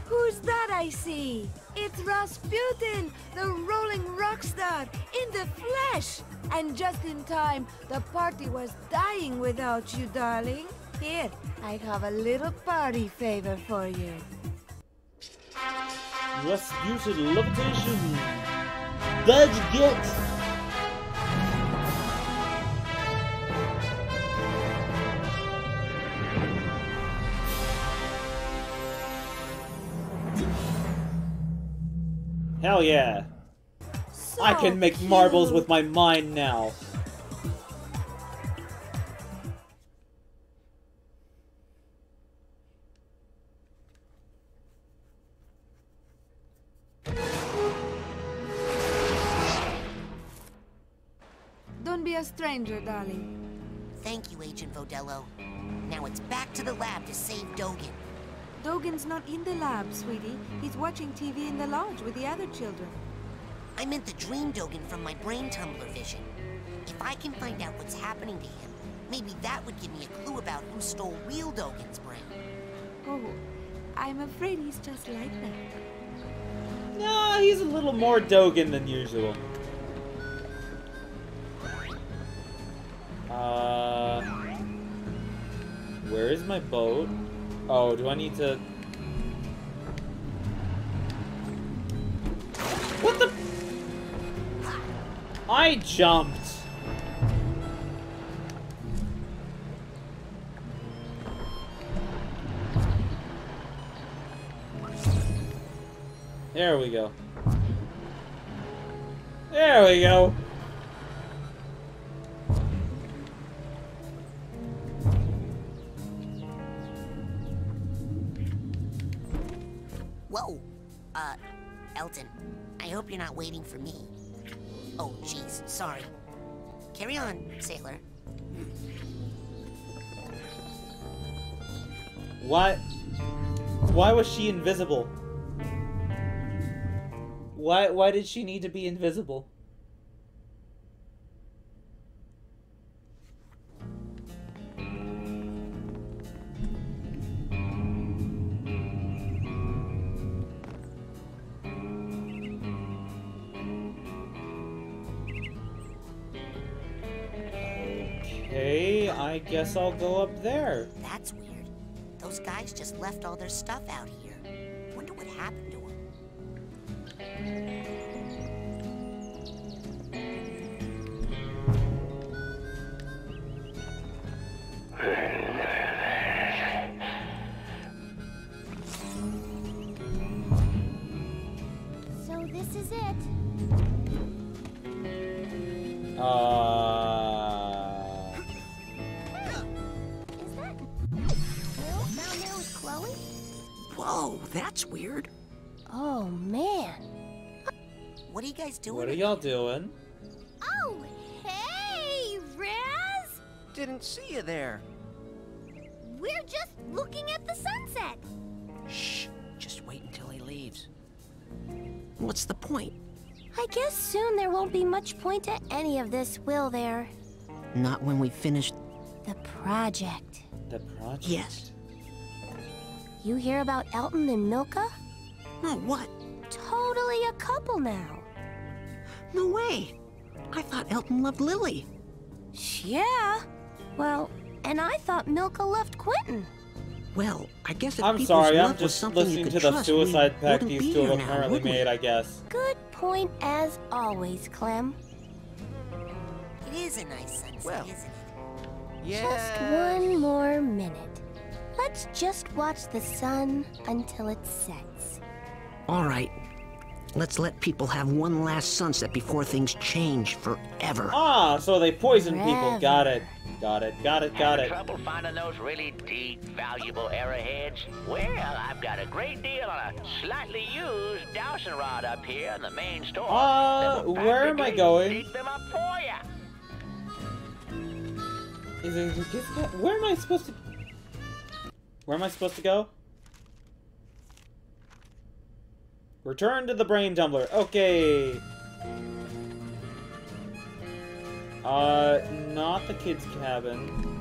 Who's that I see? It's Rasputin, the rolling rock star, in the flesh! And just in time, the party was dying without you, darling. Here, I have a little party favor for you. Rasputin levitation. Badge get. Hell yeah. So I can make marbles with my mind now. Don't be a stranger, darling. Thank you, Agent Vodello. Now it's back to the lab to save Dogen. Dogen's not in the lab, sweetie. He's watching TV in the lodge with the other children. I meant the dream Dogen from my brain tumbler vision. If I can find out what's happening to him, maybe that would give me a clue about who stole real Dogen's brain. Oh, I'm afraid he's just like that. Nah, he's a little more Dogen than usual. Where is my boat? Oh, do I need to... What the... I jumped. There we go. There we go. Whoa! Elton, I hope you're not waiting for me. Oh, jeez, sorry. Carry on, sailor. What? Why was she invisible? Why did she need to be invisible? Okay, I guess I'll go up there. That's weird. Those guys just left all their stuff out here. Wonder what happened to them. So this is it. Is that Will down there with Chloe? Whoa, that's weird. Oh man. What are you guys doing? What are y'all doing? Oh, hey, Raz! Didn't see you there. We're just looking at the sunset. Shh, just wait until he leaves. What's the point? I guess soon there won't be much point to any of this, will there? Not when we finish. The project. The project? Yes. You hear about Elton and Milka? No, what? Totally a couple now. No way. I thought Elton loved Lily. Yeah. Well, and I thought Milka loved Quentin. Well, I guess if I'm people's sorry, I'm love was just something you listening could to the trust, suicide we pact wouldn't these be two here have now, apparently would we? made, I guess. Good point as always, Clem. It is a nice sunset, Well, isn't it? Just one more minute. Let's just watch the sun until it sets. All right. Let's let people have one last sunset before things change forever. Ah, so they poison people. Got it. Got it. Got it. Got Having it. trouble finding those really deep, valuable arrowheads? Well, I've got a great deal on a slightly used dowsing rod up here in the main store. that will Where am I practically going? dig them up for ya. Is it a gift card? Where am I supposed to... Where am I supposed to go? Return to the brain tumbler. Okay. Not the kids' cabin.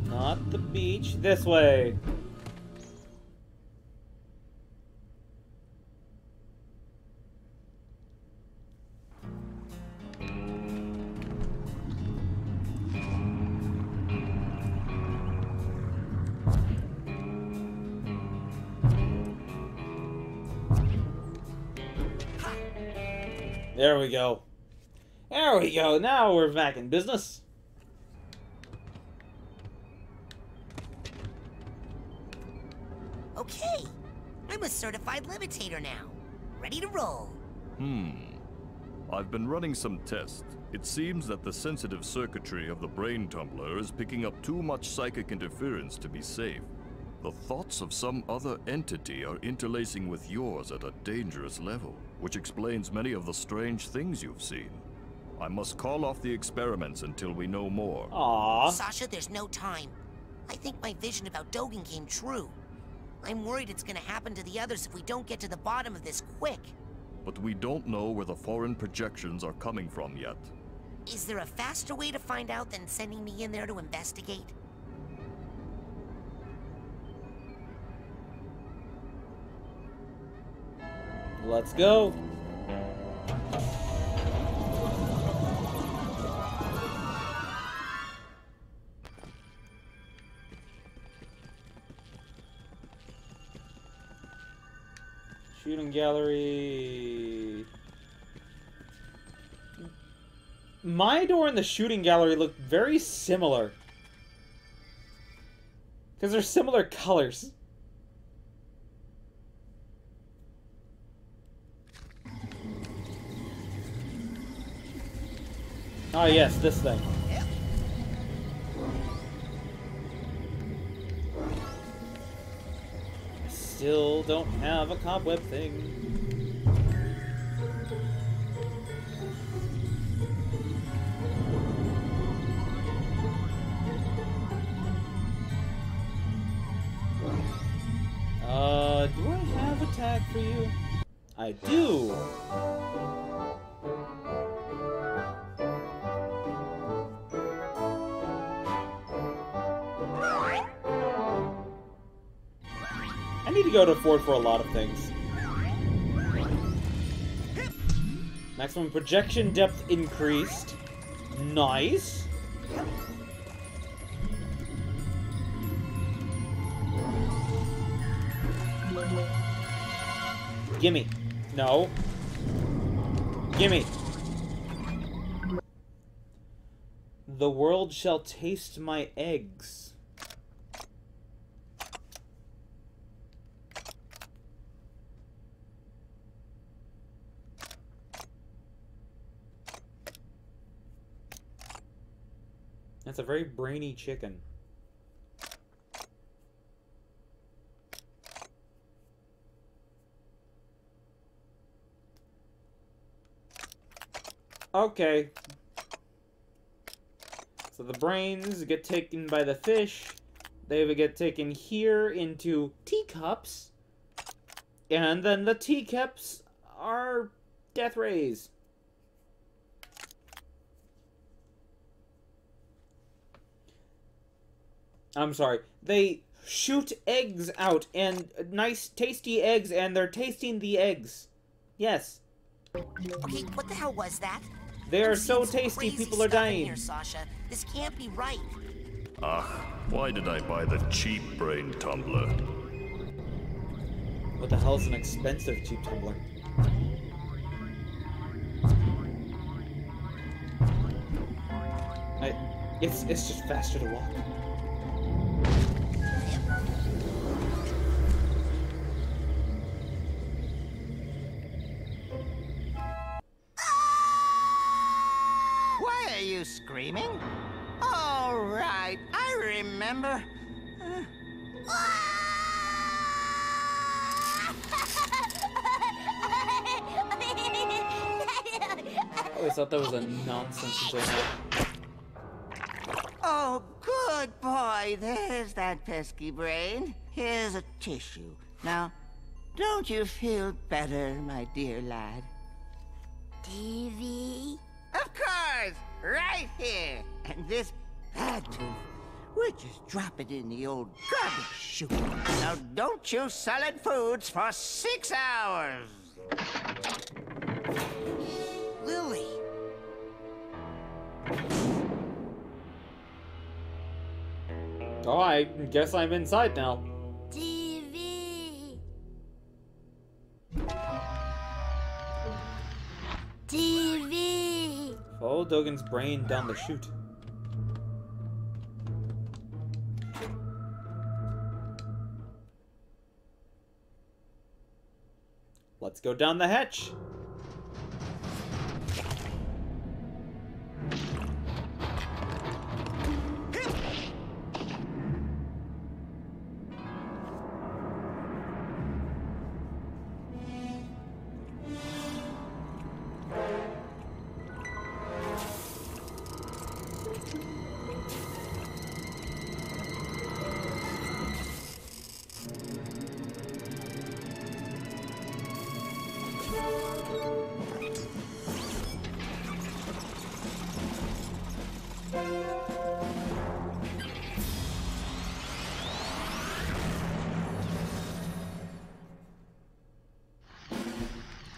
Not the beach. This way. There we go. There we go. Now we're back in business. Okay, I'm a certified levitator now. Ready to roll. I've been running some tests. It seems that the sensitive circuitry of the brain tumbler is picking up too much psychic interference to be safe. The thoughts of some other entity are interlacing with yours at a dangerous level, which explains many of the strange things you've seen. I must call off the experiments until we know more. Aww. Sasha, there's no time. I think my vision about Dogen came true. I'm worried it's gonna happen to the others if we don't get to the bottom of this quick. But we don't know where the foreign projections are coming from yet. Is there a faster way to find out than sending me in there to investigate? Let's go. Shooting gallery. My door and the shooting gallery look very similar. Because they're similar colors. Ah, yes, this thing. Still don't have a cobweb thing. Do I have a tag for you? I do! I need to go to Ford for a lot of things. Maximum projection depth increased. Nice. Gimme. No. Gimme. The world shall taste my eggs. That's a very brainy chicken. Okay. So the brains get taken by the fish. They would get taken here into teacups. And then the teacups are death rays. I'm sorry. They shoot eggs out, and nice, tasty eggs, and they're tasting the eggs. Yes. Okay, what the hell was that? They are I'm so seeing some tasty, crazy people are stuff in dying. Here, Sasha. This can't be right. Why did I buy the cheap brain tumbler? What the hell is an expensive cheap tumbler? It's just faster to walk. Why are you screaming? All right, I remember. I always thought that was a nonsense until now. Oh, good boy. There's that pesky brain. Here's a tissue. Now, don't you feel better, my dear lad? TV? Of course! Right here! And this bad tooth, we'll just drop it in the old garbage chute. Now, don't chew solid foods for 6 hours! Lily! Oh, I guess I'm inside now. TV. TV. Follow Dogen's brain down the chute. Let's go down the hatch.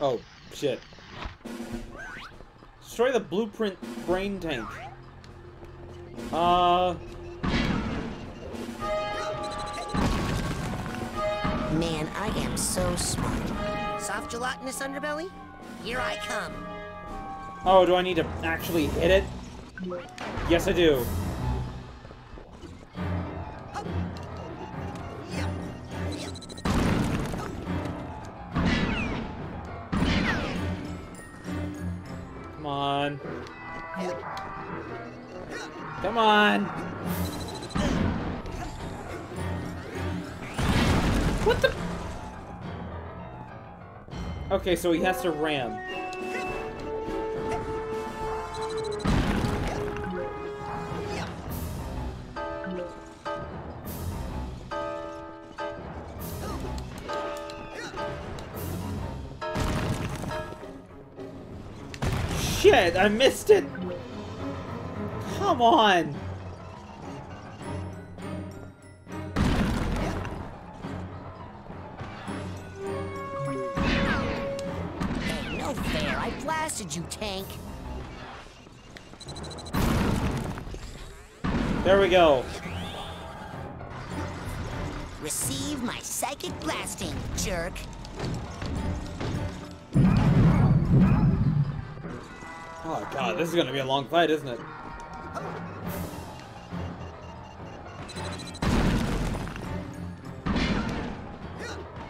Oh, shit. Destroy the blueprint brain tank. Man, I am so smart. Soft gelatinous underbelly? Here I come. Oh, do I need to actually hit it? Yes, I do. Come on. Come on. What the? Okay, so he has to ram. Shit, I missed it! Come on! Hey, no fair. I blasted you, tank. There we go. Receive my psychic blasting, jerk. Oh god, this is gonna be a long fight, isn't it?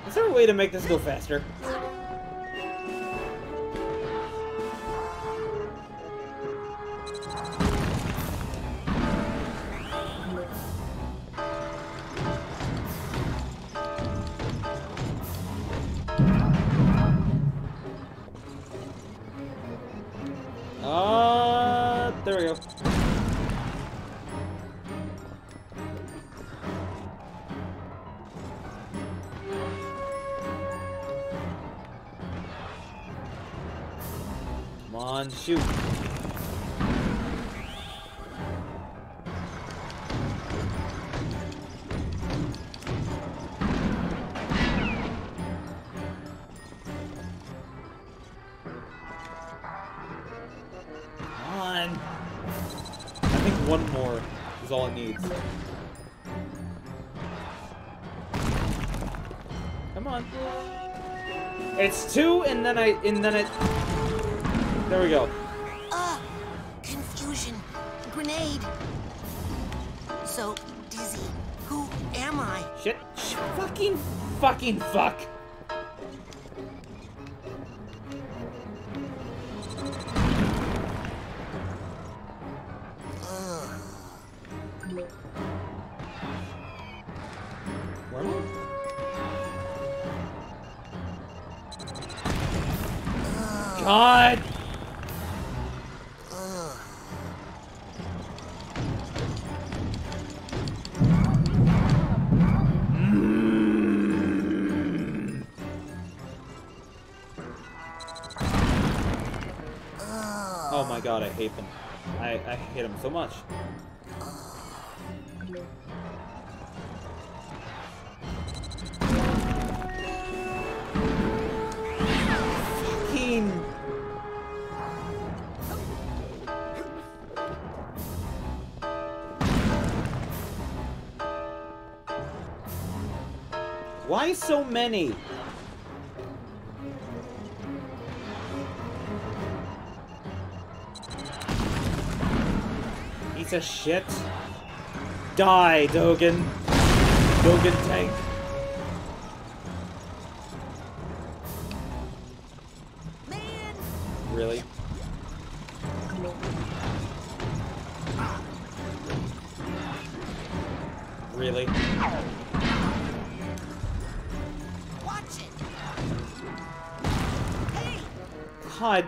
Is there a way to make this go faster? There we go. Come on, shoot. one more is all it needs. Come on. It's 2, and then it... There we go. Confusion. Grenade. So, Dizzy, who am I? Shit. Fucking fuck. Where am I? God! Oh my god, I hate them. I hate them so much. Fucking... Why so many? Piece of shit. Die, Dogen. Dogen tank. Man. Really? Really? Watch it. Hey. God.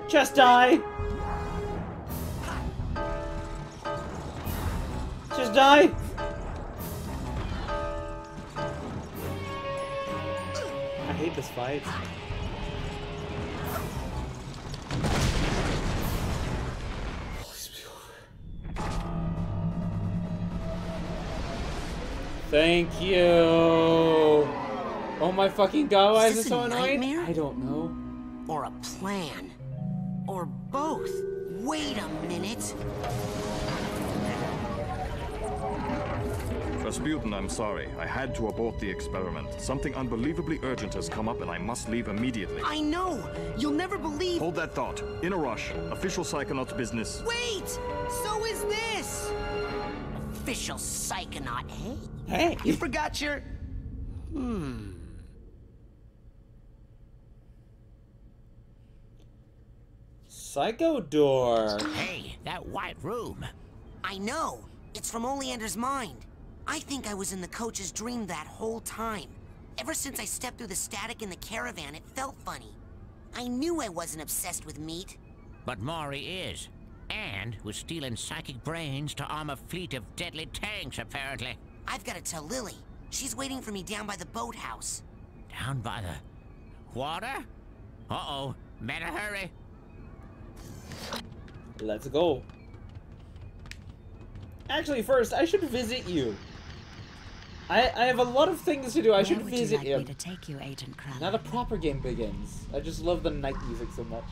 Just die. Just die. I hate this fight. Thank you. Oh my fucking god, why is this so annoying? Nightmare? I don't know. Or a plan. Or both. Wait a minute. Rasputin, I'm sorry. I had to abort the experiment. Something unbelievably urgent has come up and I must leave immediately. I know! You'll never believe— Hold that thought. In a rush. Official Psychonauts business. Wait! So is this! Official Psychonaut, hey? Hey! You forgot your... Psycho door. Hey, that white room. I know. It's from Oleander's mind. I think I was in the coach's dream that whole time. Ever since I stepped through the static in the caravan, it felt funny. I knew I wasn't obsessed with meat. But Maury is. And was stealing psychic brains to arm a fleet of deadly tanks, apparently. I've got to tell Lily. She's waiting for me down by the boathouse. Down by the water? Uh-oh. Better hurry. Let's go. Actually, first, I should visit you. I have a lot of things to do. I should visit you. Where would you like me to take you, Agent Crowley? Now the proper game begins. I just love the night music so much.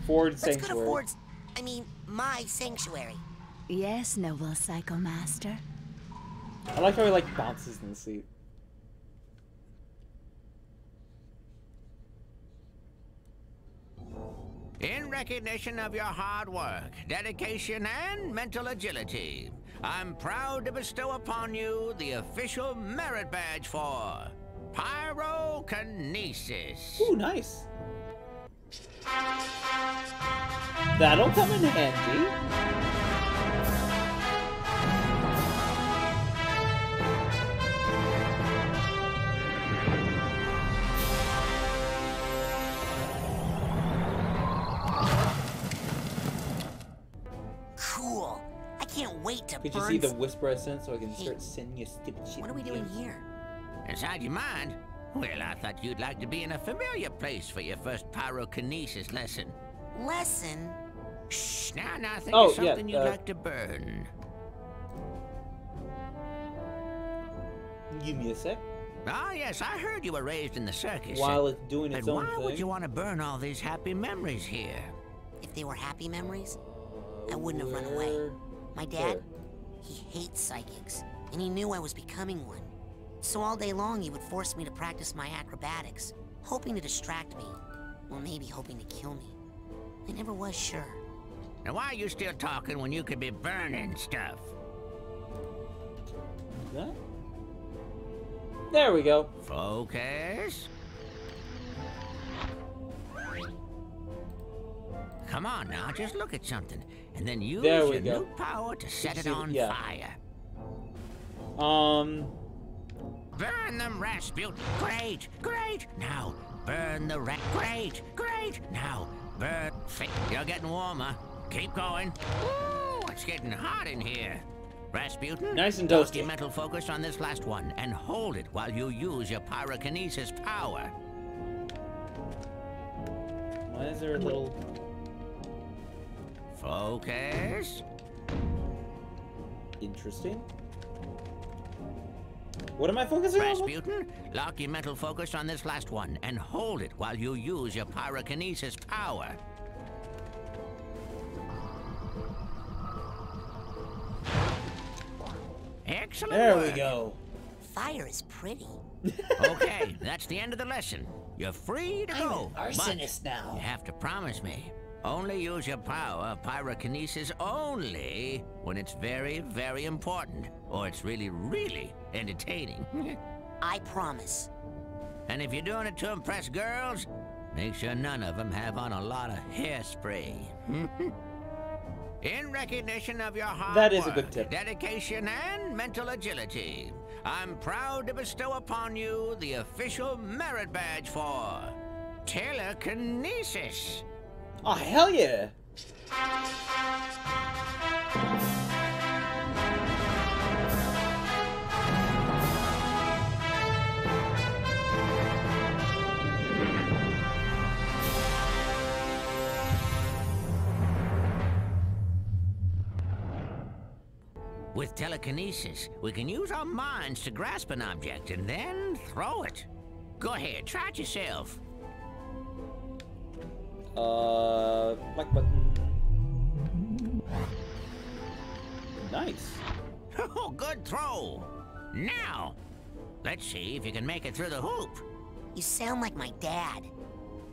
Ford Sanctuary. Let's go to Ford's... I mean, my sanctuary. Yes, noble Psycho Master. I like how he, like, bounces in the seat. In recognition of your hard work, dedication, and mental agility, I'm proud to bestow upon you the official merit badge for Pyrokinesis. Ooh, nice. That'll come in handy. Cool. I can't wait to Could you see the whisper I sent so I can start sending you stupid shit? What are we doing here? Inside your mind? Well, I thought you'd like to be in a familiar place for your first pyrokinesis lesson. Lesson? Shh, now think of something you'd like to burn. Give me a sec. Ah, yes, I heard you were raised in the circus. While it's doing its own why thing. would you want to burn all these happy memories here? If they were happy memories, I wouldn't have run away. My dad, he hates psychics, and he knew I was becoming one. So all day long, he would force me to practice my acrobatics, hoping to distract me. Well, maybe hoping to kill me. I never was sure. Now why are you still talking when you could be burning stuff? That? There we go. Focus. Come on now, just look at something, and then use your new power to set it on fire. Burn them, Rasputin. Great, great. Now, burn the rat. Great, great. Now, burn. You're getting warmer. Keep going. Ooh, it's getting hot in here. Rasputin, nice and lock toasty. your mental focus on this last one, and hold it while you use your pyrokinesis power. Why is there a little... Focus. Interesting. What am I focusing on? Rasputin, lock your mental focus on this last one, and hold it while you use your pyrokinesis power. Excellent There work. we go. Fire is pretty. Okay, that's the end of the lesson. You're free to go. I'm an arsonist now. You have to promise me. Only use your power of pyrokinesis only when it's very, very important, or it's really, really entertaining. I promise. And if you're doing it to impress girls, make sure none of them have on a lot of hairspray. In recognition of your hard That is a work, good tip. dedication, and mental agility, I'm proud to bestow upon you the official merit badge for telekinesis. Oh, hell yeah! With telekinesis, we can use our minds to grasp an object and then throw it. Go ahead, try it yourself. Black button. Nice. Oh, good throw. Now, let's see if you can make it through the hoop. You sound like my dad.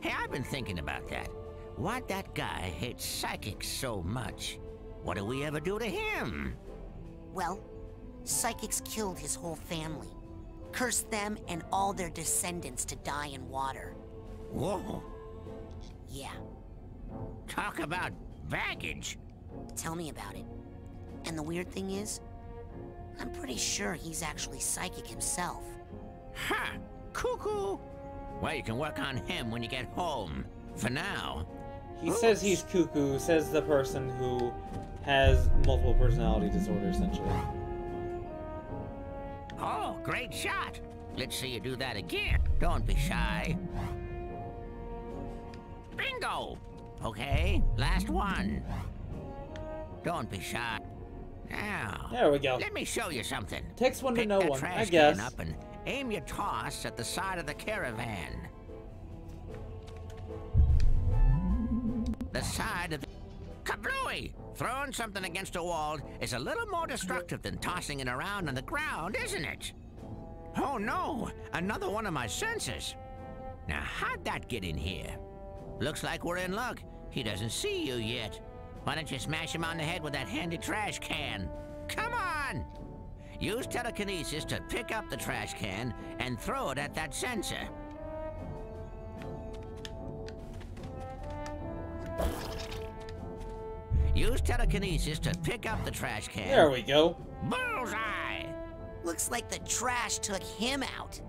Hey, I've been thinking about that. Why'd that guy hate psychics so much? What did we ever do to him? Well, psychics killed his whole family. Cursed them and all their descendants to die in water. Whoa. Yeah. Talk about baggage. Tell me about it. And the weird thing is, I'm pretty sure he's actually psychic himself. Ha! Cuckoo! Well, you can work on him when you get home. For now. He says he's cuckoo, says the person who has multiple personality disorder, essentially. Oh, great shot. Let's see you do that again. Don't be shy. Bingo! Okay, last one. Don't be shy. Now, there we go. Let me show you something. Takes one to Pick know that one, trash I guess. can up and aim your toss at the side of the caravan. The side of the... Kablooey! Throwing something against a wall is a little more destructive than tossing it around on the ground, isn't it? Oh no! Another one of my senses! Now how'd that get in here? Looks like we're in luck. He doesn't see you yet. Why don't you smash him on the head with that handy trash can? Come on! Use telekinesis to pick up the trash can and throw it at that sensor. Use telekinesis to pick up the trash can. There we go. Bullseye! Looks like the trash took him out.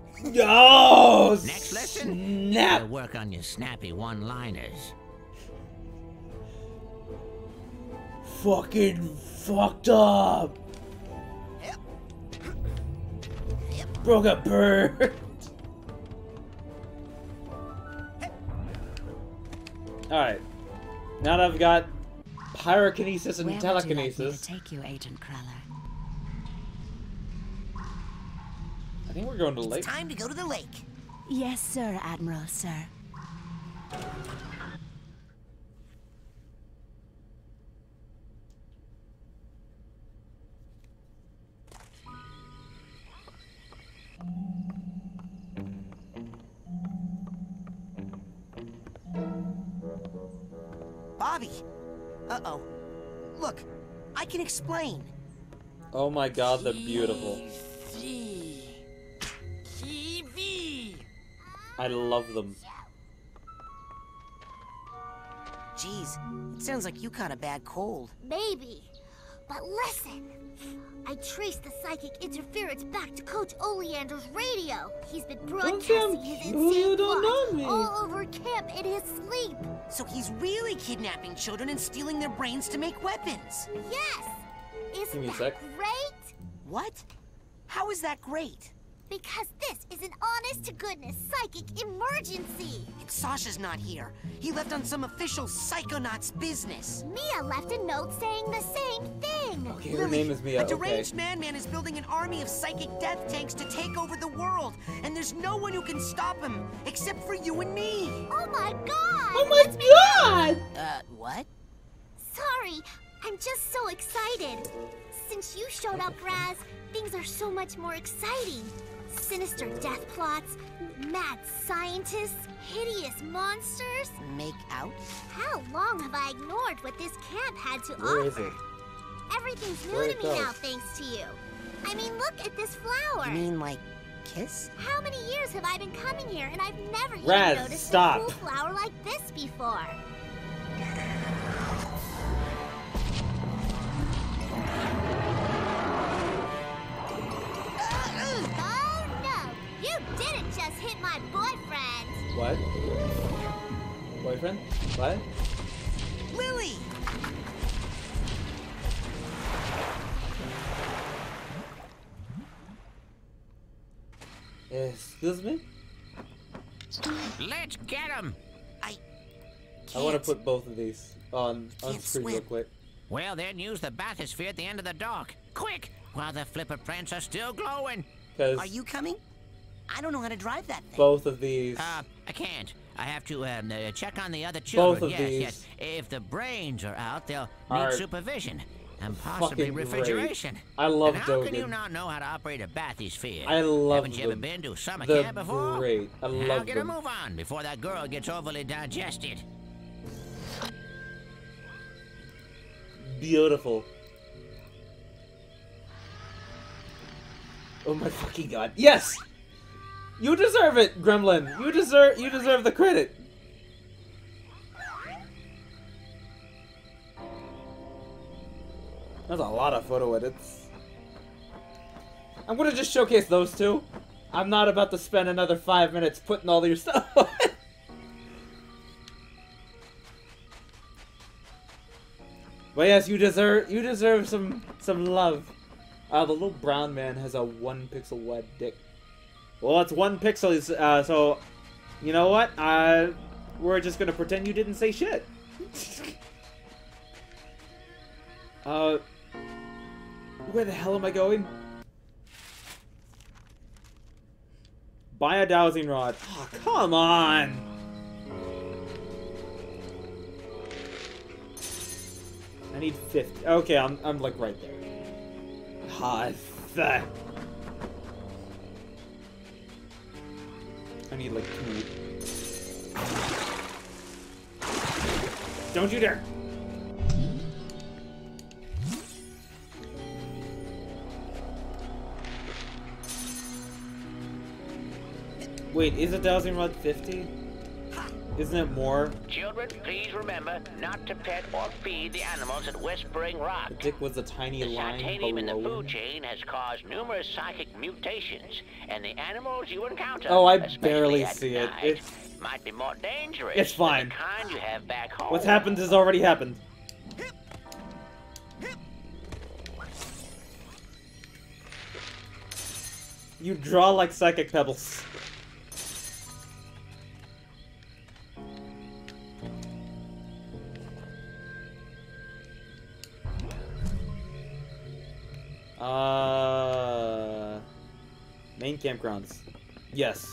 Oh, next lesson, snap. you gotta work on your snappy one-liners. Fucking fucked up. Broke a bird. Alright. Now that I've got pyrokinesis and Where telekinesis. Would you like me to take you, Agent Cruller? I think we're going to the lake. It's time to go to the lake. Yes, sir, Admiral, sir. Bobby! Uh-oh. Look, I can explain. Oh my god, they're beautiful. TV! I love them. Jeez, it sounds like you caught a bad cold. Maybe. But listen! I traced the psychic interference back to Coach Oleander's radio. He's been broadcasting his insane plots all over camp in his sleep. So he's really kidnapping children and stealing their brains to make weapons. Yes! Isn't Give me a that sec. great? What? How is that great? Because this is an honest-to-goodness psychic emergency. And Sasha's not here. He left on some official Psychonauts business. Mia left a note saying the same thing. Okay, her name is Mia, A deranged man is building an army of psychic death tanks to take over the world. And there's no one who can stop him, except for you and me. Oh my god! Oh my god! What? Sorry, I'm just so excited. Since you showed up, Raz, things are so much more exciting. Sinister death plots, mad scientists, hideous monsters. Make out? How long have I ignored what this camp had to Where is offer? it? Everything's new Where'd to it me go? now thanks to you. I mean, look at this flower. You mean like kiss? How many years have I been coming here and I've never even Raz, noticed stop. a cool flower like this before? Oh no! You didn't just hit my boyfriend! What? Boyfriend? What? Lily! Excuse me? Let's get him! I want to put both of these on screen swim. real quick. Well, then use the bathysphere at the end of the dock. Quick! While the flipper prints are still glowing. Because Are you coming? I don't know how to drive that thing. both of these. I can't. I have to check on the other children. Both of yes, these yes. If the brains are out, they'll are need supervision and possibly fucking great. refrigeration. I love and how can you Dogen. not know how to operate a bathysphere? I love Haven't you ever them. been to a summer They're camp before? great. I Now love get them. a move on before that girl gets overly digested. Beautiful. Oh my fucking god. Yes! You deserve it, Gremlin. You deserve the credit. That's a lot of photo edits. I'm gonna just showcase those two. I'm not about to spend another 5 minutes putting all your stuff on. But yes, you deserve some love. The little brown man has a 1 pixel wide dick. Well, it's 1 pixel, so you know what? We're just gonna pretend you didn't say shit. Where the hell am I going? Buy a dowsing rod. Oh, come on! I need 50. Okay, I'm like right there. Ah, that. I need like 2. Don't you dare! Wait, is a dowsing rod 50? Isn't it more? Children, please remember not to pet or feed the animals at Whispering Rock. The dick was a tiny The line titanium in the below. food chain has caused numerous psychic mutations, and the animals you encounter, Oh, I especially barely at see it. night, might be more dangerous It's fine. than the kind you have back home. What's happened has already happened. You draw like psychic pebbles. Main campgrounds. Yes.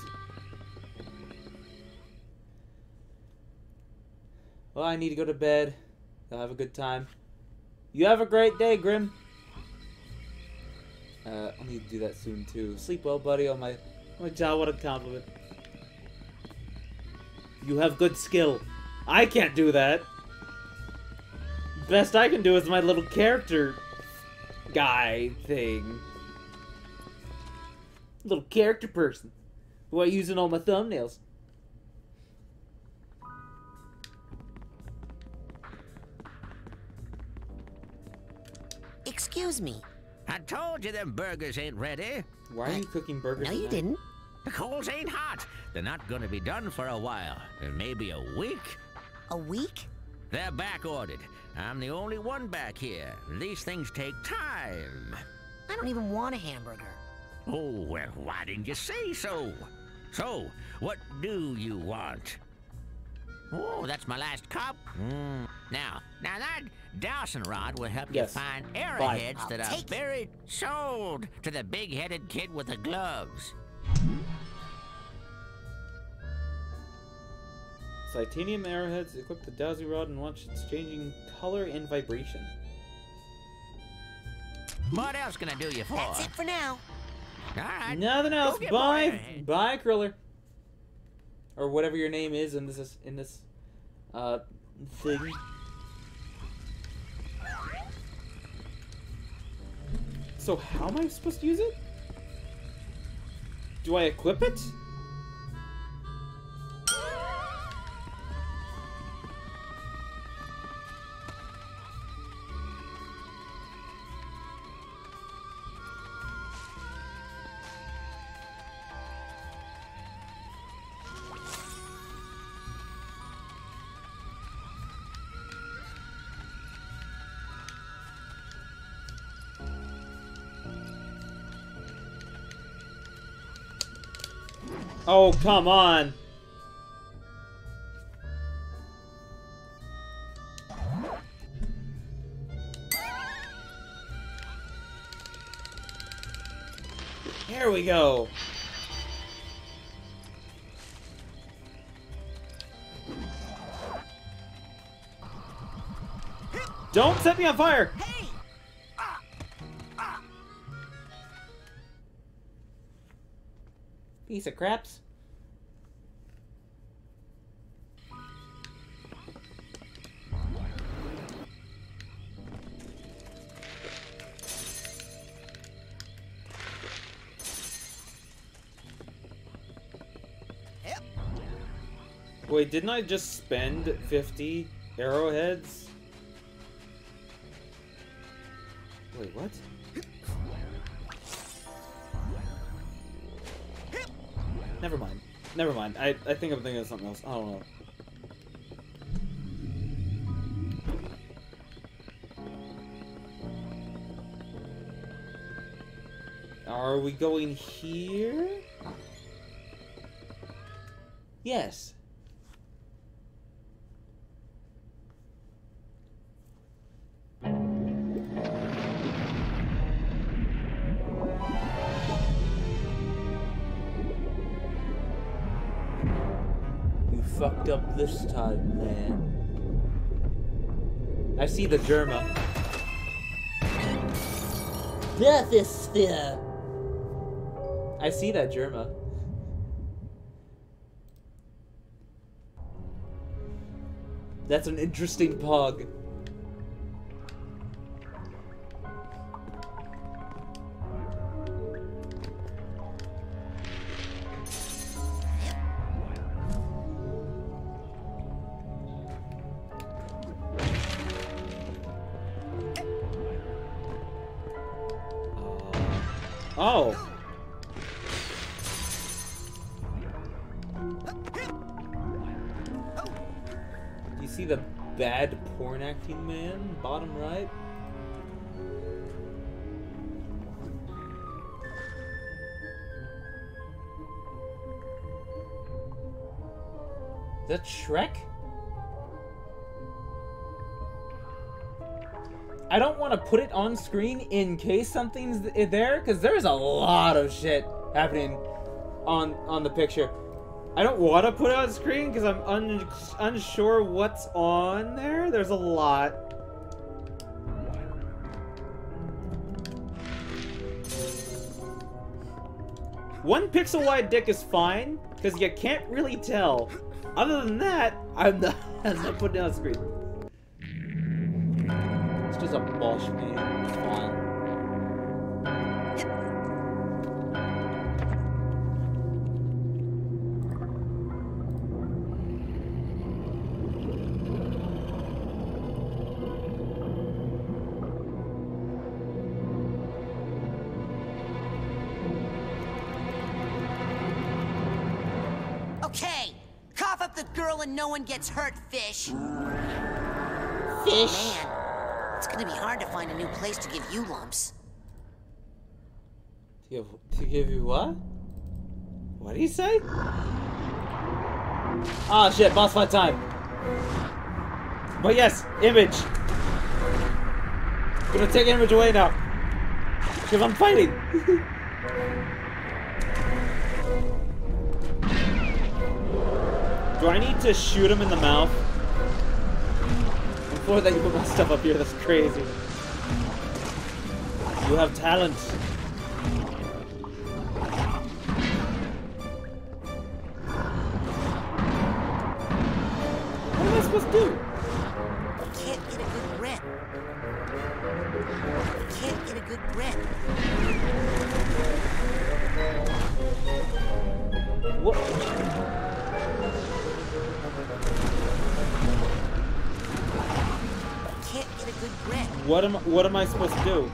Well, I need to go to bed. I'll have a good time. You have a great day, Grim. I'll need to do that soon, too. Sleep well, buddy. Oh my God, what a compliment. You have good skill. I can't do that. Best I can do is my little character guy thing. Little character person. Who I use in all my thumbnails. Excuse me. I told you them burgers ain't ready. Why are you cooking burgers? No, you didn't. The coals ain't hot. They're not gonna be done for a while. Maybe a week. A week? They're back ordered. I'm the only one back here. These things take time. I don't even want a hamburger. Oh, well, why didn't you say so? So, what do you want? Oh, that's my last cup. Now that dowsing rod will help you find arrowheads that are buried. Sold to the big-headed kid with the gloves. Titanium arrowheads equip the dowsing rod and watch its changing color and vibration. What else can I do you for? That's it for now. All right. Nothing else. Go get Bye. more. Bye, Kriller. Or whatever your name is in this thing. So how am I supposed to use it? Do I equip it? Oh, come on. There we go. Don't set me on fire. Hey! Piece of craps. Wait, didn't I just spend 50 arrowheads? Wait, what? Never mind. Never mind. I think I'm thinking of something else. I don't know. Are we going here? Yes. Fucked up this time, man. I see the Germa. Bathysphere. I see that Germa. That's an interesting pug. Oh. Do you see the bad porn acting man? Bottom right? Is that Shrek? I don't want to put it on screen in case something's there, because there's a lot of shit happening on the picture. I don't want to put it on screen because I'm unsure what's on there. There's a lot. One pixel wide dick is fine because you can't really tell. Other than that, I'm not putting it on screen. It's just a Bosch man. It's fine. Okay, cough up the girl and no one gets hurt, fish. Fish? Man, it's gonna be hard to find a new place to give you lumps. To give you what? What do you say? Ah, shit, boss fight time. But yes, Image. I'm gonna take Image away now. Because I'm fighting. Do I need to shoot him in the mouth? Before that you put my stuff up here, that's crazy. You have talent. What am I supposed to do? You can't get a good grip. You can't get a good grip. What? Can't get a good grip. What am I supposed to do?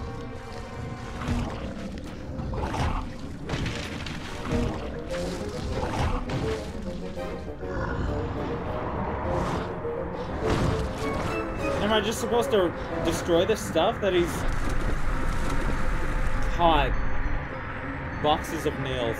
Am I just supposed to destroy the stuff that he's caught? Boxes of nails.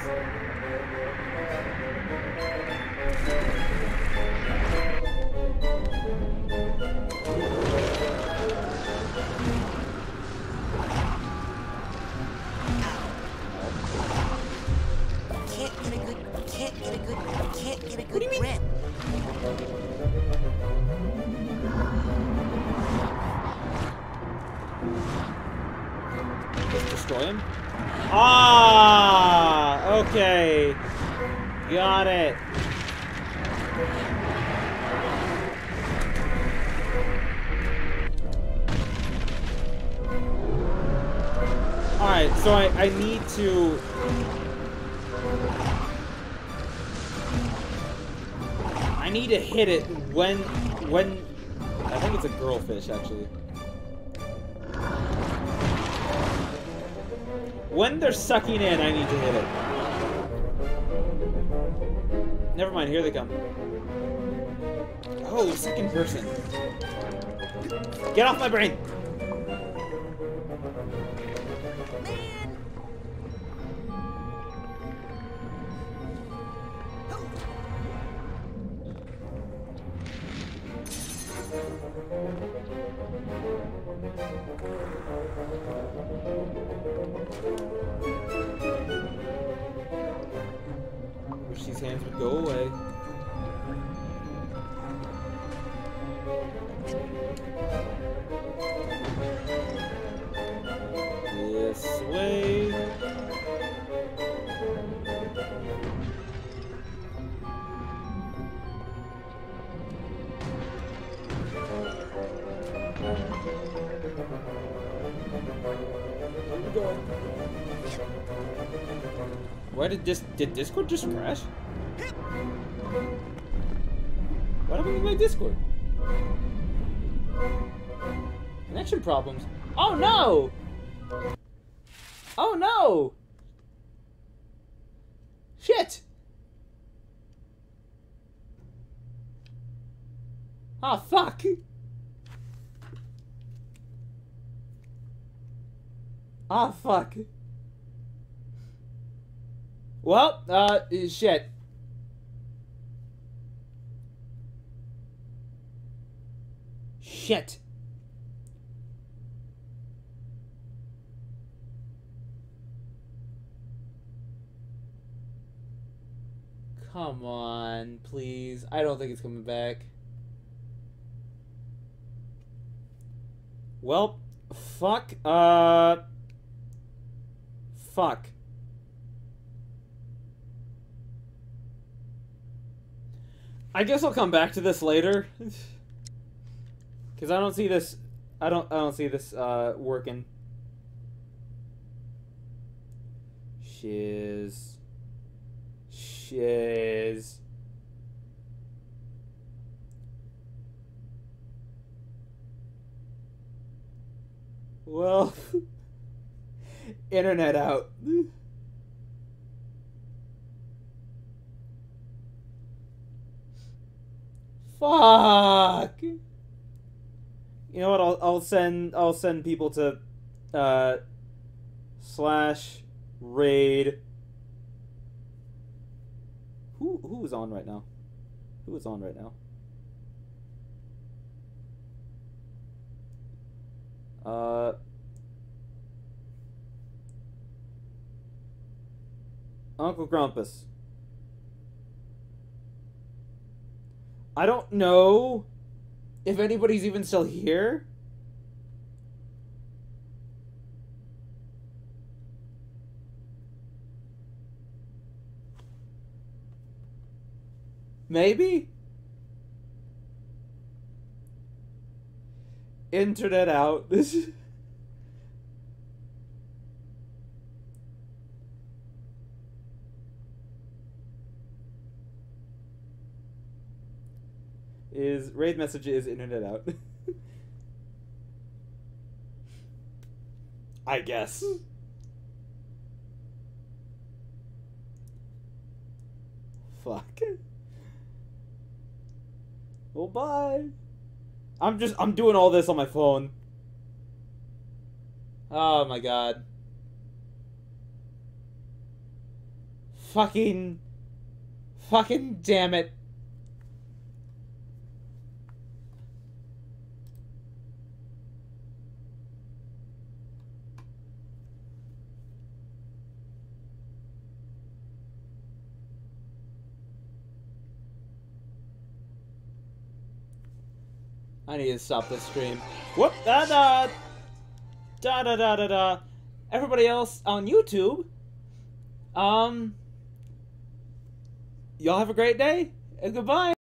Can't get a good grip. Let's destroy him. Ah, okay. Got it. Alright, so I need to... I need to hit it when... I think it's a girlfish, actually. When they're sucking in, I need to hit it. Never mind, here they come. Oh, second person. Get off my brain! Wish these hands would go away. This way. Why did Discord just crash? What happened with my Discord? Connection problems. Oh no! Oh no! Shit! Oh fuck! Oh fuck. Well, shit. Shit. Come on, please. I don't think it's coming back. Well, fuck. Fuck. I guess I'll come back to this later. Cause I don't see this. I don't see this working. Shiz. Well, internet out. Fuck. You know what? I'll send people to /raid. Who is on right now? Who is on right now? Uncle Grumpus. I don't know if anybody's even still here. Maybe? Internet out. Raid message is internet out. I guess. Fuck. Well, bye. I'm doing all this on my phone. Oh my god. Fucking damn it. I need to stop this stream. Whoop! Da. Everybody else on YouTube, y'all have a great day, and goodbye.